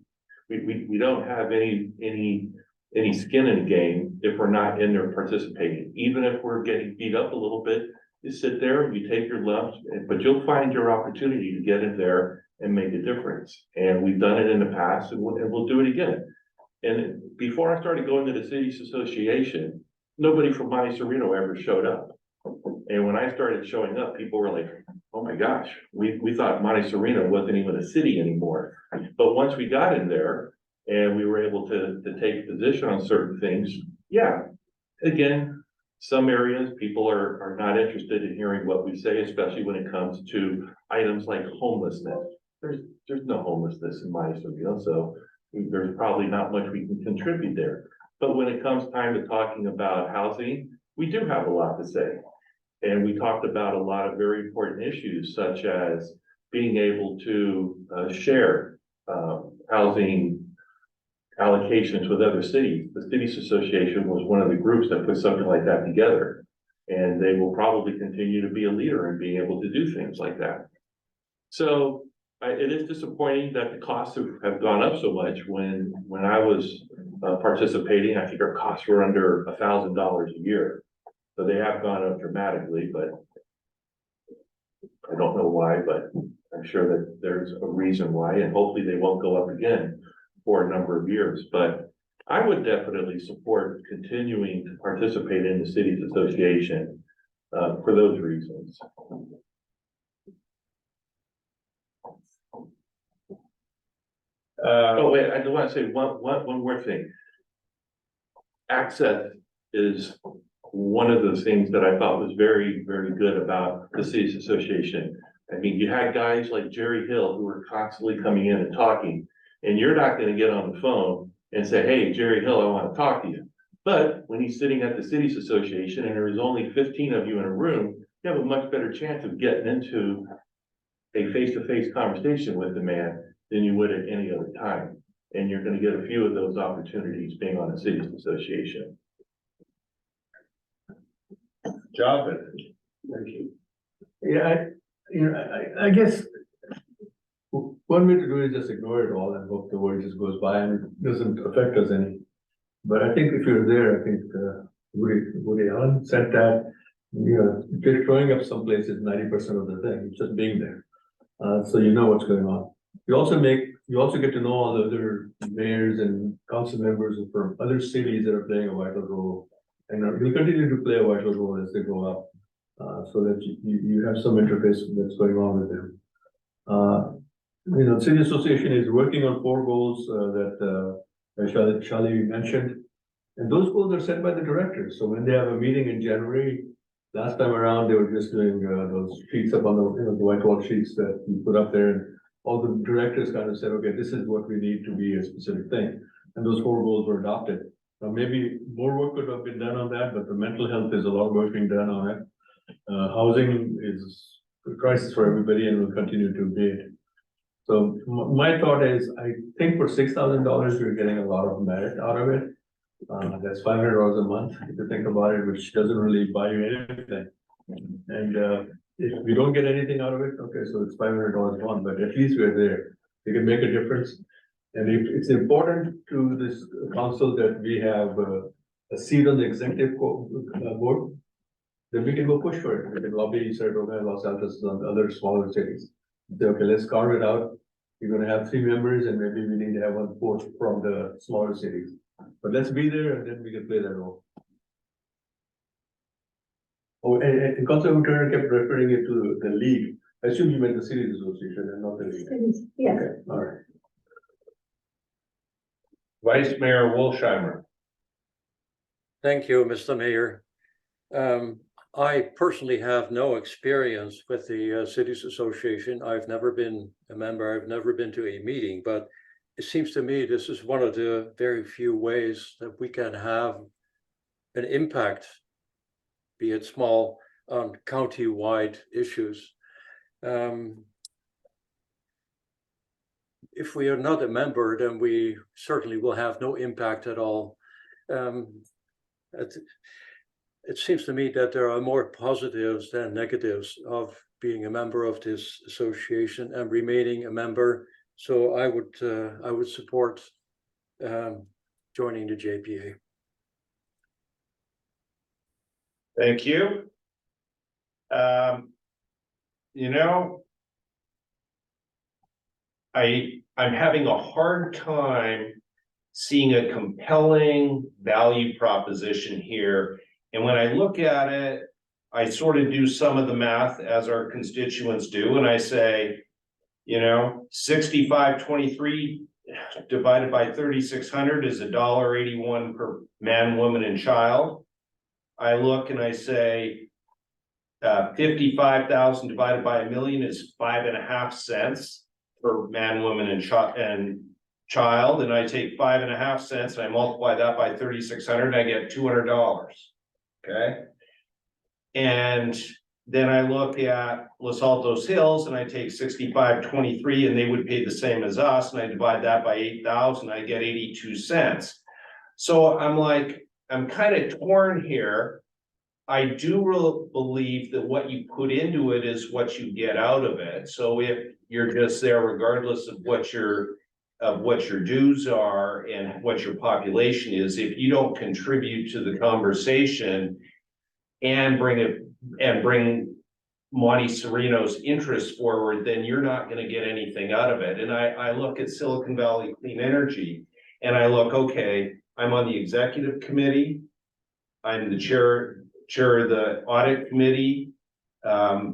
have any skin in the game if we're not in there participating. Even if we're getting beat up a little bit, you sit there and you take your lumps, but you'll find your opportunity to get in there and make a difference. And we've done it in the past, and we'll do it again. And before I started going to the Cities Association, nobody from Monte Sereno ever showed up. And when I started showing up, people were like, oh my gosh, we thought Monte Sereno wasn't even a city anymore. But once we got in there and we were able to take a position on certain things, yeah, again, some areas people are not interested in hearing what we say, especially when it comes to items like homelessness. There's no homelessness in Monte Sereno, so there's probably not much we can contribute there. But when it comes time to talking about housing, we do have a lot to say. And we talked about a lot of very important issues, such as being able to share housing allocations with other cities. The Cities Association was one of the groups that put something like that together. And they will probably continue to be a leader in being able to do things like that. So it is disappointing that the costs have gone up so much. When I was participating, I think our costs were under $1,000 a year. So they have gone up dramatically, but I don't know why, but I'm sure that there's a reason why, and hopefully they won't go up again for a number of years. But I would definitely support continuing to participate in the Cities Association for those reasons. Oh wait, I do want to say one more thing. Access is one of the things that I thought was very, very good about the Cities Association. I mean, you had guys like Jerry Hill who were constantly coming in and talking, and you're not going to get on the phone and say, hey, Jerry Hill, I want to talk to you. But when he's sitting at the Cities Association and there is only 15 of you in a room, you have a much better chance of getting into a face-to-face conversation with the man than you would at any other time. And you're going to get a few of those opportunities being on the Cities Association. Job. Thank you. Yeah, I guess one way to do it is just ignore it all and hope the world just goes by and it doesn't affect us any. But I think if you're there, I think Woody Allen said that, just showing up someplace is 90% of the thing. It's just being there. So you know what's going on. You also make you also get to know all the other mayors and council members from other cities that are playing a vital role. And will continue to play a vital role as they grow up, so that you have some interface that's going on with them. City Association is working on 4 goals that Charlie mentioned. And those goals are set by the directors. So when they have a meeting in January, last time around, they were just doing those sheets up on the whiteboard sheets that you put up there. And all the directors kind of said, okay, this is what we need to be a specific thing. And those 4 goals were adopted. Now, maybe more work could have been done on that, but the mental health is a lot of work being done on it. Housing is a crisis for everybody and will continue to be it. So my thought is, I think for $6,000, you're getting a lot of merit out of it. That's $500 a month, if you think about it, which doesn't really buy you anything. And if we don't get anything out of it, okay, so it's $500 a month, but at least we're there. We can make a difference. And if it's important to this council that we have a seat on the executive board, then we can go push for it. We can lobby Saratoga and Los Altos and other smaller cities. Say, okay, let's carve it out. You're gonna have 3 members and maybe we need to have 1/4 from the smaller cities. But let's be there and then we can play that role. Oh, and Councilor Turner kept referring it to the league. I assume you meant the cities association and not the league. Yes. Okay, all right. Vice Mayor Wolsheimer. Thank you, Mr. Mayor. I personally have no experience with the Cities Association. I've never been a member. I've never been to a meeting, but it seems to me this is one of the very few ways that we can have an impact, be it small, on county-wide issues. If we are not a member, then we certainly will have no impact at all. It seems to me that there are more positives than negatives of being a member of this association and remaining a member. So I would support joining the JPA. Thank you. I'm having a hard time seeing a compelling value proposition here. And when I look at it, I sort of do some of the math as our constituents do, and I say, 6523 divided by 3,600 is $1.81 per man, woman, and child. I look and I say, 55,000 divided by 1,000,000 is 5.5 cents per man, woman, and child. And I take 5.5 cents and I multiply that by 3,600 and I get $200. Okay. And then I look at Los Altos Hills and I take 6523 and they would pay the same as us. And I divide that by 8,000, I get 82 cents. So I'm kind of torn here. I do really believe that what you put into it is what you get out of it. So if you're just there, regardless of what your dues are and what your population is, if you don't contribute to the conversation and bring Monte Sereno's interests forward, then you're not going to get anything out of it. And I look at Silicon Valley Clean Energy and I look, okay, I'm on the executive committee. I'm the chair of the audit committee. I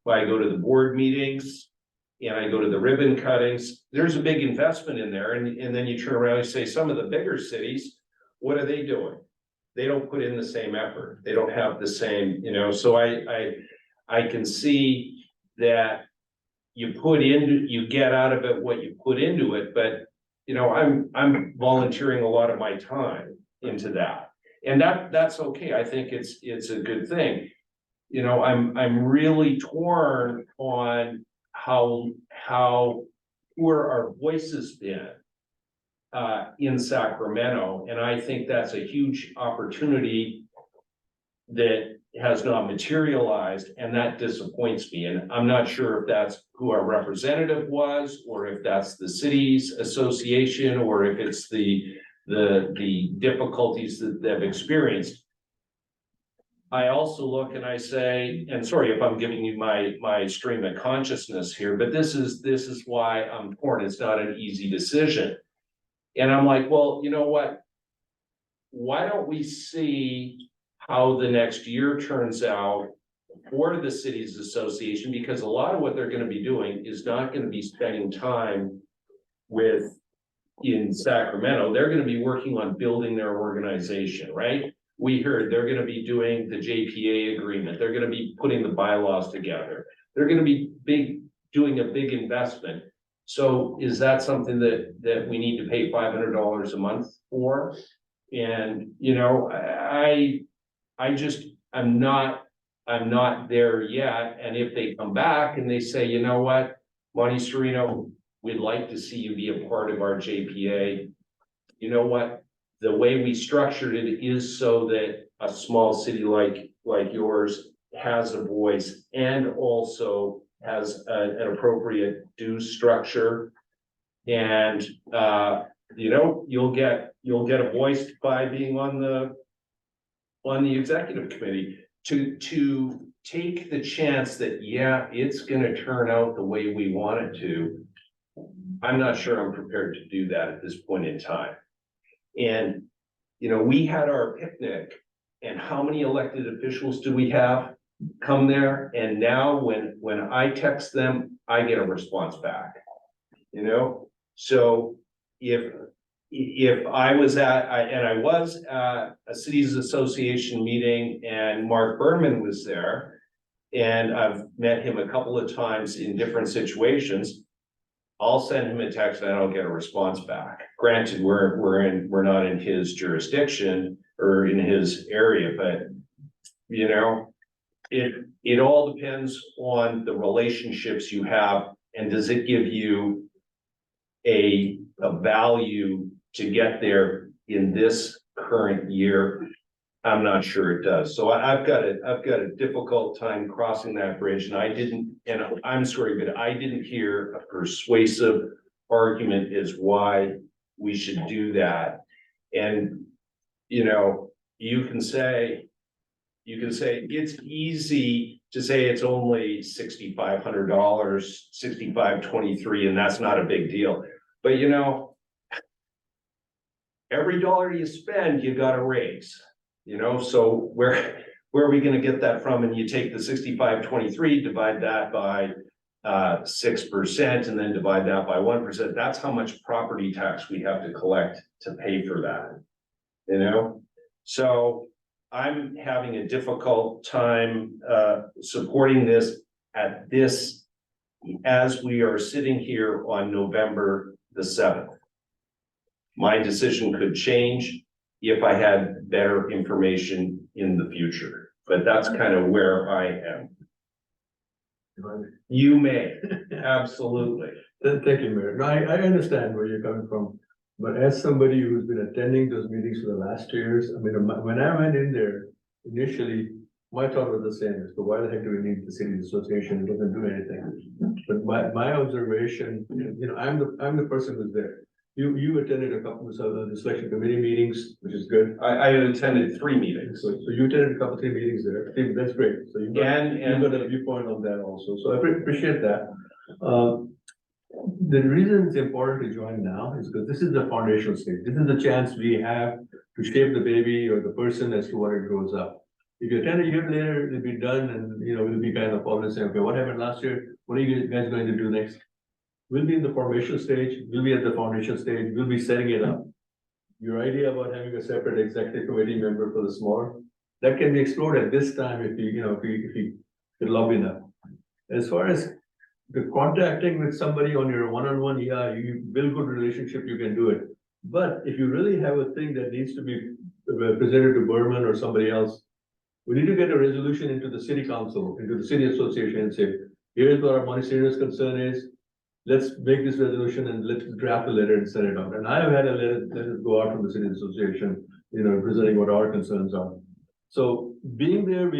go to the board meetings and I go to the ribbon cuttings. There's a big investment in there. And then you turn around and say, some of the bigger cities, what are they doing? They don't put in the same effort. They don't have the same, so I can see that you get out of it what you put into it, but I'm volunteering a lot of my time into that. And that's okay. I think it's a good thing. I'm really torn on how poor our voices been in Sacramento. And I think that's a huge opportunity that has not materialized, and that disappoints me. And I'm not sure if that's who our representative was, or if that's the city's association, or if it's the difficulties that they've experienced. I also look and I say, and sorry if I'm giving you my stream of consciousness here, but this is why I'm torn. It's not an easy decision. And I'm like, well, you know what? Why don't we see how the next year turns out for the cities association? Because a lot of what they're gonna be doing is not gonna be spending time in Sacramento. They're gonna be working on building their organization, right? We heard they're gonna be doing the JPA agreement. They're gonna be putting the bylaws together. They're gonna be doing a big investment. So is that something that we need to pay $500 a month for? And, you know, I'm not there yet. And if they come back and they say, you know what, Monte Sereno, we'd like to see you be a part of our JPA. You know what? The way we structured it is so that a small city like yours has a voice and also has an appropriate dues structure. And, you know, you'll get a voice by being on the executive committee to take the chance that, yeah, it's gonna turn out the way we want it to. I'm not sure I'm prepared to do that at this point in time. And, you know, we had our picnic, and how many elected officials do we have come there? And now when I text them, I get a response back, you know? So if I was at a cities association meeting and Mark Berman was there, and I've met him a couple of times in different situations, I'll send him a text and I don't get a response back. Granted, we're not in his jurisdiction or in his area, but you know, it all depends on the relationships you have, and does it give you a value to get there in this current year? I'm not sure it does. So I've got a difficult time crossing that bridge, and I'm sorry, but I didn't hear a persuasive argument as why we should do that. And, you know, you can say it's easy to say it's only $6,500, $6,523, and that's not a big deal. But you know, every dollar you spend, you got to raise. You know, so where are we gonna get that from? And you take the 6523, divide that by 6%, and then divide that by 1%. That's how much property tax we have to collect to pay for that. You know, so I'm having a difficult time supporting this as we are sitting here on November the 7th. My decision could change if I had better information in the future, but that's kind of where I am. You may, absolutely. Thank you, Mayor. No, I understand where you're coming from, but as somebody who's been attending those meetings for the last 2 years, I mean, when I went in there initially, my thought was the same, as to why the heck do we need the cities association? It doesn't do anything. But my observation, you know, I'm the person who's there. You attended a couple of the selection committee meetings, which is good. I attended 3 meetings. So you attended a couple, 3 meetings there. I think that's great. So you've got a viewpoint on that also. So I appreciate that. The reason it's important to join now is because this is the foundational stage. This is the chance we have to shape the baby or the person as to what it grows up. If you attend a year later, it'll be done, and you know, we'll be kind of always saying, okay, what happened last year? What are you guys going to do next? We'll be in the formation stage, we'll be at the foundation stage, we'll be setting it up. Your idea about having a separate executive committee member for the smaller, that can be explored at this time if you could lobby enough. As far as the contacting with somebody on your one-on-one, yeah, you build good relationship, you can do it. But if you really have a thing that needs to be presented to Berman or somebody else, we need to get a resolution into the city council, into the city association, and say, here's what our Monte Sereno's concern is. Let's make this resolution and let's draft a letter and send it out. And I have had a letter go out from the city association, you know, presenting what our concerns are. So being there,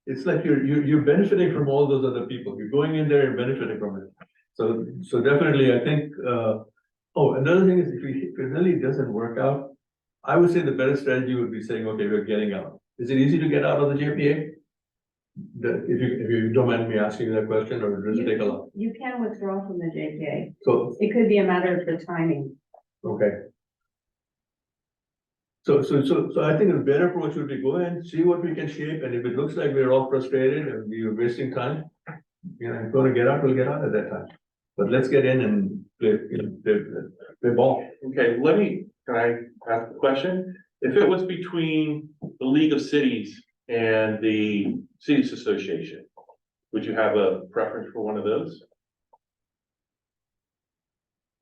it's like you're benefiting from all those other people. You're going in there and benefiting from it. So definitely, I think. Another thing is, if it really doesn't work out, I would say the better strategy would be saying, okay, we're getting out. Is it easy to get out of the JPA? If you don't mind me asking that question, or does it take a lot? You can withdraw from the JPA. So, It could be a matter of the timing. okay. So I think a better approach would be go and see what we can shape, and if it looks like we're all frustrated and we're wasting time, you know, if we're gonna get out, we'll get out at that time. But let's get in and play, play ball. Okay, can I ask a question? If it was between the League of Cities and the Cities Association, would you have a preference for one of those?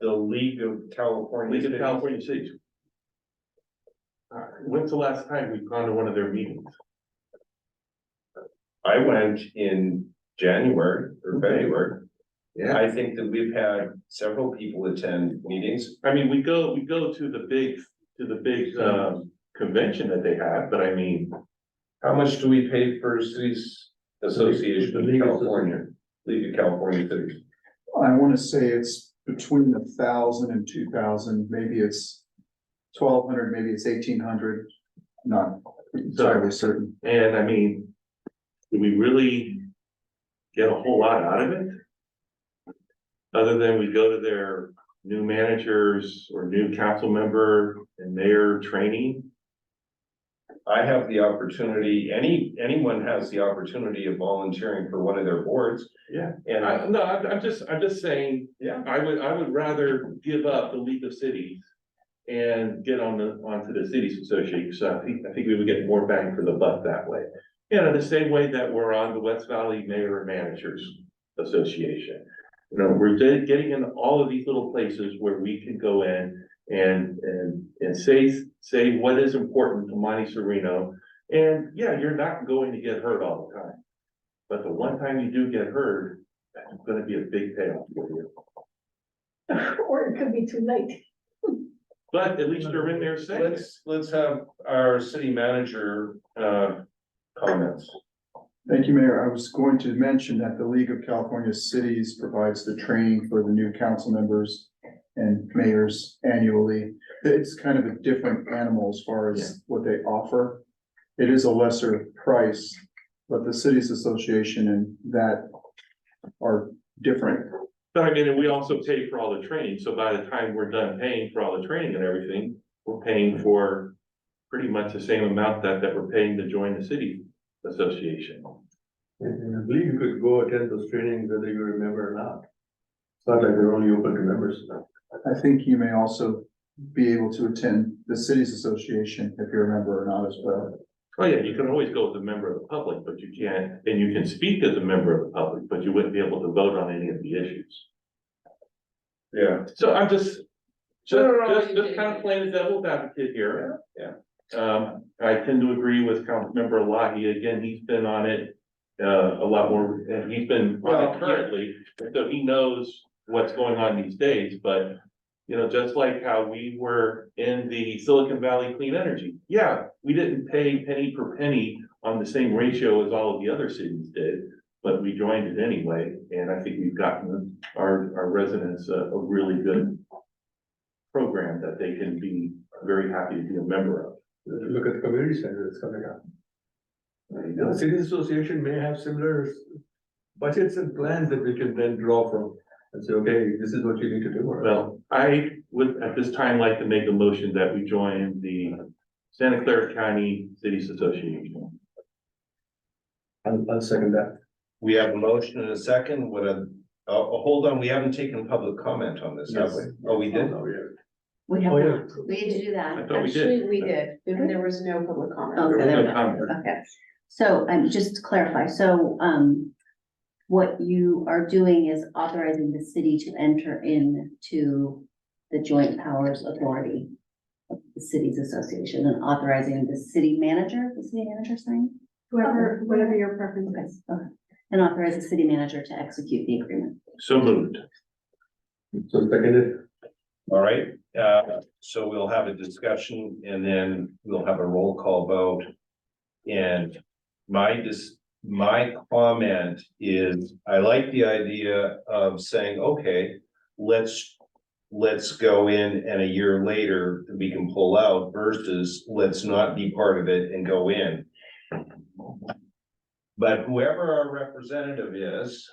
The League of California. League of California Cities. When's the last time we've gone to one of their meetings? I went in January or February. Yeah. I think that we've had several people attend meetings. I mean, we go to the big, convention that they have, but I mean, How much do we pay for Cities Association of California, League of California Cities? I want to say it's between 1,000 and 2,000, maybe it's 1,200, maybe it's 1,800, not entirely certain. and I mean, do we really get a whole lot out of it? Other than we go to their new managers or new council member and mayor training? I have the opportunity, anyone has the opportunity of volunteering for one of their boards. Yeah. And I'm just saying, yeah, I would rather give up the League of Cities and get onto the Cities Association. So I think we would get more bang for the buck that way. You know, the same way that we're on the West Valley Mayor and Managers Association. You know, we're getting in all of these little places where we can go in and say what is important to Monte Sereno. And yeah, you're not going to get hurt all the time. But the one time you do get hurt, that's gonna be a big payoff for you. Or it could be too late. But at least you're in there saying it. let's have our city manager, comments. Thank you, Mayor. I was going to mention that the League of California Cities provides the training for the new council members and mayors annually. It's kind of a different animal as far as what they offer. It is a lesser price, but the Cities Association and that are different. But I mean, and we also pay for all the training, so by the time we're done paying for all the training and everything, we're paying for pretty much the same amount that we're paying to join the city association. And I believe you could go attend those trainings whether you remember or not. It's not like they're only open to members. I think you may also be able to attend the Cities Association if you're a member or not as well. Oh yeah, you can always go as a member of the public, but you can't, and you can speak as a member of the public, but you wouldn't be able to vote on any of the issues. Yeah. So I'm just kind of playing the devil's advocate here. Yeah. I tend to agree with Councilmember Elahi. Again, he's been on it a lot more, and he's been on it currently, so he knows what's going on these days, but you know, just like how we were in the Silicon Valley Clean Energy. Yeah, we didn't pay penny per penny on the same ratio as all of the other cities did, but we joined it anyway, and I think we've gotten our residents a really good program that they can be very happy to be a member of. Look at the community center that's coming up. The Cities Association may have similar budgets and plans that we can then draw from and say, okay, this is what you need to do. Well, I would at this time like to make a motion that we join the Santa Clara County Cities Association. I'll second that. We have a motion and a second. Hold on, we haven't taken public comment on this, have we? Oh, we did? Oh, yeah. We have Oh, yeah. not. We need to do that. I thought we did. We did, and there was no public comment. Okay, There there was we no go. comment. Okay. So, just to clarify, so, what you are doing is authorizing the city to enter into the Joint Powers Authority of the Cities Association and authorizing the city manager sign? Whatever your preference is. Okay. And authorize the city manager to execute the agreement. So moved. So seconded. All right, so we'll have a discussion and then we'll have a roll call vote. And my comment is, I like the idea of saying, okay, let's go in and a year later we can pull out versus let's not be part of it and go in. But whoever our representative is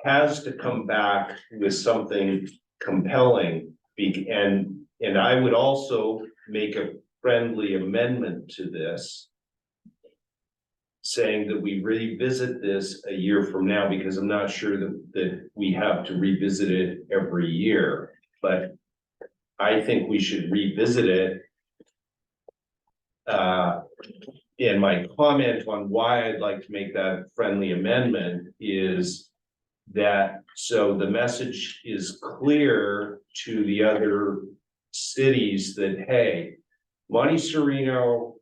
has to come back with something compelling. And I would also make a friendly amendment to this, saying that we revisit this a year from now, because I'm not sure that we have to revisit it every year. But I think we should revisit it. And my comment on why I'd like to make that friendly amendment is that, so the message is clear to the other cities that, hey, Monte Sereno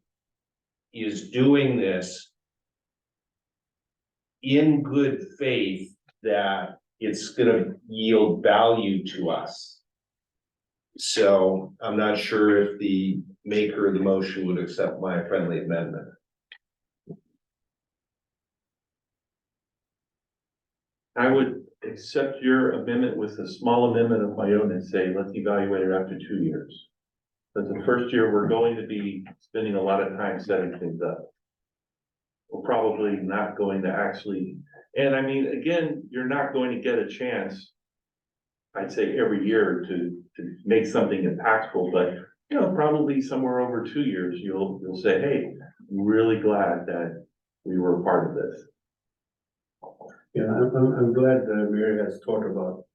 is doing this in good faith, that it's gonna yield value to us. So I'm not sure if the maker of the motion would accept my friendly amendment. I would accept your amendment with a small amendment of my own and say, let's evaluate it after 2 years. Because the first year, we're going to be spending a lot of time setting things up. We're probably not going to actually, and I mean, again, you're not going to get a chance, I'd say every year to make something impactful, but you know, probably somewhere over 2 years, you'll say, hey, I'm really glad that we were a part of this. Yeah, I'm glad the mayor has thought about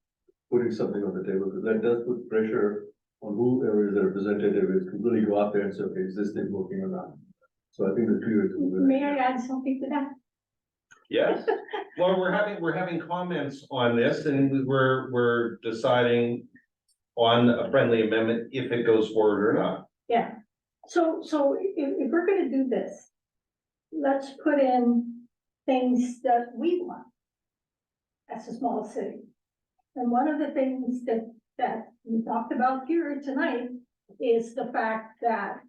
putting something on the table, because that does put pressure on whoever is the representative is to really go out there and say, okay, is this thing working or not? So I think the 2 years. May I add something to that? Yes, well, we're having comments on this, and we're deciding on a friendly amendment if it goes forward or not. Yeah, so if we're gonna do this, let's put in things that we want as a small city. And one of the things that we talked about here tonight is the fact that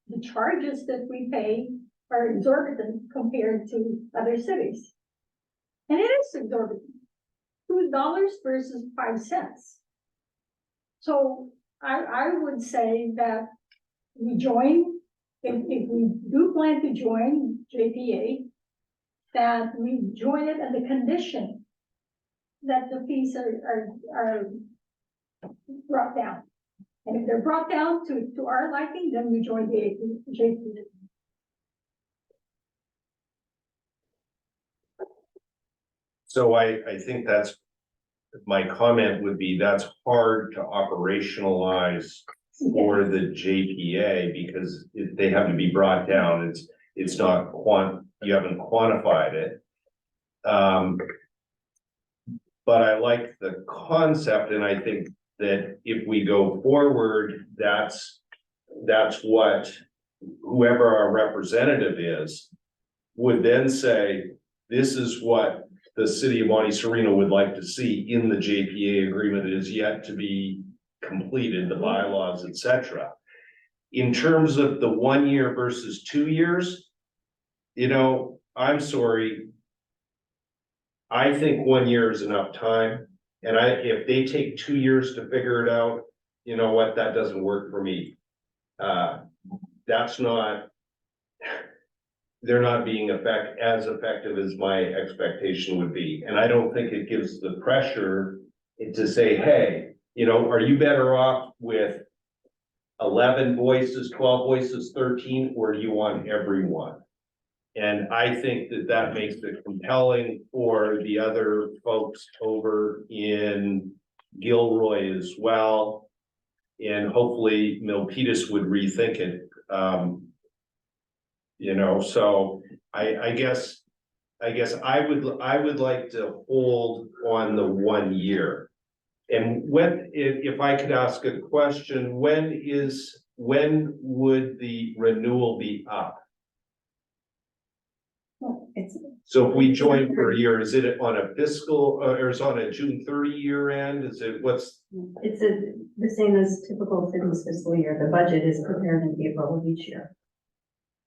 the charges that we pay are exorbitant compared to other cities. And it is exorbitant, $2 versus 5 cents. So I would say that we join, if we do plan to join JPA, that we join it on the condition that the fees are brought down. And if they're brought down to our liking, then we join the JPA. So I think that's, my comment would be, that's hard to operationalize for the JPA, because they have to be brought down. It's not you haven't quantified it. But I like the concept, and I think that if we go forward, that's what whoever our representative is would then say, this is what the city of Monte Sereno would like to see in the JPA agreement. It is yet to be completed, the bylaws, etc. In terms of the 1 year versus 2 years, you know, I'm sorry. I think 1 year is enough time. And if they take 2 years to figure it out, you know what, that doesn't work for me. That's not, they're not being as effective as my expectation would be. And I don't think it gives the pressure to say, hey, you know, are you better off with 11 voices, 12 voices, 13, or do you want everyone? And I think that makes it compelling for the other folks over in Gilroy as well. And hopefully Milpitas would rethink it. You know, so I guess I would like to hold on the 1 year. And if I could ask a question, when would the renewal be up? So if we join for a year, is it on a fiscal, or is it on a June 30 year end? Is it, what's? It's the same as typical city's fiscal year. The budget is prepared in April of each year.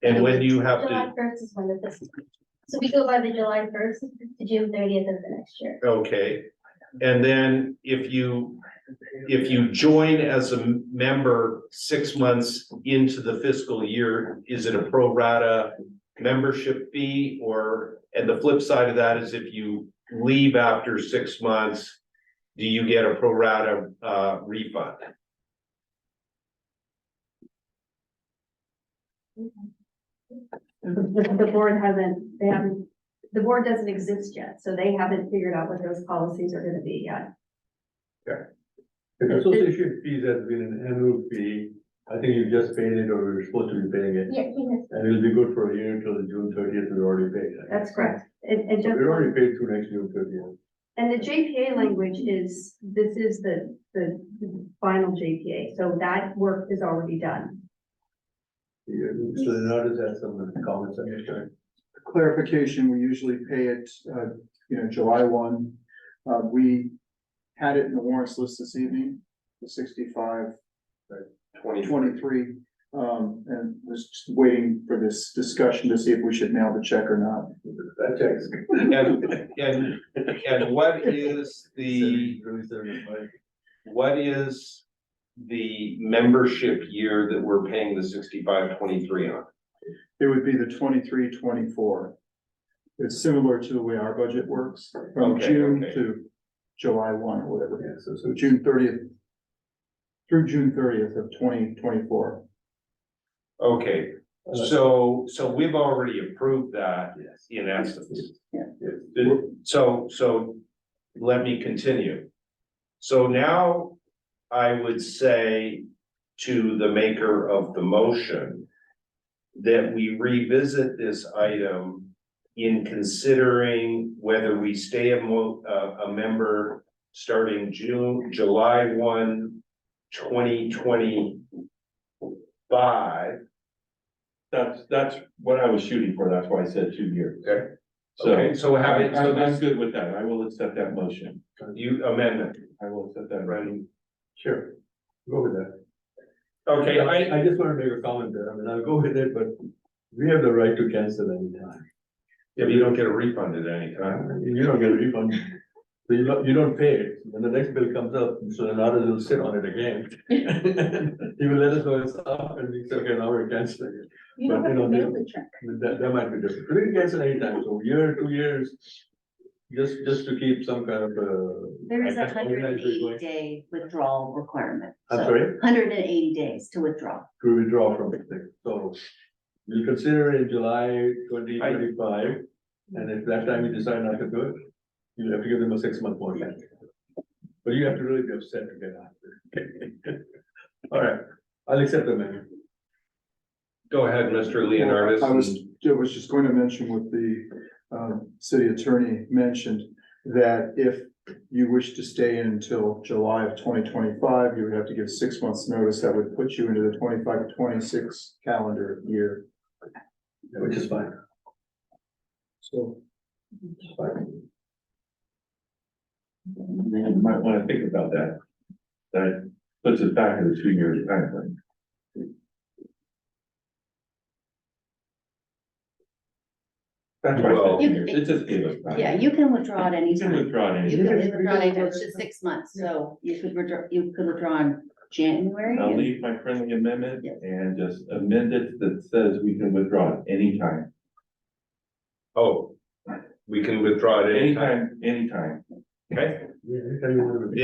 And when do you have July to? 1st is when the fiscal, so we go by the July 1st to June 30th of the next year. Okay, and then if you join as a member 6 months into the fiscal year, is it a pro rata membership fee, or, and the flip side of that is if you leave after 6 months, do you get a pro rata refund? The board the board doesn't exist yet, so they haven't figured out what those policies are gonna be yet. The association fees has been an annual fee. I think you just paid it or you're supposed to be paying it. Yeah, And it'll be good for a year till June 30th. We already paid. That's correct. And So just, we already paid through next June 30th. and the JPA language is, this is the final JPA, so that work is already done. Yeah, so the notice has some comments on it. Clarification, we usually pay it, July 1. We had it in the warrants list this evening, the 65-23. And was just waiting for this discussion to see if we should mail the check or not. That checks. And what is the membership year that we're paying the 65-23 on? It would be the 23-24. It's similar to the way our budget works, from June to July 1 or whatever. Yeah, so June 30th through June 30th of 2024. Okay, so we've already approved that in essence. So let me continue. So now I would say to the maker of the motion that we revisit this item in considering whether we stay a member starting July 1, 2025. That's what I was shooting for. That's why I said 2 years. Okay. So, Okay, so I'm good with that. I will accept that motion. You amendment. I will accept that. Right. Sure, go with that. Okay, I just want to make a comment there. I mean, I'll go with it, but we have the right to cancel anytime. Yeah, but you don't get a refund at any time. You don't get a refund. So you don't pay it. When the next bill comes up, so the audit will sit on it again. He will let us know it's up and we say, okay, now we're canceling it. You don't But, have to mail the check. That might be different. We can cancel anytime, so year, 2 years, just to keep some kind of There is a organization going. 180-day withdrawal requirement. I'm So sorry? 180 days to withdraw. To withdraw from it. So we'll consider it in July 2025, and if that time you decide not to do it, you have to give them a 6-month more time. But you have to really be upset to get out there. All right, I'll accept the menu. Go ahead, Mr. Leonardis. I was just going to mention what the city attorney mentioned, that if you wish to stay until July of 2025, you would have to give 6 months notice. That would put you into the 25-26 calendar year. Which is fine. So. It's fine. You might want to think about that. That puts us back in the 2 years time frame. That's why I said 2 years. It just gave us time. Yeah, you can withdraw at any You can time. withdraw it You anytime. can withdraw it, it's just 6 months, so you could withdraw in January. I'll and- leave my friendly amendment Yes. and just amend it that says we can withdraw it anytime. Oh, we can withdraw at any time. Anytime. Okay, Yeah, anytime you want to be.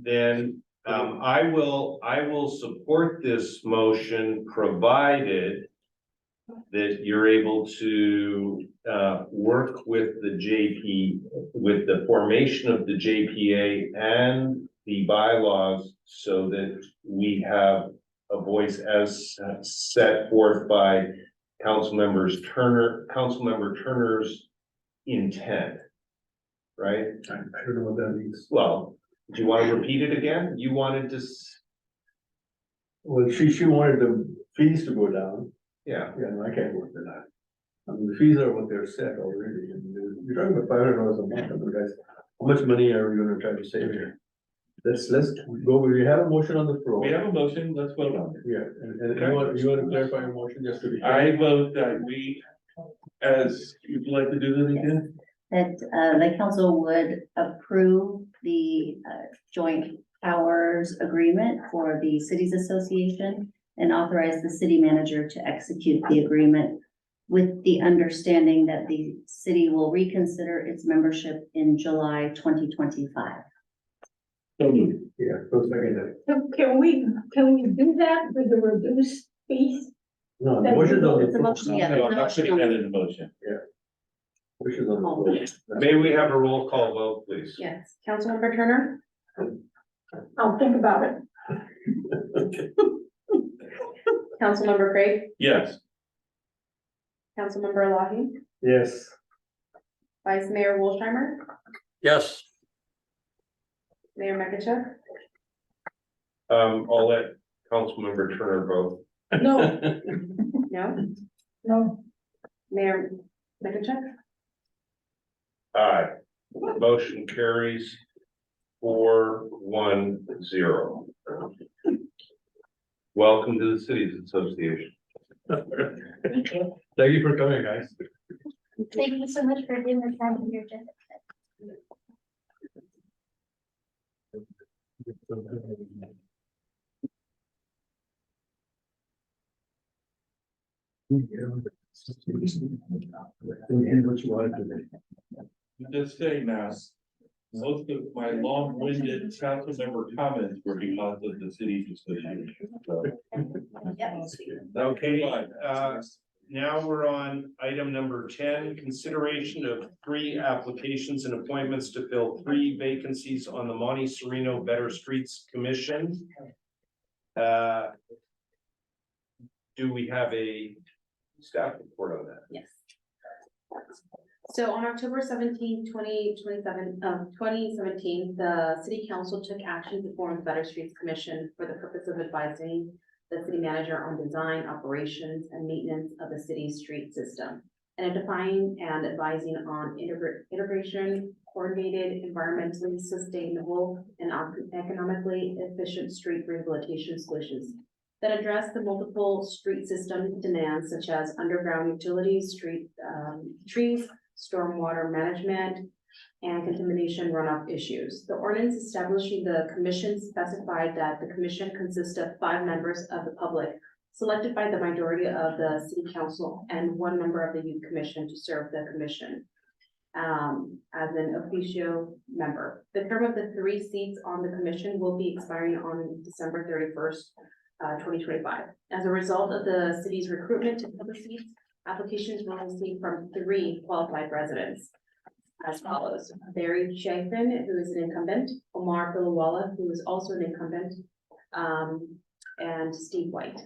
then, I will support this motion provided that you're able to, work with the with the formation of the JPA and the bylaws so that we have a voice as set forth by Councilmember Turner's intent, right? I don't know what that means. Well, do you want to repeat it again? You wanted to, Well, she wanted the fees to go down. yeah, Yeah, no, I can't work with that. I mean, the fees are what they're set already. I mean, you're talking about $500 a month. I mean, guys, how much money are we gonna try to save here? Let's go, we have a motion on the floor. We have a motion, let's vote on it. Yeah, and you want to clarify your motion just to be. I vote that we, as you'd like to do that again? That the council would approve the joint powers agreement for the cities association and authorize the city manager to execute the agreement with the understanding that the city will reconsider its membership in July 2025. Yeah, so second. So can we do that with the reduced fees? No, the That motion on It's the a floor. motion, yeah. No, there's a I'm motion putting on that the- in the motion. Motion on the floor. May we have a roll call vote, please? Yes, Councilmember Turner, I'll think about it. Councilmember Craig, Yes. Councilmember Elahi, Yes. Vice Mayor Wolsheimer, Yes, Mayor Mekichuk. I'll let Councilmember Turner vote. No, No, no, Mayor Mekichuk. Aye. Motion carries 4-1-0. Welcome to the Cities Association. Thank you for coming, guys. Thank you so much for giving us time on your agenda. And what you wanted to do. Just saying now, most of my long-winded council member comments were because of the cities association. So, Okay, now we're on item number 10, consideration of 3 applications and appointments to fill 3 vacancies on the Monte Sereno Better Streets Commission. Do we have a staff report on that? Yes. So on October 17, 2017, the city council took action to form the Better Streets Commission for the purpose of advising the city manager on design, operations, and maintenance of the city's street system, and identifying and advising on integration, coordinated, environmentally sustainable, and economically efficient street rehabilitation solutions that address the multiple street system demands such as underground utilities, trees, stormwater management, and contamination runoff issues. The ordinance establishing the commission specified that the commission consists of 5 members of the public, selected by the majority of the city council, and 1 member of the youth commission to serve the commission as an officio member. The term of the 3 seats on the commission will be expiring on December 31st, 2025. As a result of the city's recruitment to fill the seats, applications were received from 3 qualified residents as follows: Barry Chafin, who is an incumbent; Omar Bilawala, who is also an incumbent; and Steve White.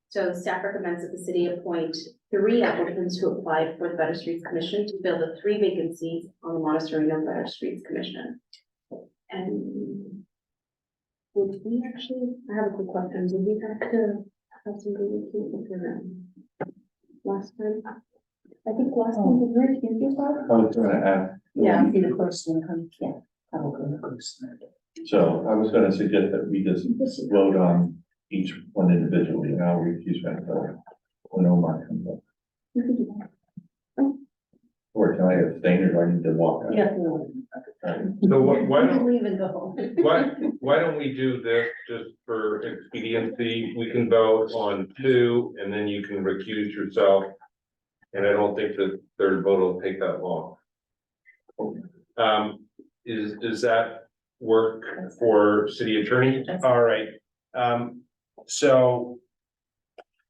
So staff recommends that the city appoint 3 applicants who applied for the Better Streets Commission to fill the 3 vacancies on the Monte Sereno Better Streets Commission. And would we actually, I have a quick question, did we have to have somebody repeat for them last time? I think last time we were in this part. I was gonna ask. Yeah. Be the person who comes, yeah. I will go first. So I was gonna suggest that we just vote on each one individually, and I'll recuse myself when Omar comes up. Or can I abstain, or do I need to walk out? Yeah. So why don't, Leave and go. why don't we do this just for expediency? We can vote on 2 and then you can recuse yourself. And I don't think the 3rd vote will take that long. Does that work for city attorney? All right. So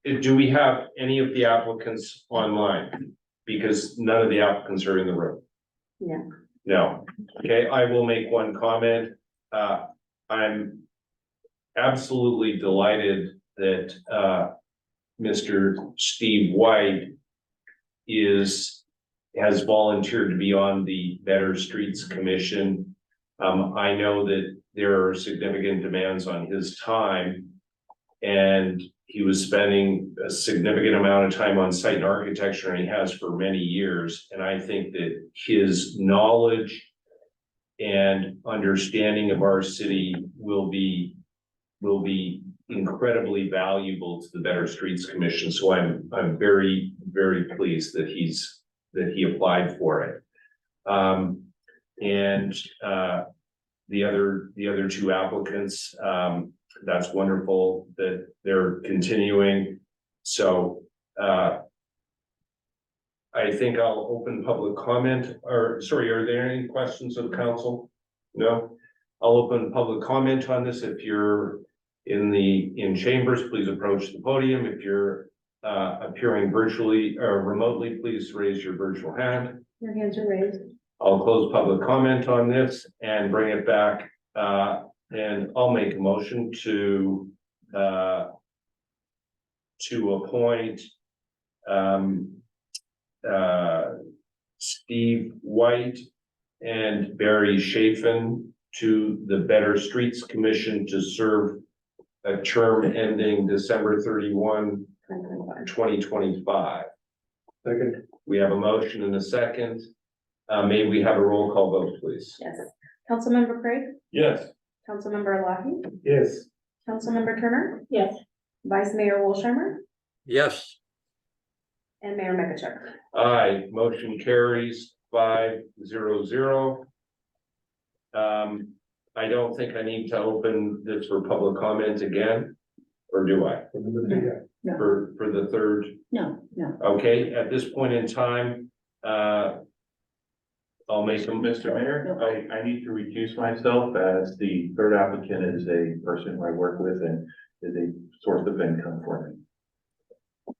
do we have any of the applicants online? Because none of the applicants are in the room. Yeah. No. Okay, I will make one comment. I'm absolutely delighted that Mr. Steve White has volunteered to be on the Better Streets Commission. I know that there are significant demands on his time, and he was spending a significant amount of time on site and architecture, and he has for many years. And I think that his knowledge and understanding of our city will be incredibly valuable to the Better Streets Commission. So I'm very, very pleased that he applied for it. The other 2 applicants, that's wonderful that they're continuing. So I think I'll open public comment, or sorry, are there any questions of council? No? I'll open public comment on this. If you're in chambers, please approach the podium. If you're appearing virtually or remotely, please raise your virtual hand. Your hands are raised. I'll close public comment on this and bring it back, and I'll make a motion to appoint Steve White and Barry Chafin to the Better Streets Commission to serve a term ending December 31, 2025. Second. We have a motion and a second. May we have a roll call vote, please? Yes. Councilmember Craig? Yes. Councilmember Lahey? Yes. Councilmember Turner? Yes. Vice Mayor Wolshammer? Yes. And Mayor Mekichuk? Aye, motion carries 5-0-0. I don't think I need to open this for public comment again, or do I? No. For the third? No, no. Okay, at this point in time, I'll make them. Mr. Mayor, I need to recuse myself as the third applicant is a person who I work with and is a source of income for me.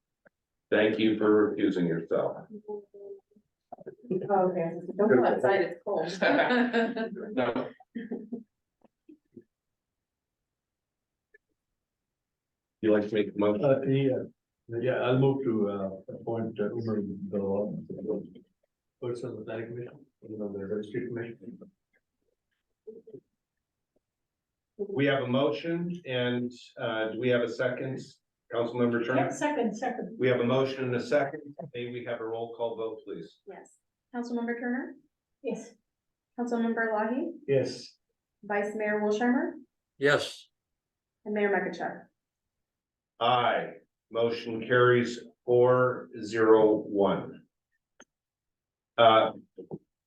Thank you for recusing yourself. Okay, don't go outside, it's cold. No. You like to make the motion? Yeah, I'll move to appoint Umar the person of the planning commission, the registry commission. We have a motion and do we have a second? Councilmember Turner? Yeah, second. We have a motion and a second. May we have a roll call vote, please? Yes. Councilmember Turner? Yes. Councilmember Lahey? Yes. Vice Mayor Wolshammer? Yes. And Mayor Mekichuk? Aye, motion carries 4-0-1.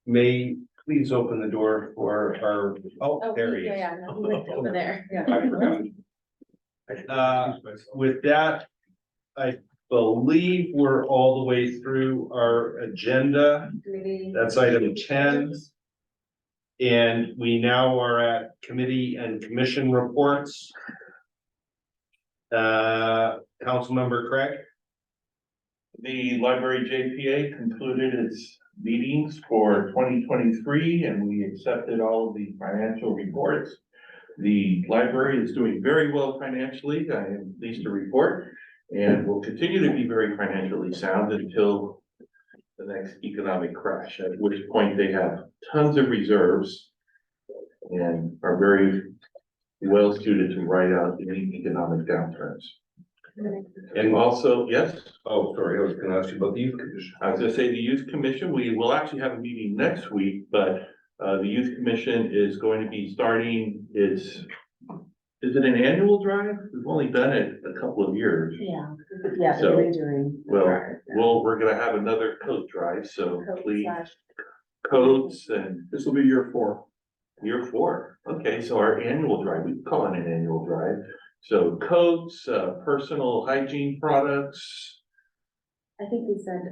May please open the door for our, there he is. Yeah, no, he lived over there. With that, I believe we're all the way through our agenda. That's item 10. And we now are at committee and commission reports. Councilmember Craig? The library JPA concluded its meetings for 2023 and we accepted all of the financial reports. The library is doing very well financially, I am pleased to report, and will continue to be very financially sound until the next economic crash, at which point they have tons of reserves and are very well suited to ride out any economic downturns. And also, yes? Oh, sorry, I was gonna ask you about the youth commission. I was gonna say the youth commission, we will actually have a meeting next week, but the youth commission is going to be starting its, is it an annual drive? We've only done it a couple of years. Yeah, So, we're doing. We're gonna have another coat drive, so please, coats and. This will be year 4. Year 4, okay, so our annual drive, we call it an annual drive. So coats, personal hygiene products. I think we said,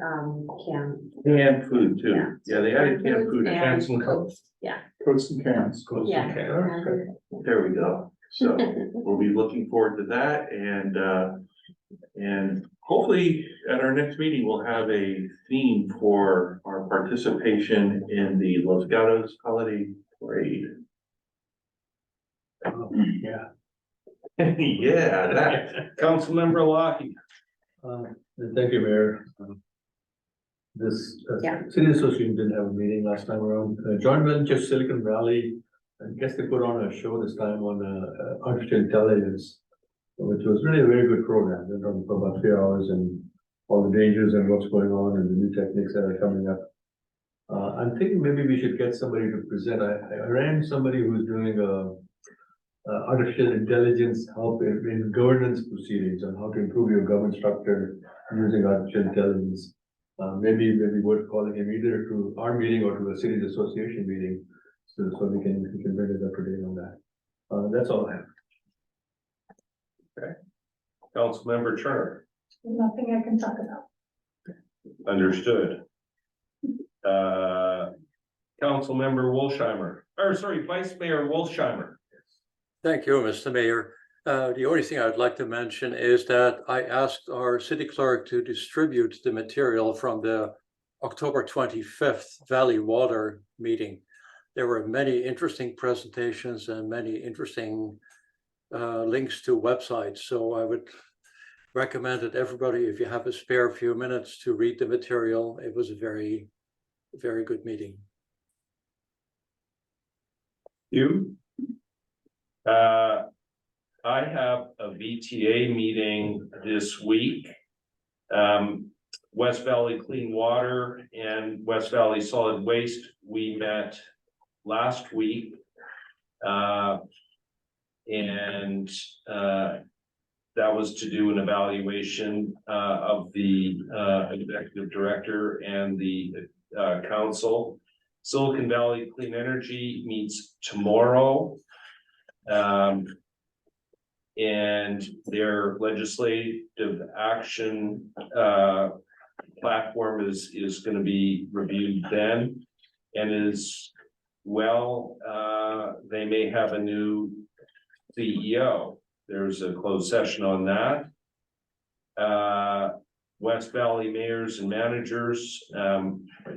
Canned food too. Yeah, they added canned food. Cans and coats. Yeah. Coats and cans. Coats and cans. There we go. So we'll be looking forward to that and hopefully at our next meeting, we'll have a theme for our participation in the Los Gatos Holiday Parade. Yeah. Yeah, that. Councilmember Lahey. Thank you, Mayor. This city association didn't have a meeting last time around. Joint venture Silicon Valley, I guess they put on a show this time on artificial intelligence, which was really a very good program. They went on for about 3 hours and all the dangers and what's going on and the new techniques that are coming up. I'm thinking maybe we should get somebody to present. I ran somebody who's doing artificial intelligence help in governance proceedings on how to improve your government structure using artificial intelligence. Maybe worth calling him either to our meeting or to a cities association meeting, so we can bring it up to date on that. That's all I have. Okay. Councilmember Turner. Nothing I can talk about. Understood. Councilmember Wolsheimer, or sorry, Vice Mayor Wolsheimer. Thank you, Mr. Mayor. The only thing I'd like to mention is that I asked our city clerk to distribute the material from the October 25th Valley Water meeting. There were many interesting presentations and many interesting links to websites. So I would recommend that everybody, if you have a spare few minutes, to read the material. It was a very, very good meeting. You? I have a VTA meeting this week. West Valley Clean Water and West Valley Solid Waste, we met last week. That was to do an evaluation of the executive director and the council. Silicon Valley Clean Energy meets tomorrow. And their legislative action platform is going to be reviewed then. And as well, they may have a new CEO. There's a closed session on that. West Valley mayors and managers,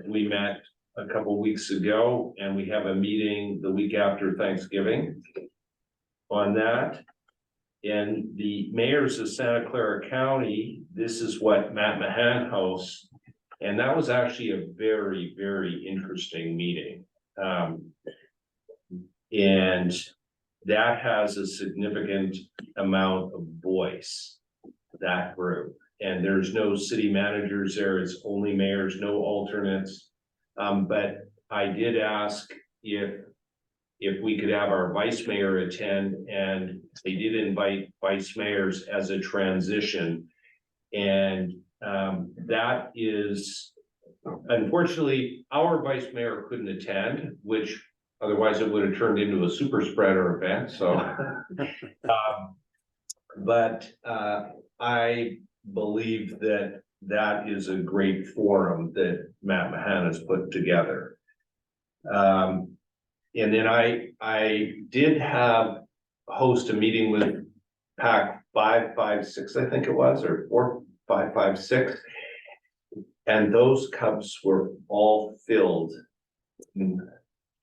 we met a couple weeks ago, and we have a meeting the week after Thanksgiving on that. And the mayors of Santa Clara County, this is what Matt Mahan hosts. And that was actually a very, very interesting meeting. And that has a significant amount of voice, that group. And there's no city managers there, it's only mayors, no alternates. But I did ask if we could have our vice mayor attend, and they did invite vice mayors as a transition. And that is, unfortunately, our vice mayor couldn't attend, which otherwise it would have turned into a super spreader event, so. But I believe that that is a great forum that Matt Mahan has put together. And then I did host a meeting with PAC 556, I think it was, or 4556. And those cups were all filled in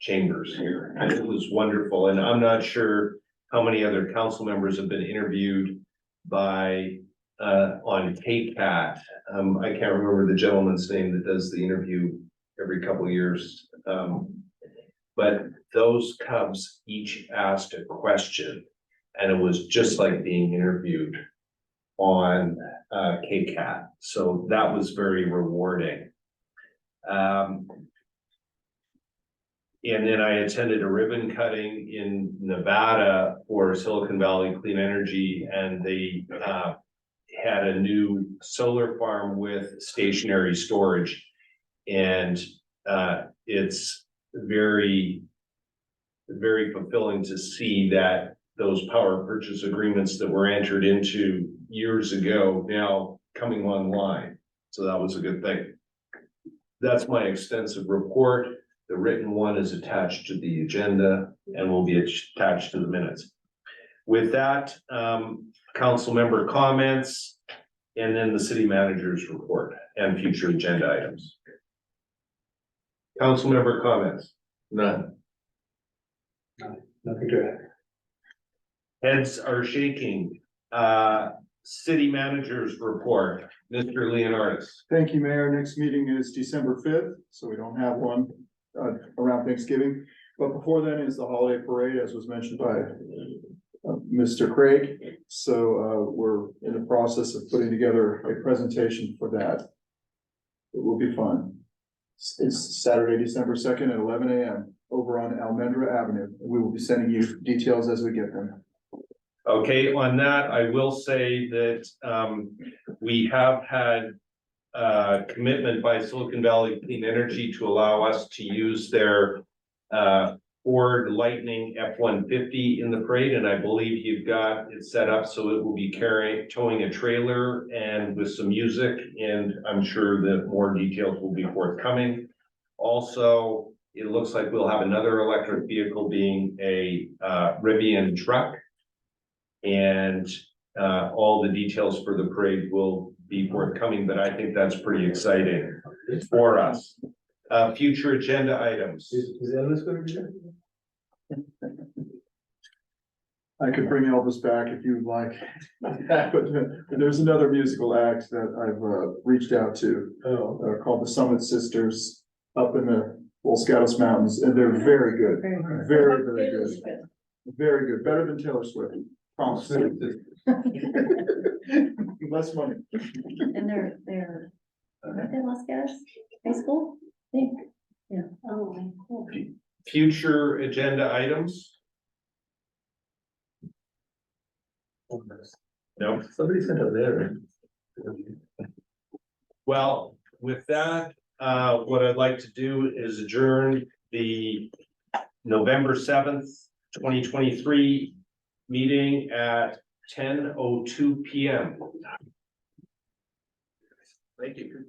chambers here. And it was wonderful. And I'm not sure how many other council members have been interviewed by on KCAT. I can't remember the gentleman's name that does the interview every couple of years. But those cubs each asked a question, and it was just like being interviewed on KCAT. So that was very rewarding. And then I attended a ribbon cutting in Nevada for Silicon Valley Clean Energy, and they had a new solar farm with stationary storage. And it's very, very fulfilling to see that those power purchase agreements that were entered into years ago now coming online. So that was a good thing. That's my extensive report. The written one is attached to the agenda and will be attached to the minutes. With that, council member comments, and then the city manager's report and future agenda items. Council member comments? None. Nothing to add. Heads are shaking. City manager's report, Mr. Leonardis. Thank you, Mayor. Next meeting is December 5th, so we don't have one around Thanksgiving. But before then is the holiday parade, as was mentioned by Mr. Craig. So we're in the process of putting together a presentation for that. It will be fun. It's Saturday, December 2nd at 11 a.m. over on Almendra Avenue. We will be sending you details as we get them. Okay, on that, I will say that we have had commitment by Silicon Valley Clean Energy to allow us to use their Ford Lightning F-150 in the parade, and I believe you've got it set up so it will be towing a trailer and with some music, and I'm sure that more details will be forthcoming. Also, it looks like we'll have another electric vehicle being a Rivian truck. And all the details for the parade will be forthcoming, but I think that's pretty exciting for us. Future agenda items. Is Elvis gonna be there? I could bring Elvis back if you'd like. But there's another musical act that I've reached out to, called the Summit Sisters up in the Los Gatos Mountains, and they're very good. Very, very good. Very good. Better than Taylor Swift. Promise. Less money. And they're, aren't they Los Gatos High School? I think, yeah. Oh, cool. Future agenda items? No. Somebody sent up there. Well, with that, what I'd like to do is adjourn the November 7th, 2023 meeting at 10:02 PM. Thank you.